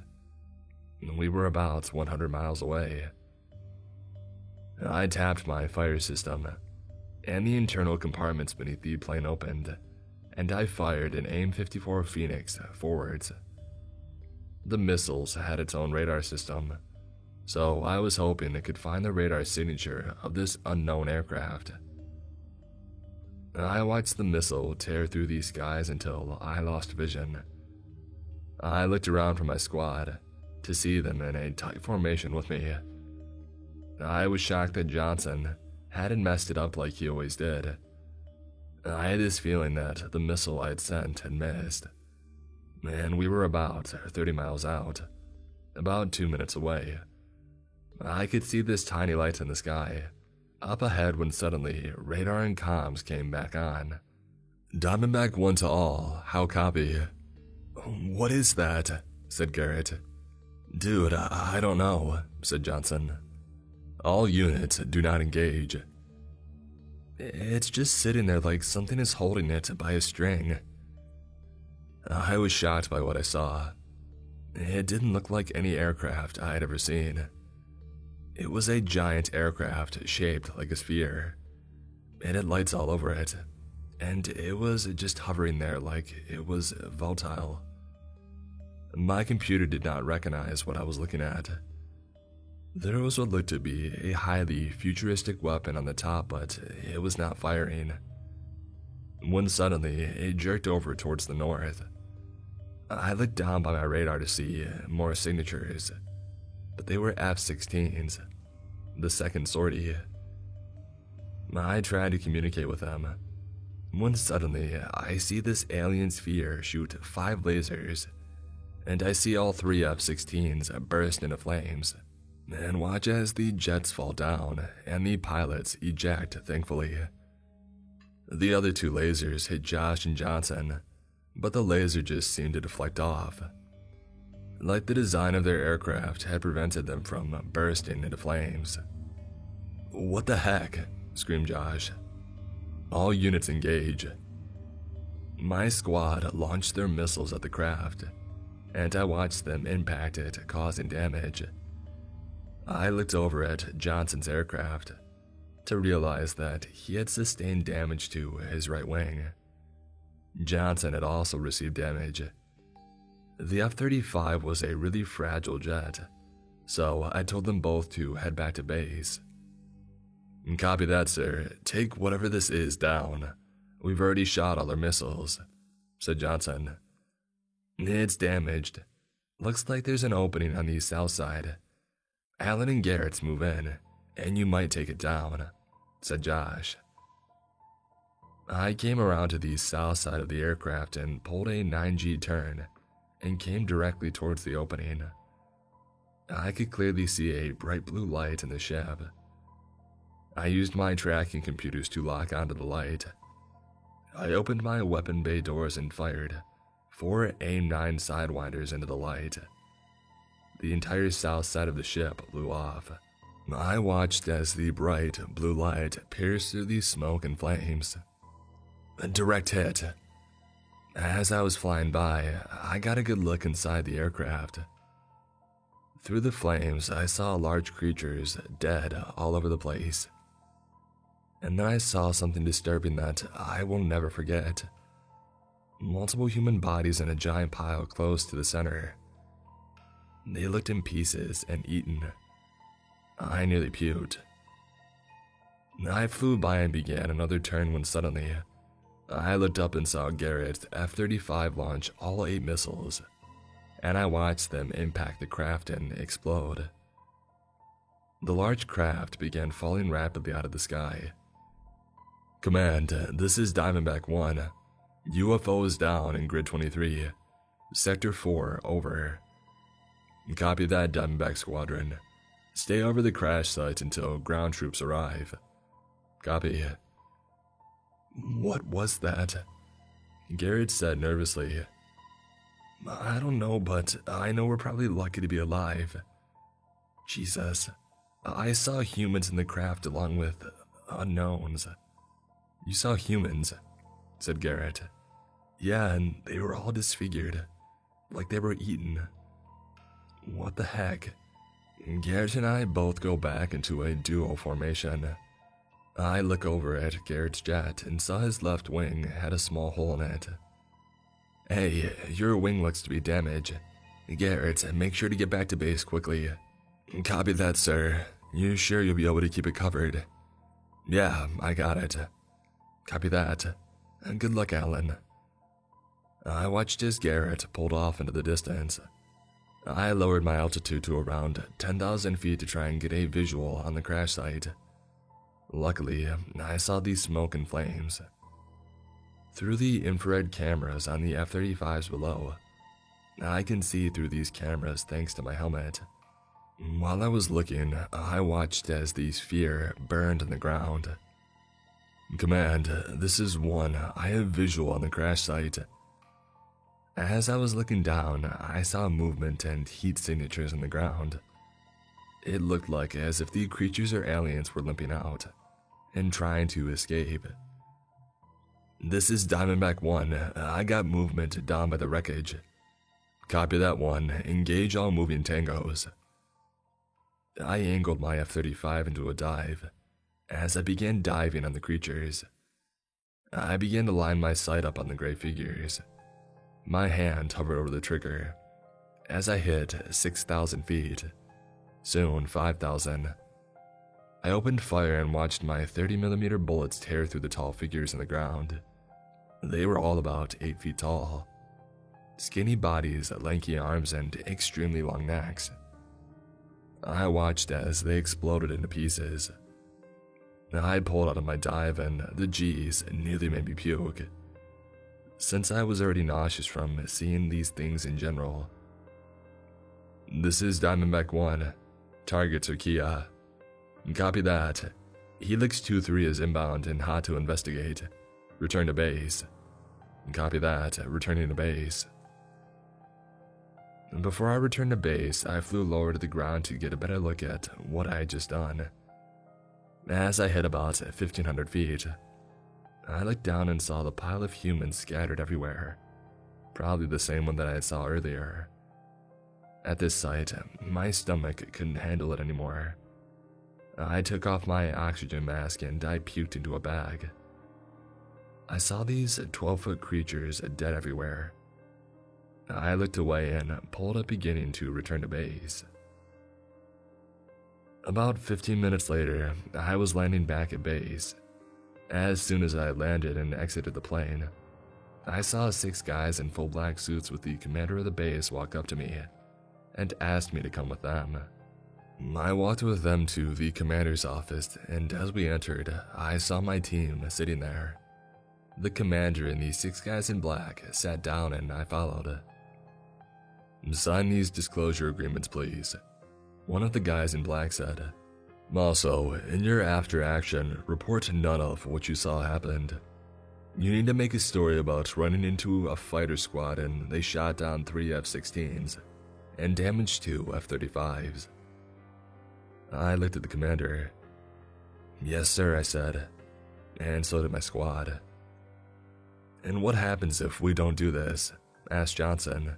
We were about 100 miles away. I tapped my fire system, and the internal compartments beneath the plane opened, and I fired an AIM-54 Phoenix forwards. The missiles had its own radar system, so I was hoping it could find the radar signature of this unknown aircraft. I watched the missile tear through the skies until I lost vision. I looked around for my squad to see them in a tight formation with me. I was shocked that Johnson hadn't messed it up like he always did. I had this feeling that the missile I had sent had missed, and we were about 30 miles out, about 2 minutes away. I could see this tiny light in the sky, up ahead when suddenly radar and comms came back on. "Diamondback 1 to all, how copy?" "What is that?" said Garrett. "Dude, I don't know," said Johnson. "All units do not engage." "It's just sitting there like something is holding it by a string." I was shocked by what I saw. It didn't look like any aircraft I had ever seen. It was a giant aircraft shaped like a sphere. It had lights all over it, and it was just hovering there like it was volatile. My computer did not recognize what I was looking at. There was what looked to be a highly futuristic weapon on the top, but it was not firing. When suddenly, it jerked over towards the north. I looked down by my radar to see more signatures, but they were F-16s, the second sortie. I tried to communicate with them, when suddenly I see this alien sphere shoot 5 lasers, and I see all 3 F-16s burst into flames, and watch as the jets fall down and the pilots eject, thankfully. The other 2 lasers hit Josh and Johnson, but the laser just seemed to deflect off, like the design of their aircraft had prevented them from bursting into flames. "What the heck?" screamed Josh. "All units engage." My squad launched their missiles at the craft, and I watched them impact it, causing damage. I looked over at Johnson's aircraft to realize that he had sustained damage to his right wing. Johnson had also received damage. The F-35 was a really fragile jet, so I told them both to head back to base. "Copy that, sir. Take whatever this is down. We've already shot all our missiles," said Johnson. "It's damaged. Looks like there's an opening on the south side. Alan and Garrett's move in, and you might take it down, said Josh. I came around to the south side of the aircraft and pulled a 9G turn and came directly towards the opening. I could clearly see a bright blue light in the ship. I used my tracking computers to lock onto the light. I opened my weapon bay doors and fired 4 AIM-9 Sidewinders into the light. The entire south side of the ship blew off. I watched as the bright blue light pierced through the smoke and flames. A direct hit. As I was flying by, I got a good look inside the aircraft. Through the flames, I saw large creatures dead all over the place. And then I saw something disturbing that I will never forget. Multiple human bodies in a giant pile close to the center. They looked in pieces and eaten. I nearly puked. I flew by and began another turn when suddenly, I looked up and saw Garrett's F-35 launch all 8 missiles, and I watched them impact the craft and explode. The large craft began falling rapidly out of the sky. Command, this is Diamondback 1. UFO is down in Grid 23. Sector 4, over. Copy that, Diamondback Squadron. Stay over the crash site until ground troops arrive. Copy. What was that? Garrett said nervously. I don't know, but I know we're probably lucky to be alive. Jesus, I saw humans in the craft along with unknowns. You saw humans, said Garrett. Yeah, and they were all disfigured, like they were eaten. What the heck? Garrett and I both go back into a duo formation. I look over at Garrett's jet and saw his left wing had a small hole in it. Hey, your wing looks to be damaged. Garrett, make sure to get back to base quickly. Copy that, sir. You sure you'll be able to keep it covered? Yeah, I got it. Copy that. And good luck, Alan. I watched as Garrett pulled off into the distance. I lowered my altitude to around 10,000 feet to try and get a visual on the crash site. Luckily, I saw the smoke and flames. Through the infrared cameras on the F-35s below, I can see through these cameras thanks to my helmet. While I was looking, I watched as the sphere burned in the ground. Command, this is 1. I have visual on the crash site. As I was looking down, I saw movement and heat signatures in the ground. It looked like as if the creatures or aliens were limping out and trying to escape. This is Diamondback 1. I got movement down by the wreckage. Copy that, 1. Engage all moving tangos. I angled my F-35 into a dive. As I began diving on the creatures, I began to line my sight up on the gray figures. My hand hovered over the trigger. As I hit 6,000 feet, soon 5,000, I opened fire and watched my 30mm bullets tear through the tall figures in the ground. They were all about 8 feet tall. Skinny bodies, lanky arms, and extremely long necks. I watched as they exploded into pieces. I pulled out of my dive and the G's nearly made me puke. Since I was already nauseous from seeing these things in general. This is Diamondback 1. Targets are Kia. Copy that. Helix 2-3 is inbound and hot to investigate. Return to base. Copy that. Returning to base. Before I returned to base, I flew lower to the ground to get a better look at what I had just done. As I hit about 1,500 feet, I looked down and saw the pile of humans scattered everywhere, probably the same one that I saw earlier. At this sight, my stomach couldn't handle it anymore. I took off my oxygen mask and I puked into a bag. I saw these 12-foot creatures dead everywhere. I looked away and pulled up beginning to return to base. About 15 minutes later, I was landing back at base. As soon as I landed and exited the plane, I saw 6 guys in full black suits with the commander of the base walk up to me and asked me to come with them. I walked with them to the commander's office, and as we entered, I saw my team sitting there. The commander and the 6 guys in black sat down and I followed. "Sign these disclosure agreements, please," one of the guys in black said. "Also, in your after action, report none of what you saw happened. You need to make a story about running into a fighter squad and they shot down 3 F-16s and damaged 2 F-35s. I looked at the commander. "Yes, sir," I said, and so did my squad. "And what happens if we don't do this?" asked Johnson.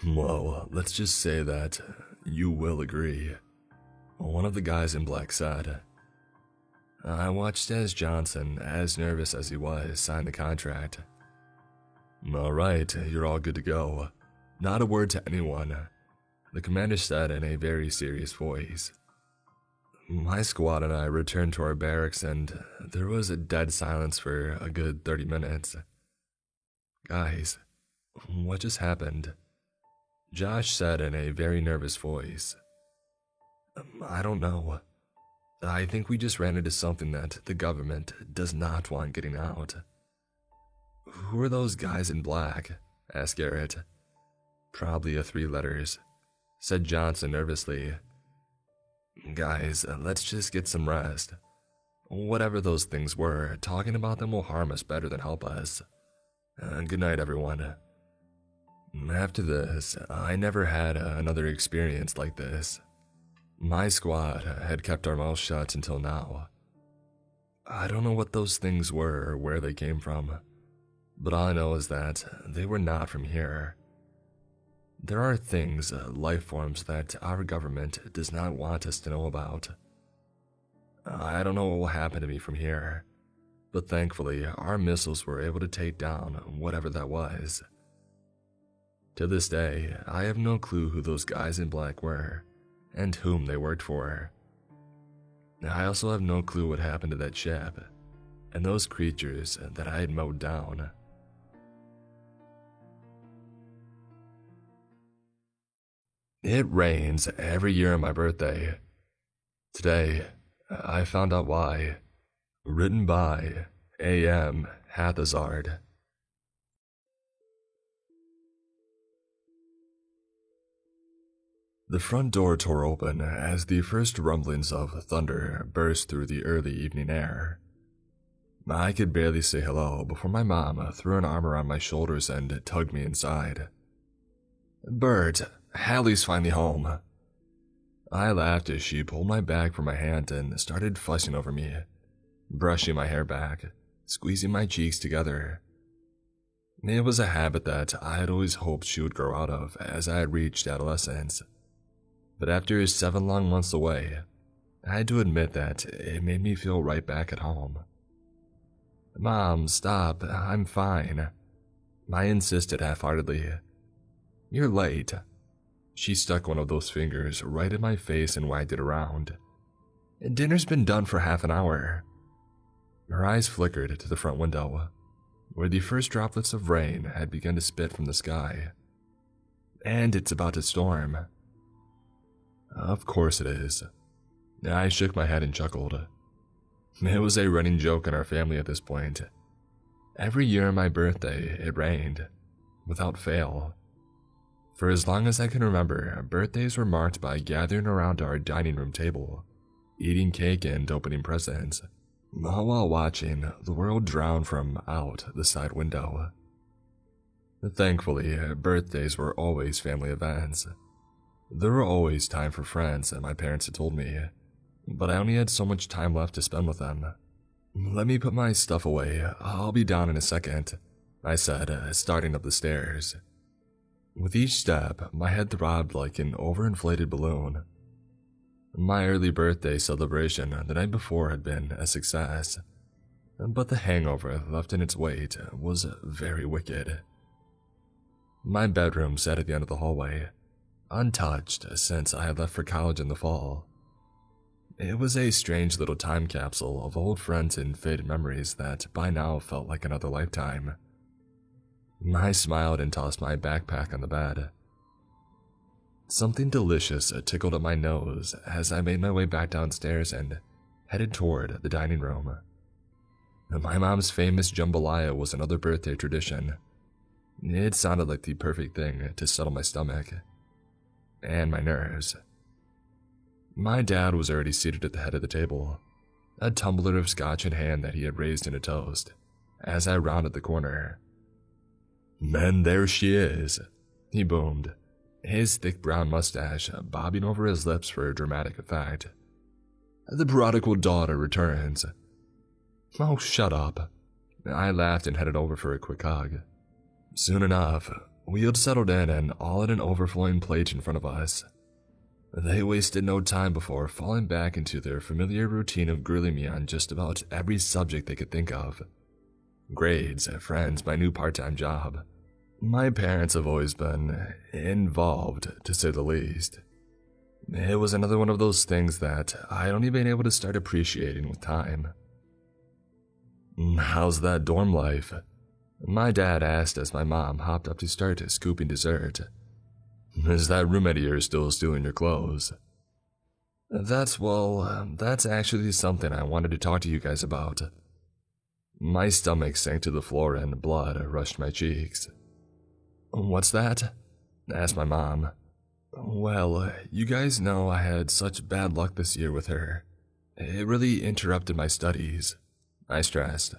"Well, let's just say that you will agree," one of the guys in black said. I watched as Johnson, as nervous as he was, signed the contract. "All right, you're all good to go. Not a word to anyone," the commander said in a very serious voice. My squad and I returned to our barracks and there was a dead silence for a good 30 minutes. "Guys, what just happened?" Josh said in a very nervous voice. "I don't know. I think we just ran into something that the government does not want getting out." "Who are those guys in black?" asked Garrett. "Probably a 3 letters," said Johnson nervously. "Guys, let's just get some rest. Whatever those things were, talking about them will harm us better than help us. Good night, everyone." After this, I never had another experience like this. My squad had kept our mouths shut until now. I don't know what those things were or where they came from, but all I know is that they were not from here. There are things, life forms that our government does not want us to know about. I don't know what will happen to me from here, but thankfully our missiles were able to take down whatever that was. To this day, I have no clue who those guys in black were, and whom they worked for. I also have no clue what happened to that ship, and those creatures that I had mowed down. It rains every year on my birthday. Today, I found out why. Written by A.M. Hathazard. The front door tore open as the first rumblings of thunder burst through the early evening air. I could barely say hello before my mom threw an arm around my shoulders and tugged me inside. "Bert, Hallie's finally home." I laughed as she pulled my bag from my hand and started fussing over me, brushing my hair back, squeezing my cheeks together. It was a habit that I had always hoped she would grow out of as I had reached adolescence. But after 7 long months away, I had to admit that it made me feel right back at home. "Mom, stop, I'm fine," I insisted half-heartedly. "You're late." She stuck one of those fingers right in my face and wagged it around. "Dinner's been done for half an hour." Her eyes flickered to the front window, where the first droplets of rain had begun to spit from the sky. "And it's about to storm." "Of course it is." I shook my head and chuckled. It was a running joke in our family at this point. Every year on my birthday, it rained, without fail. For as long as I can remember, birthdays were marked by gathering around our dining room table, eating cake and opening presents, all while watching the world drown from out the side window. Thankfully, birthdays were always family events. There were always time for friends, my parents had told me, but I only had so much time left to spend with them. "Let me put my stuff away, I'll be down in a second," I said, starting up the stairs. With each step, my head throbbed like an overinflated balloon. My early birthday celebration the night before had been a success, but the hangover left in its wake was very wicked. My bedroom sat at the end of the hallway, untouched since I had left for college in the fall. It was a strange little time capsule of old friends and faded memories that by now felt like another lifetime. I smiled and tossed my backpack on the bed. Something delicious tickled at my nose as I made my way back downstairs and headed toward the dining room. My mom's famous jambalaya was another birthday tradition. It sounded like the perfect thing to settle my stomach and my nerves. My dad was already seated at the head of the table, a tumbler of scotch in hand that he had raised in a toast, as I rounded the corner. "And there she is," he boomed, his thick brown mustache bobbing over his lips for dramatic effect. "The prodigal daughter returns." "Oh, shut up." I laughed and headed over for a quick hug. Soon enough, we had settled in and all had an overflowing plate in front of us. They wasted no time before falling back into their familiar routine of grilling me on just about every subject they could think of. Grades, friends, my new part-time job. My parents have always been involved, to say the least. It was another one of those things that I'd only been able to start appreciating with time. "How's that dorm life?" my dad asked as my mom hopped up to start scooping dessert. "Is that roommate of yours still stealing your clothes?" That's actually something I wanted to talk to you guys about." My stomach sank to the floor and blood rushed my cheeks. "What's that?" asked my mom. "Well, you guys know I had such bad luck this year with her. It really interrupted my studies," I stressed.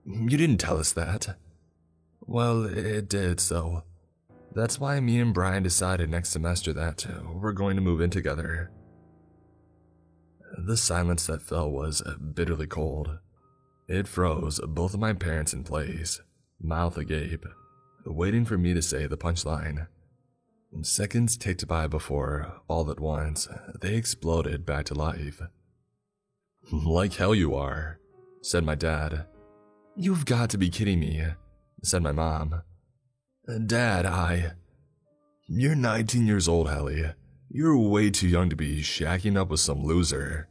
"You didn't tell us that." "Well, it did, so that's why me and Brian decided next semester that we're going to move in together." The silence that fell was bitterly cold. It froze both of my parents in place, mouth agape, waiting for me to say the punchline. Seconds ticked by before, all at once, they exploded back to life. "Like hell you are," said my dad. "You've got to be kidding me," said my mom. "Dad, You're 19 years old, Hallie. You're way too young to be shacking up with some loser."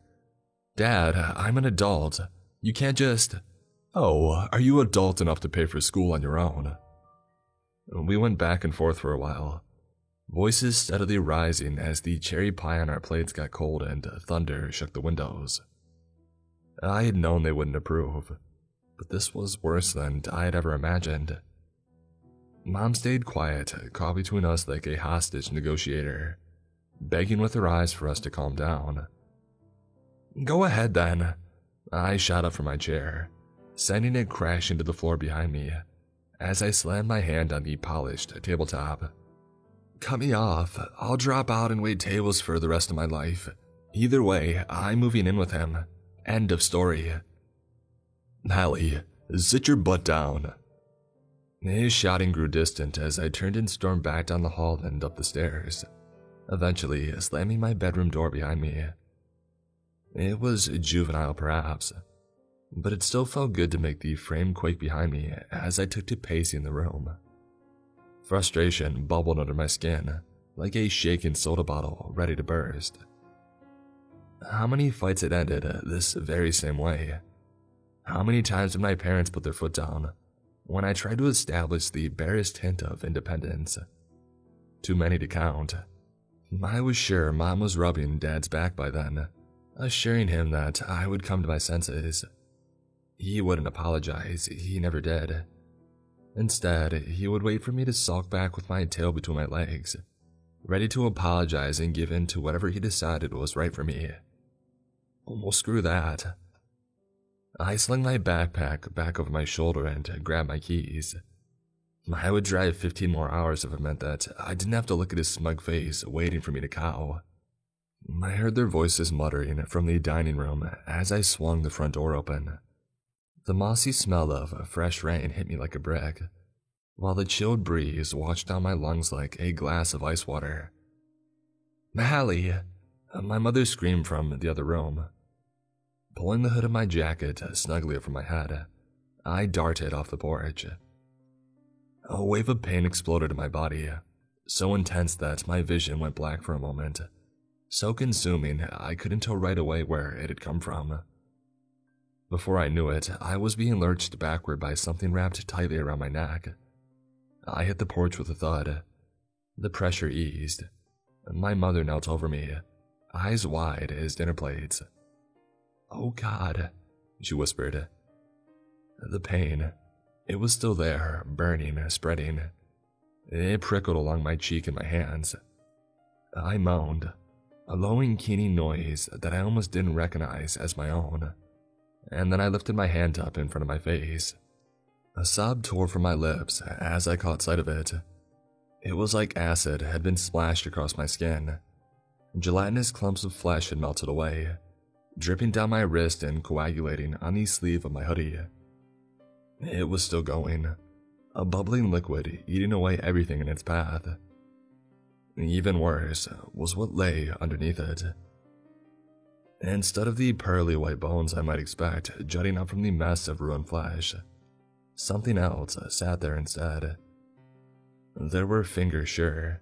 "Dad, I'm an adult. You can't just..." "Oh, are you adult enough to pay for school on your own?" We went back and forth for a while, voices steadily rising as the cherry pie on our plates got cold and thunder shook the windows. I had known they wouldn't approve, but this was worse than I had ever imagined. Mom stayed quiet, caught between us like a hostage negotiator, begging with her eyes for us to calm down. "Go ahead then," I shot up from my chair, sending it crashing to the floor behind me as I slammed my hand on the polished tabletop. "Cut me off. I'll drop out and wait tables for the rest of my life. Either way, I'm moving in with him. End of story." "Hallie, sit your butt down." His shouting grew distant as I turned and stormed back down the hall and up the stairs, eventually slamming my bedroom door behind me. It was juvenile perhaps, but it still felt good to make the frame quake behind me as I took to pacing the room. Frustration bubbled under my skin, like a shaken soda bottle ready to burst. How many fights had ended this very same way? How many times did my parents put their foot down when I tried to establish the barest hint of independence? Too many to count. I was sure Mom was rubbing Dad's back by then, assuring him that I would come to my senses. He wouldn't apologize, he never did. Instead, he would wait for me to sulk back with my tail between my legs, ready to apologize and give in to whatever he decided was right for me. Well, screw that. I slung my backpack back over my shoulder and grabbed my keys. I would drive 15 more hours if it meant that I didn't have to look at his smug face waiting for me to cow. I heard their voices muttering from the dining room as I swung the front door open. The mossy smell of fresh rain hit me like a brick, while the chilled breeze washed down my lungs like a glass of ice water. "Hallie!" my mother screamed from the other room. Pulling the hood of my jacket snugly over my head, I darted off the porch. A wave of pain exploded in my body, so intense that my vision went black for a moment, so consuming I couldn't tell right away where it had come from. Before I knew it, I was being lurched backward by something wrapped tightly around my neck. I hit the porch with a thud. The pressure eased, My mother knelt over me, eyes wide as dinner plates. "Oh God," she whispered. The pain, it was still there, burning, spreading. It prickled along my cheek and my hands. I moaned, a low and keening noise that I almost didn't recognize as my own, and then I lifted my hand up in front of my face. A sob tore from my lips as I caught sight of it. It was like acid had been splashed across my skin. Gelatinous clumps of flesh had melted away, dripping down my wrist and coagulating on the sleeve of my hoodie. It was still going, a bubbling liquid eating away everything in its path. Even worse was what lay underneath it. Instead of the pearly white bones I might expect jutting up from the mess of ruined flesh, something else sat there instead. There were fingers, sure.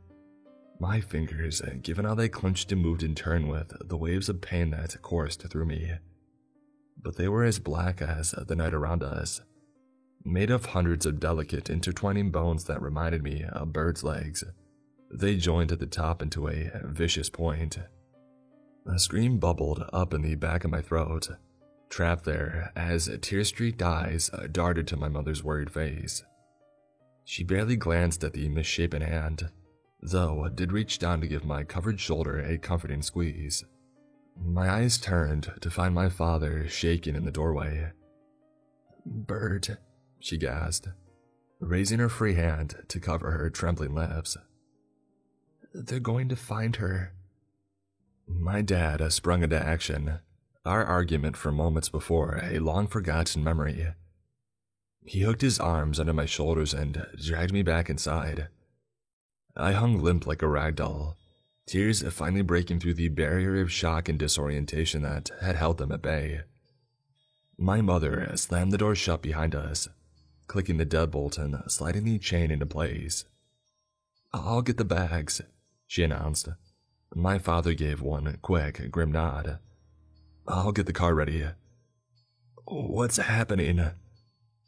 My fingers, given how they clenched and moved in turn with the waves of pain that coursed through me. But they were as black as the night around us, made of hundreds of delicate intertwining bones that reminded me of birds' legs. They joined at the top into a vicious point. A scream bubbled up in the back of my throat, trapped there as tear-streaked eyes darted to my mother's worried face. She barely glanced at the misshapen hand, though did reach down to give my covered shoulder a comforting squeeze. My eyes turned to find my father shaking in the doorway. "Bert," she gasped, raising her free hand to cover her trembling lips. "They're going to find her." My dad sprung into action, our argument from moments before a long-forgotten memory. He hooked his arms under my shoulders and dragged me back inside. I hung limp like a rag doll, tears finally breaking through the barrier of shock and disorientation that had held them at bay. My mother slammed the door shut behind us, clicking the deadbolt and sliding the chain into place. "I'll get the bags," she announced. My father gave one quick, grim nod. "I'll get the car ready." "What's happening?"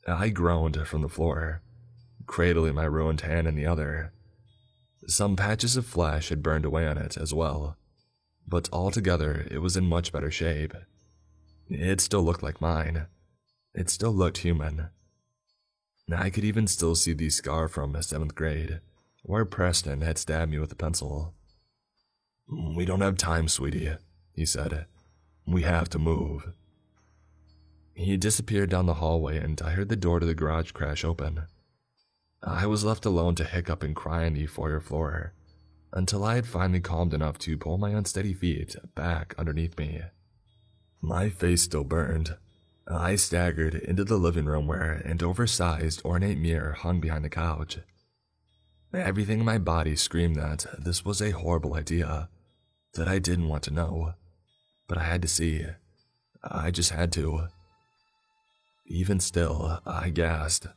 I groaned from the floor, cradling my ruined hand in the other. Some patches of flesh had burned away on it as well, but altogether it was in much better shape. It still looked like mine. It still looked human. I could even still see the scar from 7th grade, where Preston had stabbed me with a pencil. "We don't have time, sweetie," he said. "We have to move." He disappeared down the hallway and I heard the door to the garage crash open. I was left alone to hiccup and cry on the foyer floor, until I had finally calmed enough to pull my unsteady feet back underneath me. My face still burned. I staggered into the living room where an oversized, ornate mirror hung behind the couch. Everything in my body screamed that this was a horrible idea, that I didn't want to know, but I had to see. I just had to. Even still, I gasped.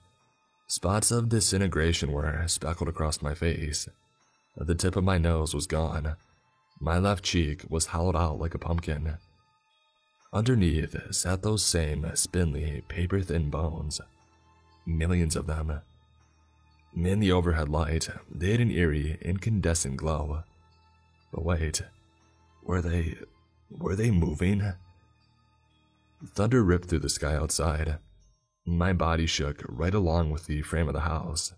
Spots of disintegration were speckled across my face. The tip of my nose was gone. My left cheek was hollowed out like a pumpkin. Underneath sat those same spindly, paper-thin bones. Millions of them. In the overhead light, they had an eerie, incandescent glow. But wait, were they moving? Thunder ripped through the sky outside. My body shook right along with the frame of the house.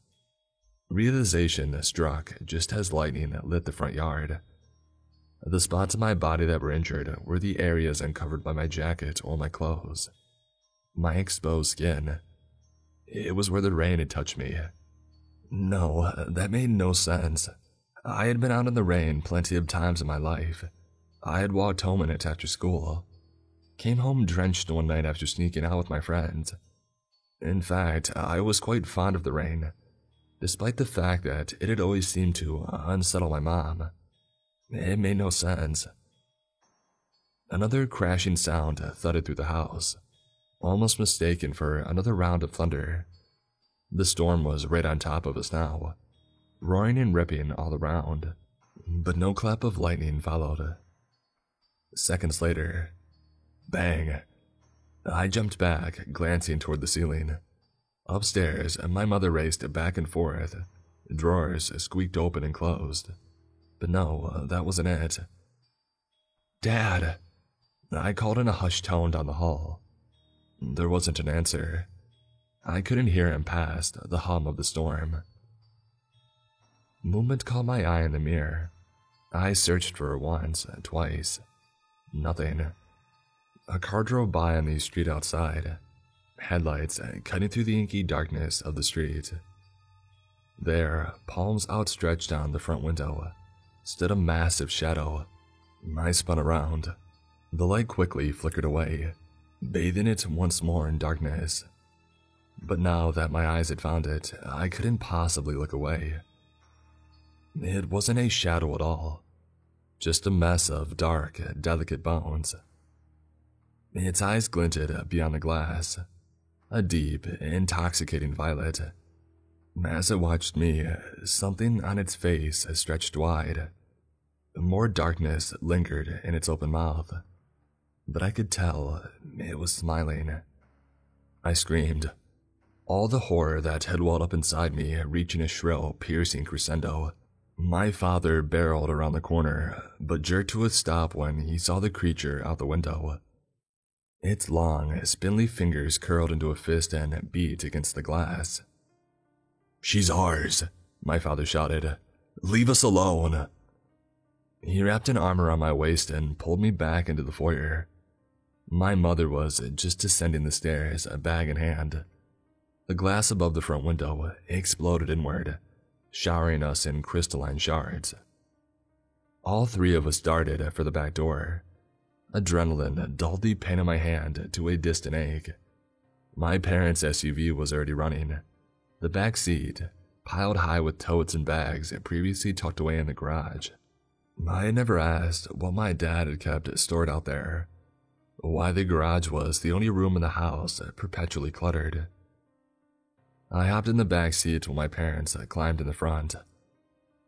Realization struck just as lightning lit the front yard. The spots of my body that were injured were the areas uncovered by my jacket or my clothes. My exposed skin. It was where the rain had touched me. No, that made no sense. I had been out in the rain plenty of times in my life. I had walked home in it after school. Came home drenched one night after sneaking out with my friends. In fact, I was quite fond of the rain, despite the fact that it had always seemed to unsettle my mom. It made no sense. Another crashing sound thudded through the house, almost mistaken for another round of thunder. The storm was right on top of us now, roaring and ripping all around, but no clap of lightning followed. Seconds later, bang! I jumped back, glancing toward the ceiling. Upstairs, my mother raced back and forth. Drawers squeaked open and closed. But no, that wasn't it. "Dad!" I called in a hushed tone down the hall. There wasn't an answer. I couldn't hear him past the hum of the storm. Movement caught my eye in the mirror. I searched for it once, twice. Nothing. A car drove by on the street outside, headlights cutting through the inky darkness of the street. There, palms outstretched down the front window, stood a massive shadow. I spun around. The light quickly flickered away, bathing it once more in darkness. But now that my eyes had found it, I couldn't possibly look away. It wasn't a shadow at all, just a mess of dark, delicate bones. Its eyes glinted beyond the glass, a deep, intoxicating violet. As it watched me, something on its face stretched wide. More darkness lingered in its open mouth, but I could tell it was smiling. I screamed, all the horror that had welled up inside me reaching a shrill, piercing crescendo. My father barreled around the corner, but jerked to a stop when he saw the creature out the window. Its long, spindly fingers curled into a fist and beat against the glass. "She's ours," my father shouted. "Leave us alone." He wrapped an arm around my waist and pulled me back into the foyer. My mother was just descending the stairs, a bag in hand. The glass above the front window exploded inward, showering us in crystalline shards. All three of us darted for the back door. Adrenaline dulled the pain in my hand to a distant ache. My parents' SUV was already running, the back seat piled high with totes and bags previously tucked away in the garage. I had never asked what my dad had kept stored out there, why the garage was the only room in the house perpetually cluttered. I hopped in the back seat while my parents climbed in the front.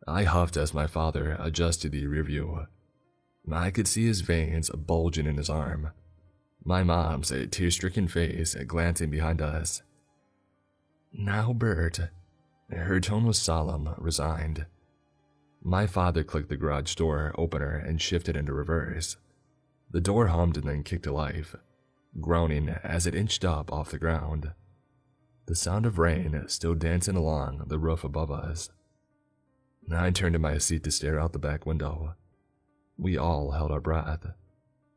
I huffed as my father adjusted the rearview. I could see his veins bulging in his arm. My mom's tear-stricken face glancing behind us. "Now, Bert." Her tone was solemn, resigned. My father clicked the garage door opener and shifted into reverse. The door hummed and then kicked to life, groaning as it inched up off the ground. The sound of rain still dancing along the roof above us. I turned in my seat to stare out the back window. We all held our breath.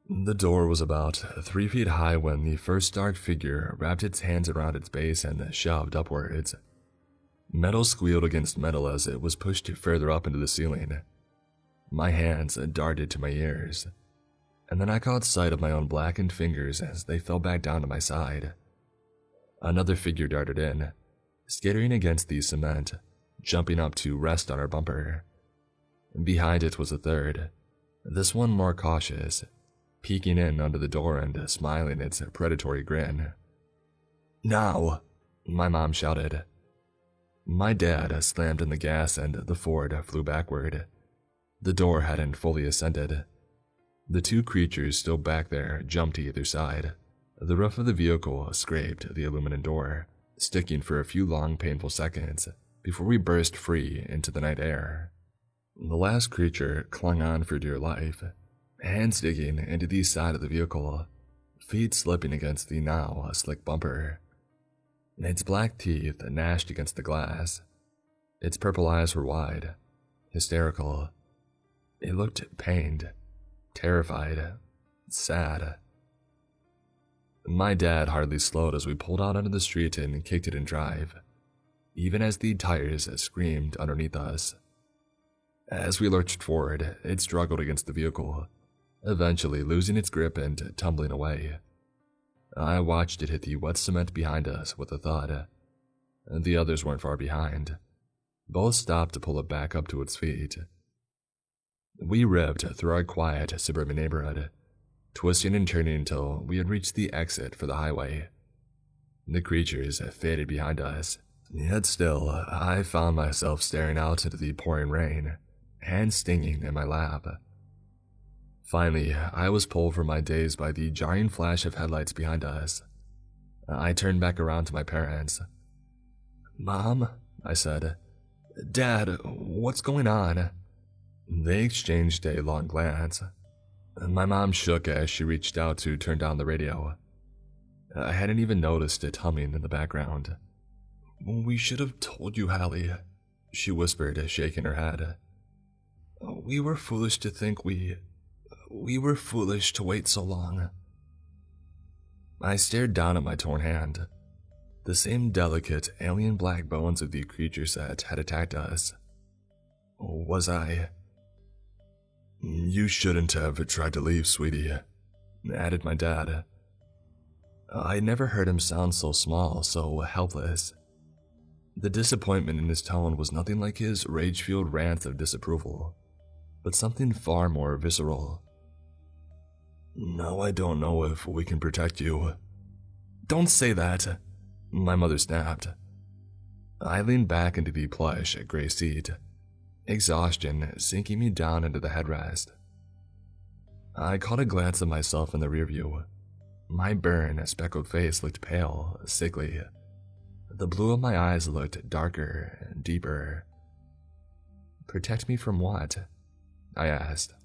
The door was about 3 feet high when the first dark figure wrapped its hands around its base and shoved upwards. Metal squealed against metal as it was pushed further up into the ceiling. My hands darted to my ears, and then I caught sight of my own blackened fingers as they fell back down to my side. Another figure darted in, skittering against the cement, jumping up to rest on our bumper. Behind it was a third, this one more cautious, peeking in under the door and smiling its predatory grin. "Now!" my mom shouted. My dad slammed in the gas and the Ford flew backward. The door hadn't fully ascended. The two creatures still back there jumped to either side. The roof of the vehicle scraped the aluminum door, sticking for a few long, painful seconds before we burst free into the night air. The last creature clung on for dear life, hands digging into the side of the vehicle, feet slipping against the now slick bumper. Its black teeth gnashed against the glass. Its purple eyes were wide, hysterical. It looked pained, terrified, sad. My dad hardly slowed as we pulled out onto the street and kicked it in drive, even as the tires screamed underneath us. As we lurched forward, it struggled against the vehicle, eventually losing its grip and tumbling away. I watched it hit the wet cement behind us with a thud. The others weren't far behind. Both stopped to pull it back up to its feet. We revved through our quiet suburban neighborhood, twisting and turning until we had reached the exit for the highway. The creatures faded behind us, yet still I found myself staring out into the pouring rain, hands stinging in my lap. Finally, I was pulled from my daze by the jarring flash of headlights behind us. I turned back around to my parents. "Mom," I said. "Dad, what's going on?" They exchanged a long glance. My mom shook as she reached out to turn down the radio. I hadn't even noticed it humming in the background. "We should have told you, Hallie," she whispered, shaking her head. "We were foolish to think we were foolish to wait so long." I stared down at my torn hand. The same delicate, alien black bones of the creature set had attacked us. Was I? "You shouldn't have tried to leave, sweetie," added my dad. I never heard him sound so small, so helpless. The disappointment in his tone was nothing like his rage-fueled rants of disapproval, but something far more visceral. "Now I don't know if we can protect you." "Don't say that," my mother snapped. I leaned back into the plush, gray seat, exhaustion sinking me down into the headrest. I caught a glance at myself in the rearview. My burned, speckled face looked pale, sickly. The blue of my eyes looked darker, deeper. "Protect me from what?" I asked.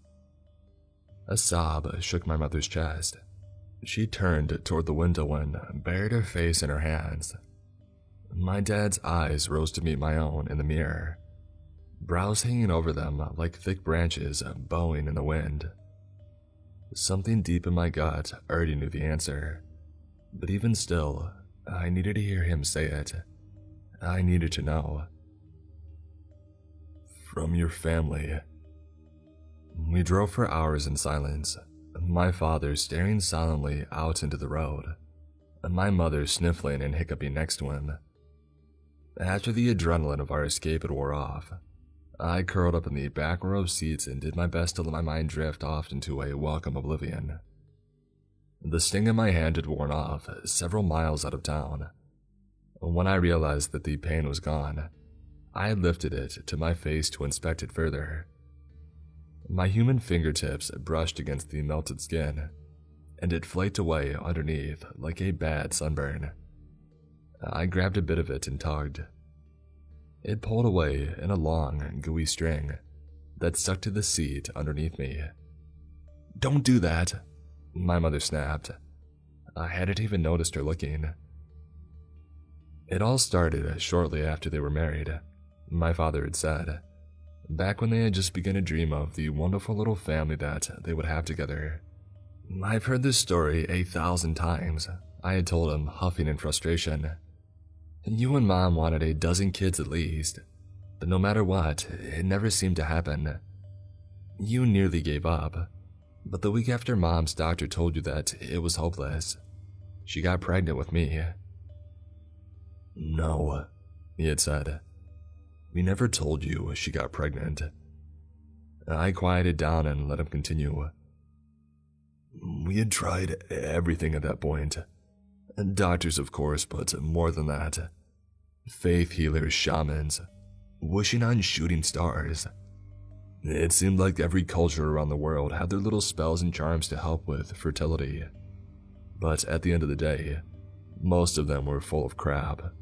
A sob shook my mother's chest. She turned toward the window and buried her face in her hands. My dad's eyes rose to meet my own in the mirror, brows hanging over them like thick branches bowing in the wind. Something deep in my gut already knew the answer, but even still, I needed to hear him say it. I needed to know. "From your family." We drove for hours in silence, my father staring silently out into the road, and my mother sniffling and hiccuping next to him. After the adrenaline of our escape had wore off, I curled up in the back row of seats and did my best to let my mind drift off into a welcome oblivion. The sting in my hand had worn off several miles out of town. When I realized that the pain was gone, I lifted it to my face to inspect it further. My human fingertips brushed against the melted skin, and it flaked away underneath like a bad sunburn. I grabbed a bit of it and tugged. It pulled away in a long, gooey string that stuck to the seat underneath me. "Don't do that," my mother snapped. I hadn't even noticed her looking. It all started shortly after they were married, my father had said, back when they had just begun to dream of the wonderful little family that they would have together. "I've heard this story 1,000 times," I had told him, huffing in frustration. "You and Mom wanted a dozen kids at least, but no matter what, it never seemed to happen. You nearly gave up, but the week after Mom's doctor told you that it was hopeless, she got pregnant with me." "No," he had said. "We never told you she got pregnant." I quieted down and let him continue. "We had tried everything at that point. Doctors, of course, but more than that. Faith healers, shamans, wishing on shooting stars. It seemed like every culture around the world had their little spells and charms to help with fertility. But at the end of the day, most of them were full of crap.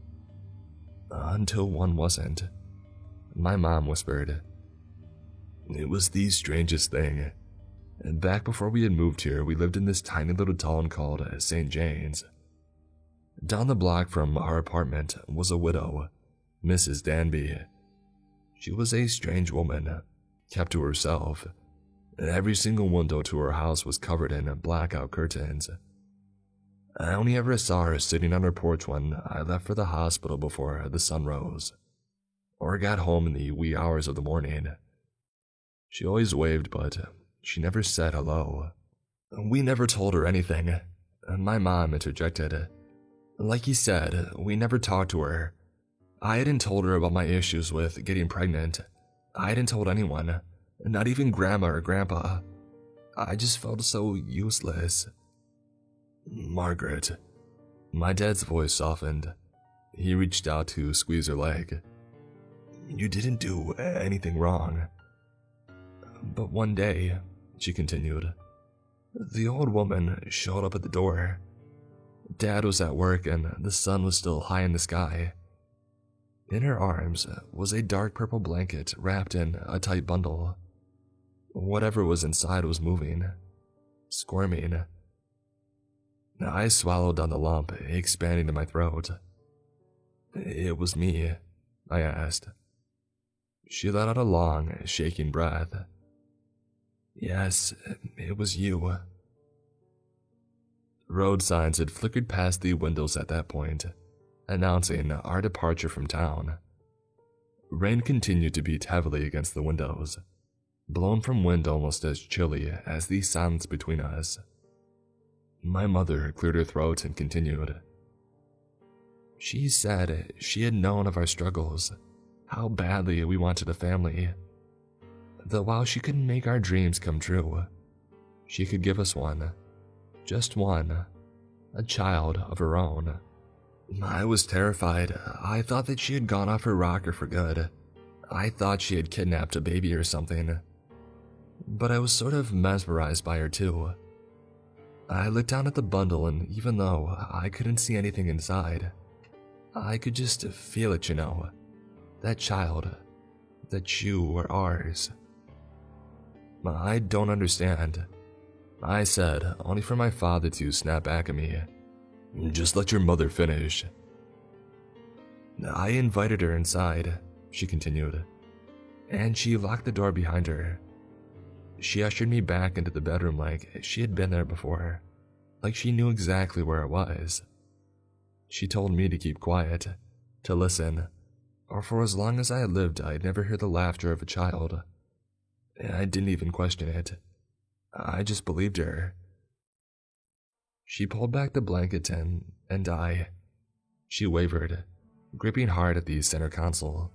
Until one wasn't," my mom whispered. "It was the strangest thing. Back before we had moved here, we lived in this tiny little town called St. James. Down the block from our apartment was a widow, Mrs. Danby. She was a strange woman, kept to herself, and every single window to her house was covered in blackout curtains. I only ever saw her sitting on her porch when I left for the hospital before the sun rose, or got home in the wee hours of the morning. She always waved, but she never said hello." "We never told her anything," my mom interjected. "Like you said, we never talked to her. I hadn't told her about my issues with getting pregnant. I hadn't told anyone, not even Grandma or Grandpa. I just felt so useless." "Margaret." My dad's voice softened. He reached out to squeeze her leg. "You didn't do anything wrong." "But one day," she continued, "the old woman showed up at the door. Dad was at work and the sun was still high in the sky. In her arms was a dark purple blanket wrapped in a tight bundle. Whatever was inside was moving, squirming. I swallowed down the lump, expanding in my throat. "It was me?" I asked. She let out a long, shaking breath. "Yes, it was you." Road signs had flickered past the windows at that point, announcing our departure from town. Rain continued to beat heavily against the windows, blown from wind almost as chilly as the silence between us. My mother cleared her throat and continued. She said she had known of our struggles, how badly we wanted a family. That while she couldn't make our dreams come true, she could give us one, just one, a child of her own. I was terrified. I thought that she had gone off her rocker for good. I thought she had kidnapped a baby or something. But I was sort of mesmerized by her too. I looked down at the bundle, and even though I couldn't see anything inside, I could just feel it, that child, that you were ours. I don't understand, I said, only for my father to snap back at me. Just let your mother finish. I invited her inside, she continued, and she locked the door behind her. She ushered me back into the bedroom like she had been there before, like she knew exactly where it was. She told me to keep quiet, to listen, or for as long as I had lived, I'd never hear the laughter of a child. I didn't even question it. I just believed her. She pulled back the blanket and she wavered, gripping hard at the center console.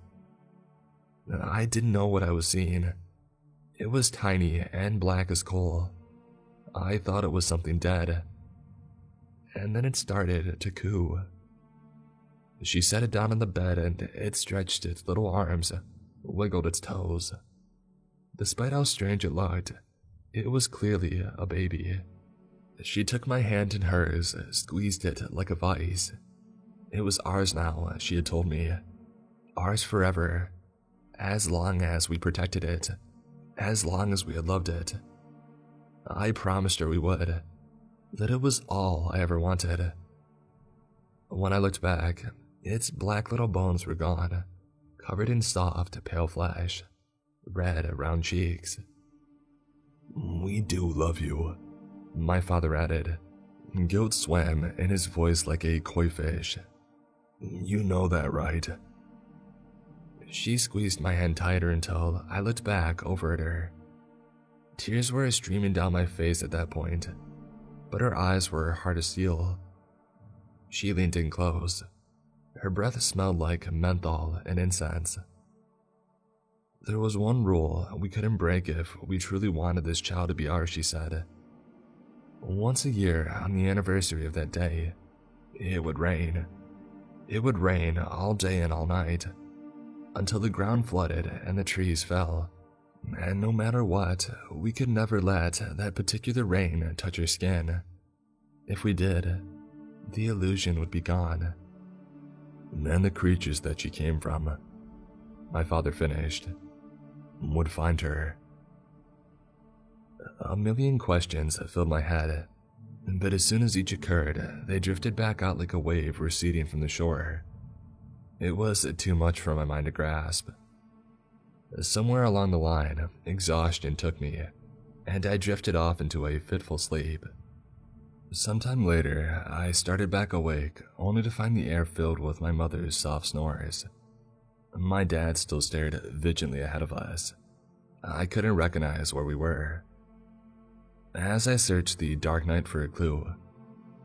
I didn't know what I was seeing. It was tiny and black as coal. I thought it was something dead. And then it started to coo. She set it down on the bed and it stretched its little arms, wiggled its toes. Despite how strange it looked, it was clearly a baby. She took my hand in hers, squeezed it like a vice. It was ours now, she had told me. Ours forever, as long as we protected it, as long as we had loved it. I promised her we would, that it was all I ever wanted. When I looked back, its black little bones were gone, covered in soft, pale flesh, red round cheeks. We do love you, my father added. Guilt swam in his voice like a koi fish. You know that, right? She squeezed my hand tighter until I looked back over at her. Tears were streaming down my face at that point, but her eyes were hard as steel. She leaned in close. Her breath smelled like menthol and incense. There was one rule we couldn't break if we truly wanted this child to be ours, she said. Once a year, on the anniversary of that day, it would rain. It would rain all day and all night, until the ground flooded and the trees fell. And no matter what, we could never let that particular rain touch her skin. If we did, the illusion would be gone. And the creatures that she came from, my father finished, would find her. A million questions filled my head, but as soon as each occurred, they drifted back out like a wave receding from the shore. It was too much for my mind to grasp. Somewhere along the line, exhaustion took me, and I drifted off into a fitful sleep. Sometime later, I started back awake, only to find the air filled with my mother's soft snores. My dad still stared vigilantly ahead of us. I couldn't recognize where we were. As I searched the dark night for a clue,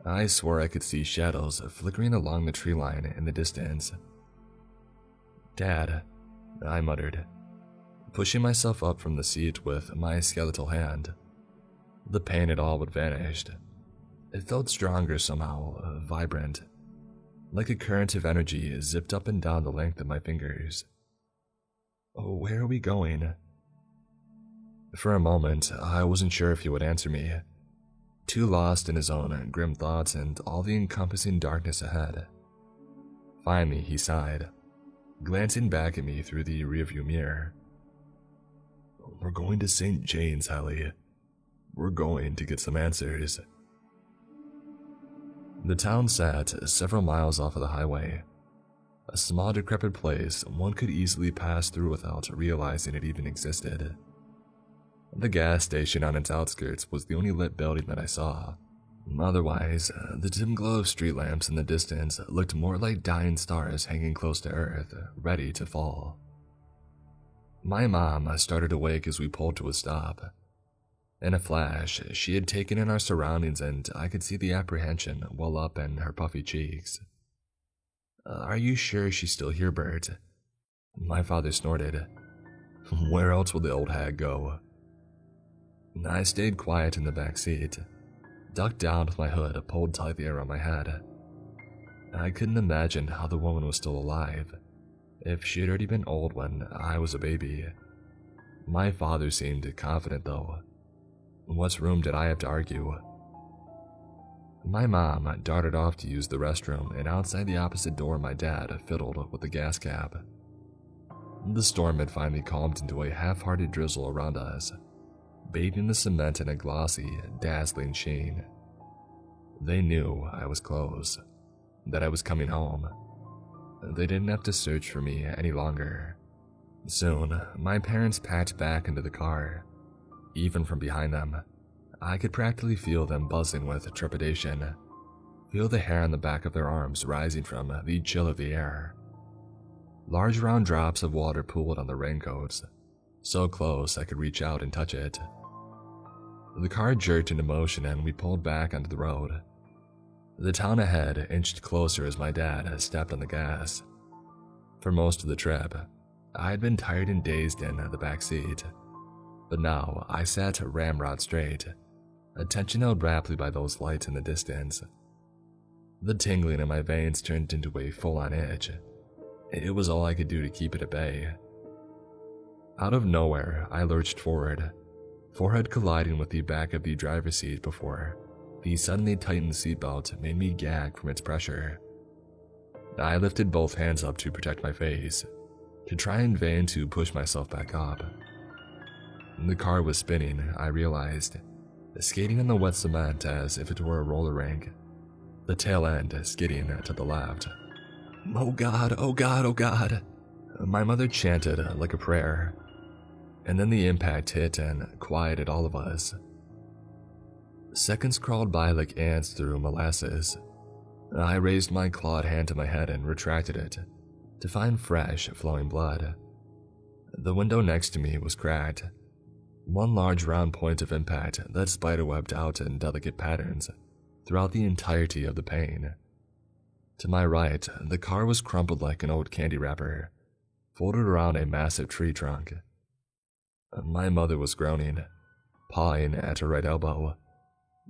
I swore I could see shadows flickering along the tree line in the distance. Dad, I muttered, pushing myself up from the seat with my skeletal hand. The pain had all but vanished. It felt stronger somehow, vibrant, like a current of energy zipped up and down the length of my fingers. Where are we going? For a moment, I wasn't sure if he would answer me, too lost in his own grim thoughts and all the encompassing darkness ahead. Finally, he sighed, glancing back at me through the rearview mirror. We're going to St. Jane's, Hallie. We're going to get some answers. The town sat several miles off of the highway. A small, decrepit place one could easily pass through without realizing it even existed. The gas station on its outskirts was the only lit building that I saw. Otherwise, the dim glow of street lamps in the distance looked more like dying stars hanging close to Earth, ready to fall. My mom started to wake as we pulled to a stop. In a flash, she had taken in our surroundings and I could see the apprehension well up in her puffy cheeks. Are you sure she's still here, Bert? My father snorted. Where else will the old hag go? I stayed quiet in the back seat, ducked down with my hood pulled tightly around my head. I couldn't imagine how the woman was still alive, if she had already been old when I was a baby. My father seemed confident, though. What room did I have to argue? My mom darted off to use the restroom, and outside the opposite door my dad fiddled with the gas cap. The storm had finally calmed into a half-hearted drizzle around us, bathing the cement in a glossy, dazzling sheen. They knew I was close, that I was coming home. They didn't have to search for me any longer. Soon, my parents packed back into the car. Even from behind them, I could practically feel them buzzing with trepidation, feel the hair on the back of their arms rising from the chill of the air. Large round drops of water pooled on their raincoats, so close I could reach out and touch it. The car jerked into motion and we pulled back onto the road. The town ahead inched closer as my dad stepped on the gas. For most of the trip, I had been tired and dazed in the back seat, but now I sat ramrod straight, attention held rapidly by those lights in the distance. The tingling in my veins turned into a full-on itch. It was all I could do to keep it at bay. Out of nowhere, I lurched forward, forehead colliding with the back of the driver's seat before the suddenly tightened seatbelt made me gag from its pressure. I lifted both hands up to protect my face, to try in vain to push myself back up. The car was spinning, I realized, skating in the wet cement as if it were a roller rink, the tail end skidding to the left. Oh God, oh God, oh God, my mother chanted like a prayer, and then the impact hit and quieted all of us. Seconds crawled by like ants through molasses. I raised my clawed hand to my head and retracted it, to find fresh, flowing blood. The window next to me was cracked, one large round point of impact that spiderwebbed out in delicate patterns throughout the entirety of the pane. To my right, the car was crumpled like an old candy wrapper, folded around a massive tree trunk. My mother was groaning, pawing at her right elbow.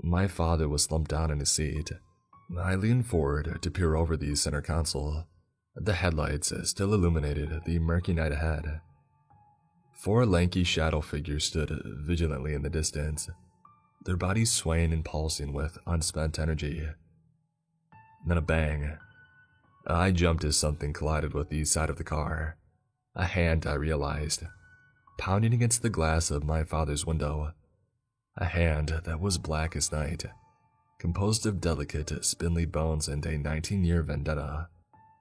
My father was slumped down in his seat. I leaned forward to peer over the center console. The headlights still illuminated the murky night ahead. 4 lanky shadow figures stood vigilantly in the distance, their bodies swaying and pulsing with unspent energy. Then a bang. I jumped as something collided with the side of the car. A hand, I realized, pounding against the glass of my father's window. A hand that was black as night, composed of delicate, spindly bones and a 19-year vendetta.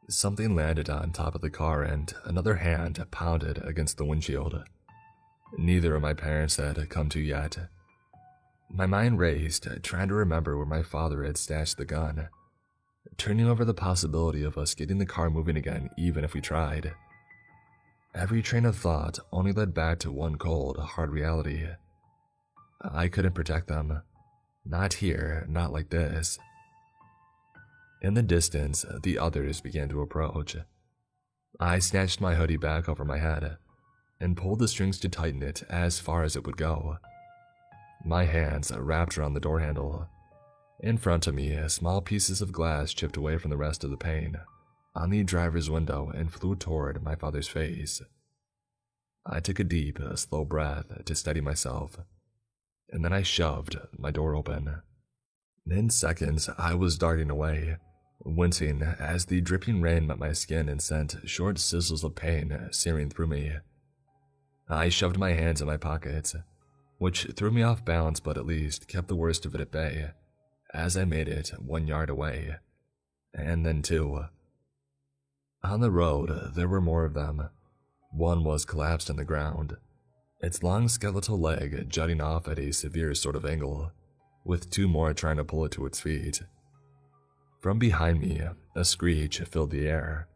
Something landed on top of the car and another hand pounded against the windshield. Neither of my parents had come to yet. My mind raced, trying to remember where my father had stashed the gun, turning over the possibility of us getting the car moving again even if we tried. Every train of thought only led back to one cold, hard reality. I couldn't protect them. Not here, not like this. In the distance, the others began to approach. I snatched my hoodie back over my head and pulled the strings to tighten it as far as it would go. My hands wrapped around the door handle. In front of me, small pieces of glass chipped away from the rest of the pane on the driver's window and flew toward my father's face. I took a deep, slow breath to steady myself, and then I shoved my door open. In seconds, I was darting away, wincing as the dripping rain met my skin and sent short sizzles of pain searing through me. I shoved my hands in my pockets, which threw me off balance but at least kept the worst of it at bay, as I made it 1 yard away, and then 2. On the road, there were more of them. One was collapsed on the ground, its long skeletal leg jutting off at a severe sort of angle, with 2 more trying to pull it to its feet. From behind me, a screech filled the air,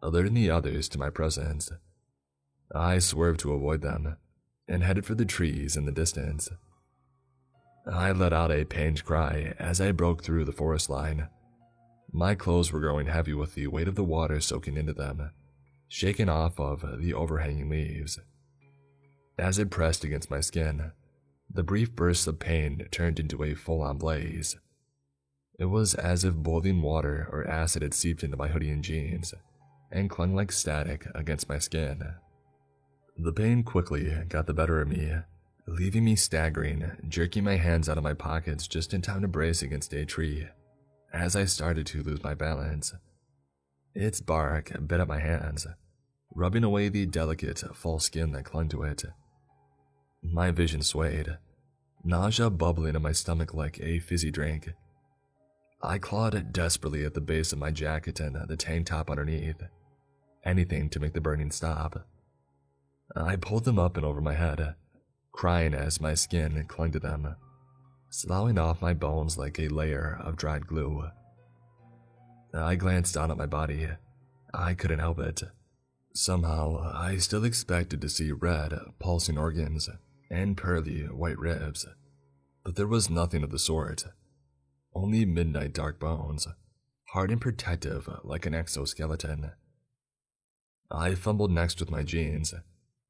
alerting the others to my presence. I swerved to avoid them, and headed for the trees in the distance. I let out a pained cry as I broke through the forest line. My clothes were growing heavy with the weight of the water soaking into them, shaken off of the overhanging leaves. As it pressed against my skin, the brief bursts of pain turned into a full-on blaze. It was as if boiling water or acid had seeped into my hoodie and jeans, and clung like static against my skin. The pain quickly got the better of me, leaving me staggering, jerking my hands out of my pockets just in time to brace against a tree, as I started to lose my balance. Its bark bit at my hands, rubbing away the delicate, false skin that clung to it. My vision swayed, nausea bubbling in my stomach like a fizzy drink. I clawed desperately at the base of my jacket and the tank top underneath, anything to make the burning stop. I pulled them up and over my head, crying as my skin clung to them, sloughing off my bones like a layer of dried glue. I glanced down at my body. I couldn't help it. Somehow, I still expected to see red, pulsing organs and pearly, white ribs, but there was nothing of the sort. Only midnight dark bones, hard and protective like an exoskeleton. I fumbled next with my jeans,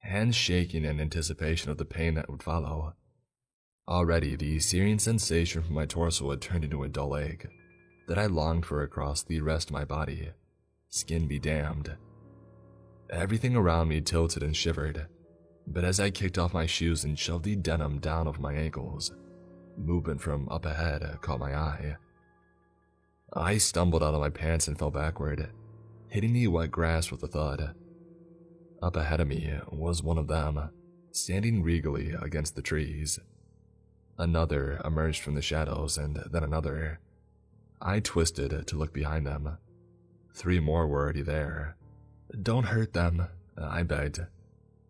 hands shaking in anticipation of the pain that would follow. Already, the searing sensation from my torso had turned into a dull ache that I longed for across the rest of my body, skin be damned. Everything around me tilted and shivered, but as I kicked off my shoes and shoved the denim down over my ankles, movement from up ahead caught my eye. I stumbled out of my pants and fell backward, hitting the wet grass with a thud. Up ahead of me was one of them, standing regally against the trees. Another emerged from the shadows, and then another. I twisted to look behind them. 3 more were already there. "Don't hurt them," I begged.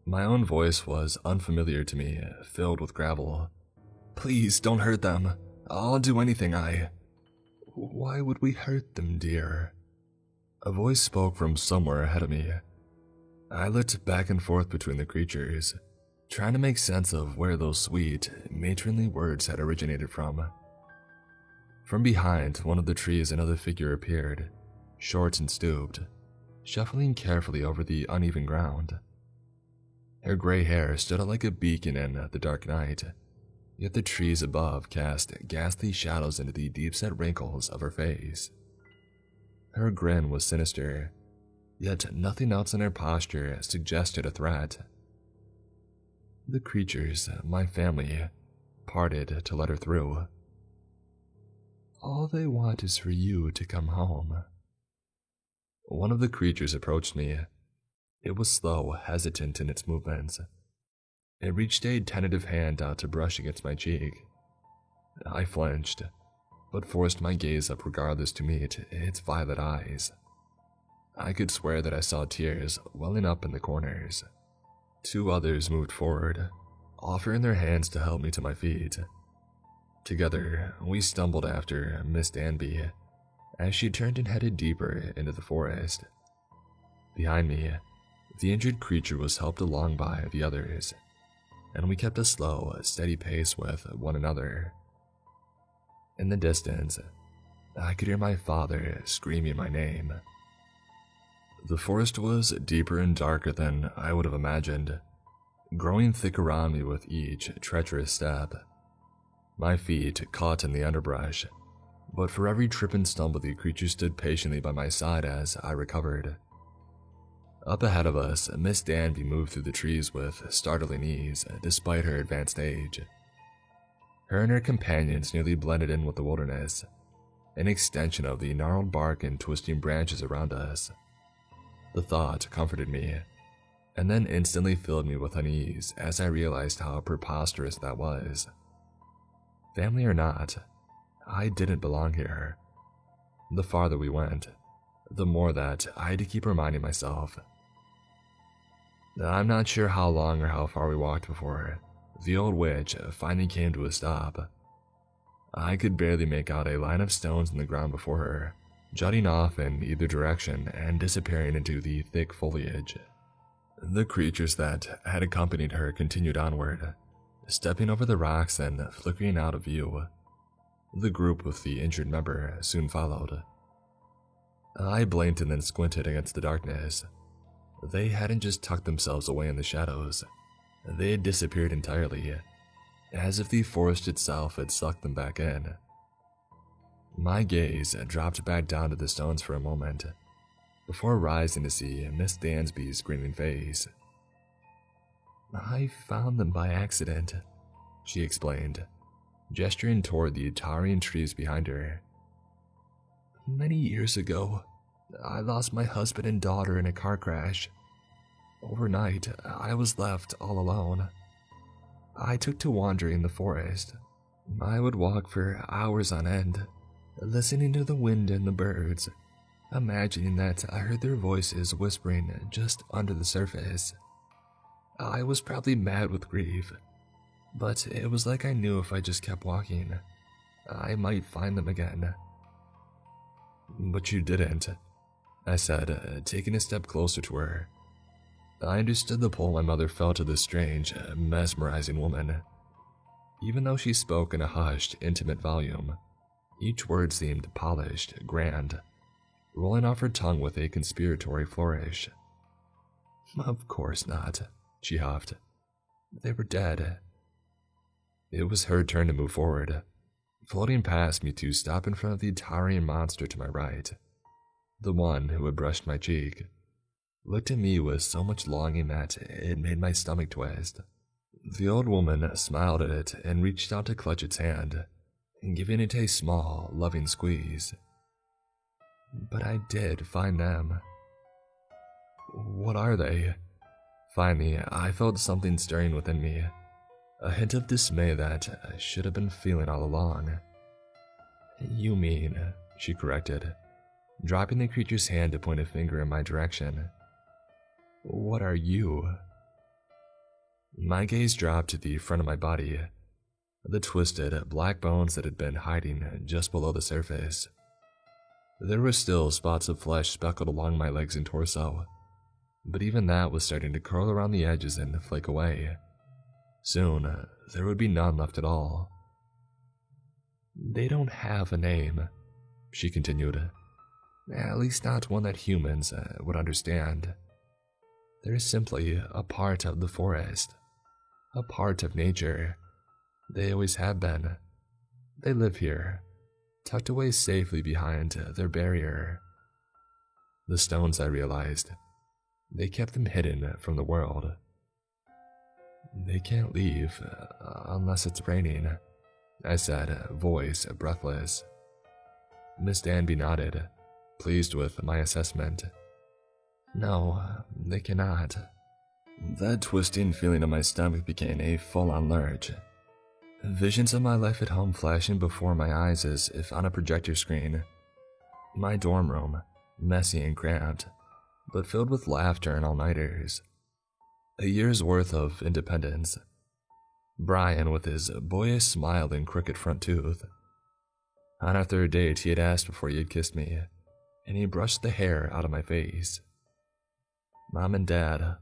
My own voice was unfamiliar to me, filled with gravel. "Please don't hurt them. I'll do anything "Why would we hurt them, dear?" A voice spoke from somewhere ahead of me. I looked back and forth between the creatures, trying to make sense of where those sweet, matronly words had originated from. From behind one of the trees, another figure appeared, short and stooped, shuffling carefully over the uneven ground. Her gray hair stood out like a beacon in the dark night, yet the trees above cast ghastly shadows into the deep-set wrinkles of her face. Her grin was sinister, yet nothing else in her posture suggested a threat. The creatures, my family, parted to let her through. "All they want is for you to come home." One of the creatures approached me. It was slow, hesitant in its movements. It reached a tentative hand out to brush against my cheek. I flinched, but forced my gaze up regardless to meet its violet eyes. I could swear that I saw tears welling up in the corners. 2 others moved forward, offering their hands to help me to my feet. Together, we stumbled after Miss Danby as she turned and headed deeper into the forest. Behind me, the injured creature was helped along by the others, and we kept a slow, steady pace with one another. In the distance, I could hear my father screaming my name. The forest was deeper and darker than I would have imagined, growing thick around me with each treacherous step. My feet caught in the underbrush, but for every trip and stumble the creature stood patiently by my side as I recovered. Up ahead of us, Miss Danby moved through the trees with startling ease, despite her advanced age. Her and her companions nearly blended in with the wilderness, an extension of the gnarled bark and twisting branches around us. The thought comforted me, and then instantly filled me with unease as I realized how preposterous that was. Family or not, I didn't belong here. The farther we went, the more that I had to keep reminding myself. I'm not sure how long or how far we walked before the old witch finally came to a stop. I could barely make out a line of stones in the ground before her, jutting off in either direction and disappearing into the thick foliage. The creatures that had accompanied her continued onward, stepping over the rocks and flickering out of view. The group with the injured member soon followed. I blinked and then squinted against the darkness. They hadn't just tucked themselves away in the shadows. They had disappeared entirely, as if the forest itself had sucked them back in. My gaze dropped back down to the stones for a moment, before rising to see Miss Dansby's grinning face. "I found them by accident," she explained, gesturing toward the towering trees behind her. "Many years ago, I lost my husband and daughter in a car crash. Overnight, I was left all alone. I took to wandering in the forest. I would walk for hours on end, listening to the wind and the birds, imagining that I heard their voices whispering just under the surface. I was probably mad with grief, but it was like I knew if I just kept walking, I might find them again." "But you didn't," I said, taking a step closer to her. I understood the pull my mother felt to this strange, mesmerizing woman. Even though she spoke in a hushed, intimate volume, each word seemed polished, grand, rolling off her tongue with a conspiratory flourish. "Of course not," she huffed. "They were dead." It was her turn to move forward, floating past me to stop in front of the towering monster to my right. The one who had brushed my cheek looked at me with so much longing that it made my stomach twist. The old woman smiled at it and reached out to clutch its hand, giving it a small, loving squeeze. "But I did find them." "What are they?" Finally, I felt something stirring within me, a hint of dismay that I should have been feeling all along. "You mean," she corrected, dropping the creature's hand to point a finger in my direction. "What are you?" My gaze dropped to the front of my body, the twisted, black bones that had been hiding just below the surface. There were still spots of flesh speckled along my legs and torso, but even that was starting to curl around the edges and flake away. Soon, there would be none left at all. "They don't have a name," she continued. "At least not one that humans would understand. They're simply a part of the forest, a part of nature. They always have been. They live here, tucked away safely behind their barrier." The stones, I realized, they kept them hidden from the world. "They can't leave unless it's raining," I said, voice breathless. Miss Danby nodded, pleased with my assessment. "No, they cannot." That twisting feeling in my stomach became a full-on lurch. Visions of my life at home flashing before my eyes as if on a projector screen. My dorm room, messy and cramped, but filled with laughter and all-nighters. A year's worth of independence. Brian with his boyish smile and crooked front tooth. On our third date, he had asked before he had kissed me, and he brushed the hair out of my face. Mom and Dad,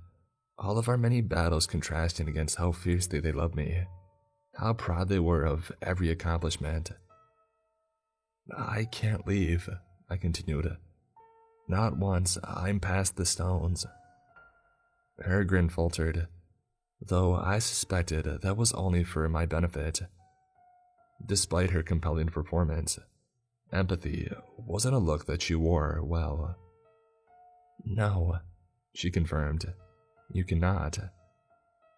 all of our many battles contrasting against how fiercely they loved me, how proud they were of every accomplishment. "I can't leave," I continued. "Not once I'm past the stones." Her grin faltered, though I suspected that was only for my benefit. Despite her compelling performance, empathy wasn't a look that she wore well. "No," she confirmed. "You cannot."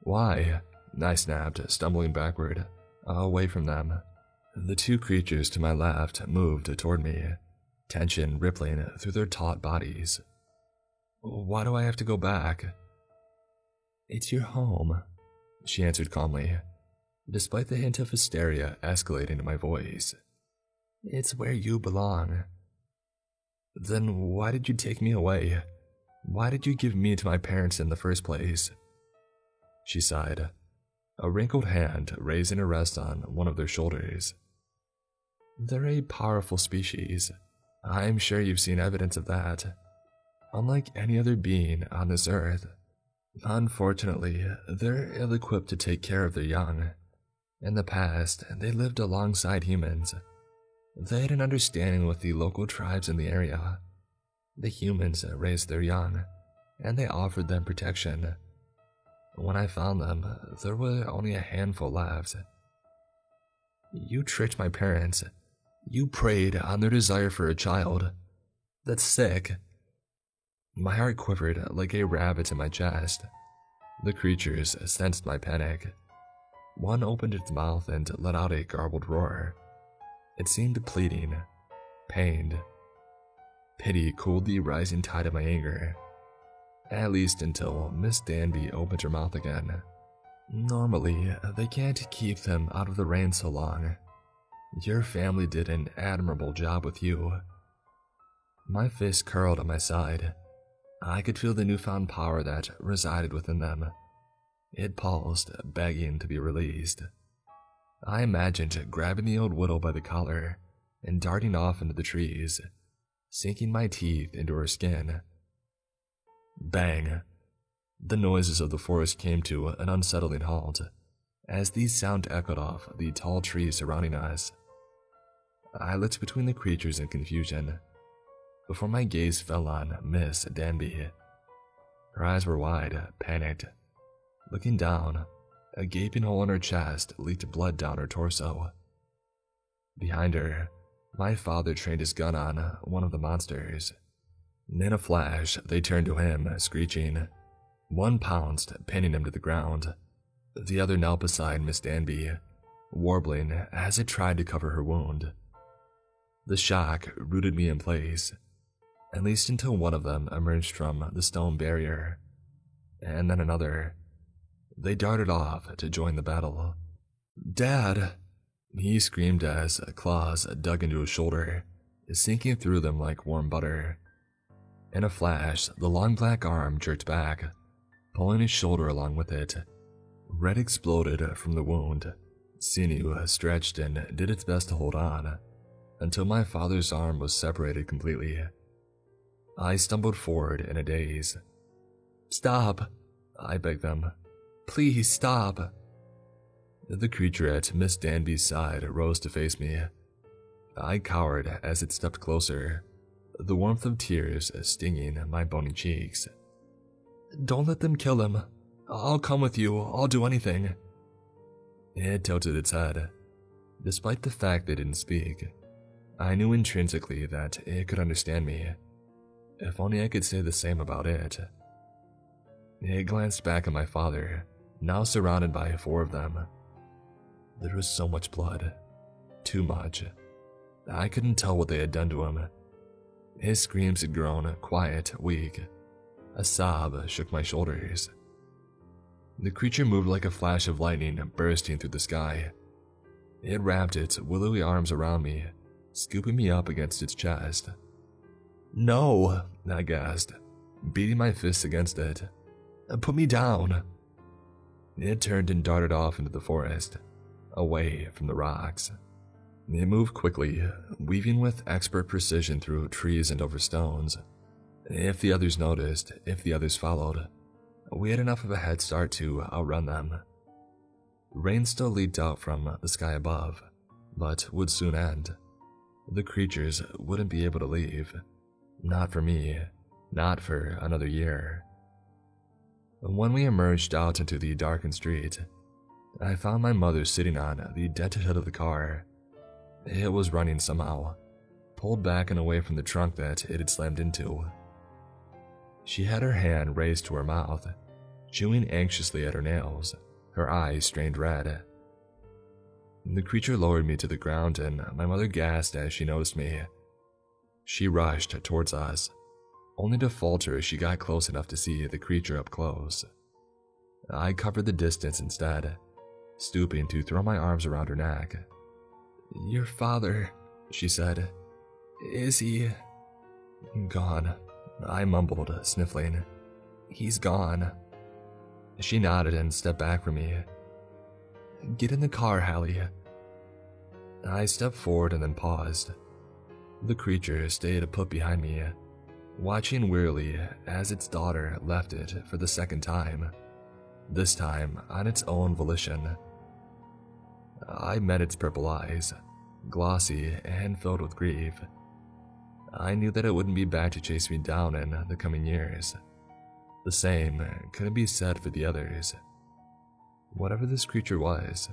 "Why?" I snapped, stumbling backward, away from them. The two creatures to my left moved toward me, tension rippling through their taut bodies. "Why do I have to go back?" "It's your home," she answered calmly, despite the hint of hysteria escalating in my voice. "It's where you belong." "Then why did you take me away? Why did you give me to my parents in the first place?" She sighed, a wrinkled hand raising to rest on one of their shoulders. "They're a powerful species. I'm sure you've seen evidence of that. Unlike any other being on this earth, unfortunately, they're ill-equipped to take care of their young. In the past, they lived alongside humans. They had an understanding with the local tribes in the area. The humans raised their young, and they offered them protection. When I found them, there were only a handful left. You tricked my parents. You preyed on their desire for a child. That's sick." My heart quivered like a rabbit in my chest. The creatures sensed my panic. One opened its mouth and let out a garbled roar. It seemed pleading, pained. Pity cooled the rising tide of my anger, at least until Miss Danby opened her mouth again. "Normally, they can't keep them out of the rain so long. Your family did an admirable job with you." My fist curled at my side. I could feel the newfound power that resided within them. It pulsed, begging to be released. I imagined grabbing the old widow by the collar and darting off into the trees, sinking my teeth into her skin. Bang! The noises of the forest came to an unsettling halt as the sound echoed off the tall trees surrounding us. I looked between the creatures in confusion before my gaze fell on Miss Danby. Her eyes were wide, panicked. Looking down, a gaping hole in her chest leaked blood down her torso. Behind her, my father trained his gun on one of the monsters. In a flash, they turned to him, screeching. One pounced, pinning him to the ground. The other knelt beside Miss Danby, warbling as it tried to cover her wound. The shock rooted me in place, at least until one of them emerged from the stone barrier, and then another. They darted off to join the battle. "Dad!" he screamed as claws dug into his shoulder, sinking through them like warm butter. In a flash, the long black arm jerked back, pulling his shoulder along with it. Red exploded from the wound. Sinew stretched and did its best to hold on, until my father's arm was separated completely. I stumbled forward in a daze. "Stop!" I begged them. "Please stop!" The creature at Miss Danby's side rose to face me. I cowered as it stepped closer, the warmth of tears stinging my bony cheeks. "Don't let them kill him. I'll come with you. I'll do anything." It tilted its head. Despite the fact they didn't speak, I knew intrinsically that it could understand me. If only I could say the same about it. It glanced back at my father, now surrounded by 4 of them. There was so much blood. Too much. I couldn't tell what they had done to him. His screams had grown quiet, weak. A sob shook my shoulders. The creature moved like a flash of lightning bursting through the sky. It wrapped its willowy arms around me, scooping me up against its chest. "No!" I gasped, beating my fists against it. "Put me down!" It turned and darted off into the forest, away from the rocks. It moved quickly, weaving with expert precision through trees and over stones. If the others noticed, if the others followed, we had enough of a head start to outrun them. Rain still leaked out from the sky above, but would soon end. The creatures wouldn't be able to leave. Not for me, not for another year. When we emerged out into the darkened street, I found my mother sitting on the dented hood of the car. It was running somehow, pulled back and away from the trunk that it had slammed into. She had her hand raised to her mouth, chewing anxiously at her nails, her eyes strained red. The creature lowered me to the ground and my mother gasped as she noticed me. She rushed towards us, only to falter as she got close enough to see the creature up close. I covered the distance instead, stooping to throw my arms around her neck. "Your father," she said. "Is he..." "Gone," I mumbled, sniffling. "He's gone." She nodded and stepped back from me. "Get in the car, Hallie." I stepped forward and then paused. The creature stayed put behind me, watching wearily as its daughter left it for the second time, this time on its own volition. I met its purple eyes, glossy and filled with grief. I knew that it wouldn't be back to chase me down in the coming years. The same couldn't be said for the others. Whatever this creature was,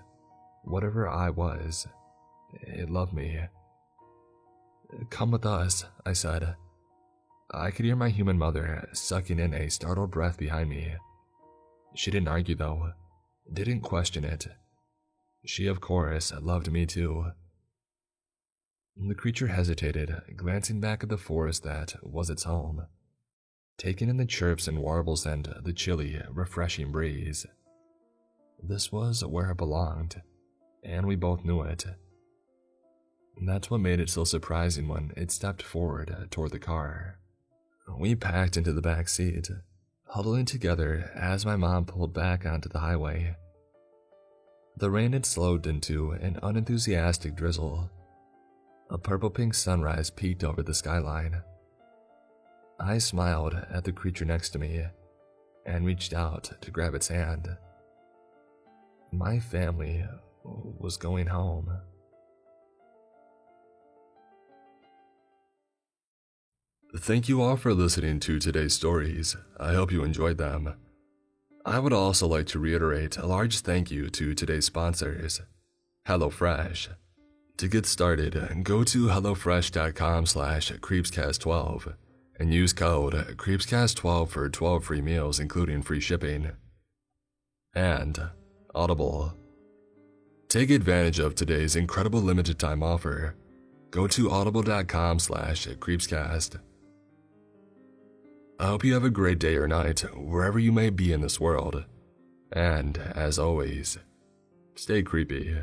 whatever I was, it loved me. "Come with us," I said. I could hear my human mother sucking in a startled breath behind me. She didn't argue though, didn't question it. She, of course, loved me too. The creature hesitated, glancing back at the forest that was its home, taking in the chirps and warbles and the chilly, refreshing breeze. This was where it belonged, and we both knew it. That's what made it so surprising when it stepped forward toward the car. We packed into the back seat, huddling together as my mom pulled back onto the highway. The rain had slowed into an unenthusiastic drizzle. A purple-pink sunrise peeked over the skyline. I smiled at the creature next to me and reached out to grab its hand. My family was going home. Thank you all for listening to today's stories. I hope you enjoyed them. I would also like to reiterate a large thank you to today's sponsors, HelloFresh. To get started, go to hellofresh.com/creepscast12 and use code creepscast12 for 12 free meals including free shipping. And Audible. Take advantage of today's incredible limited time offer. Go to audible.com/creepscast. I hope you have a great day or night wherever you may be in this world. And as always, stay creepy.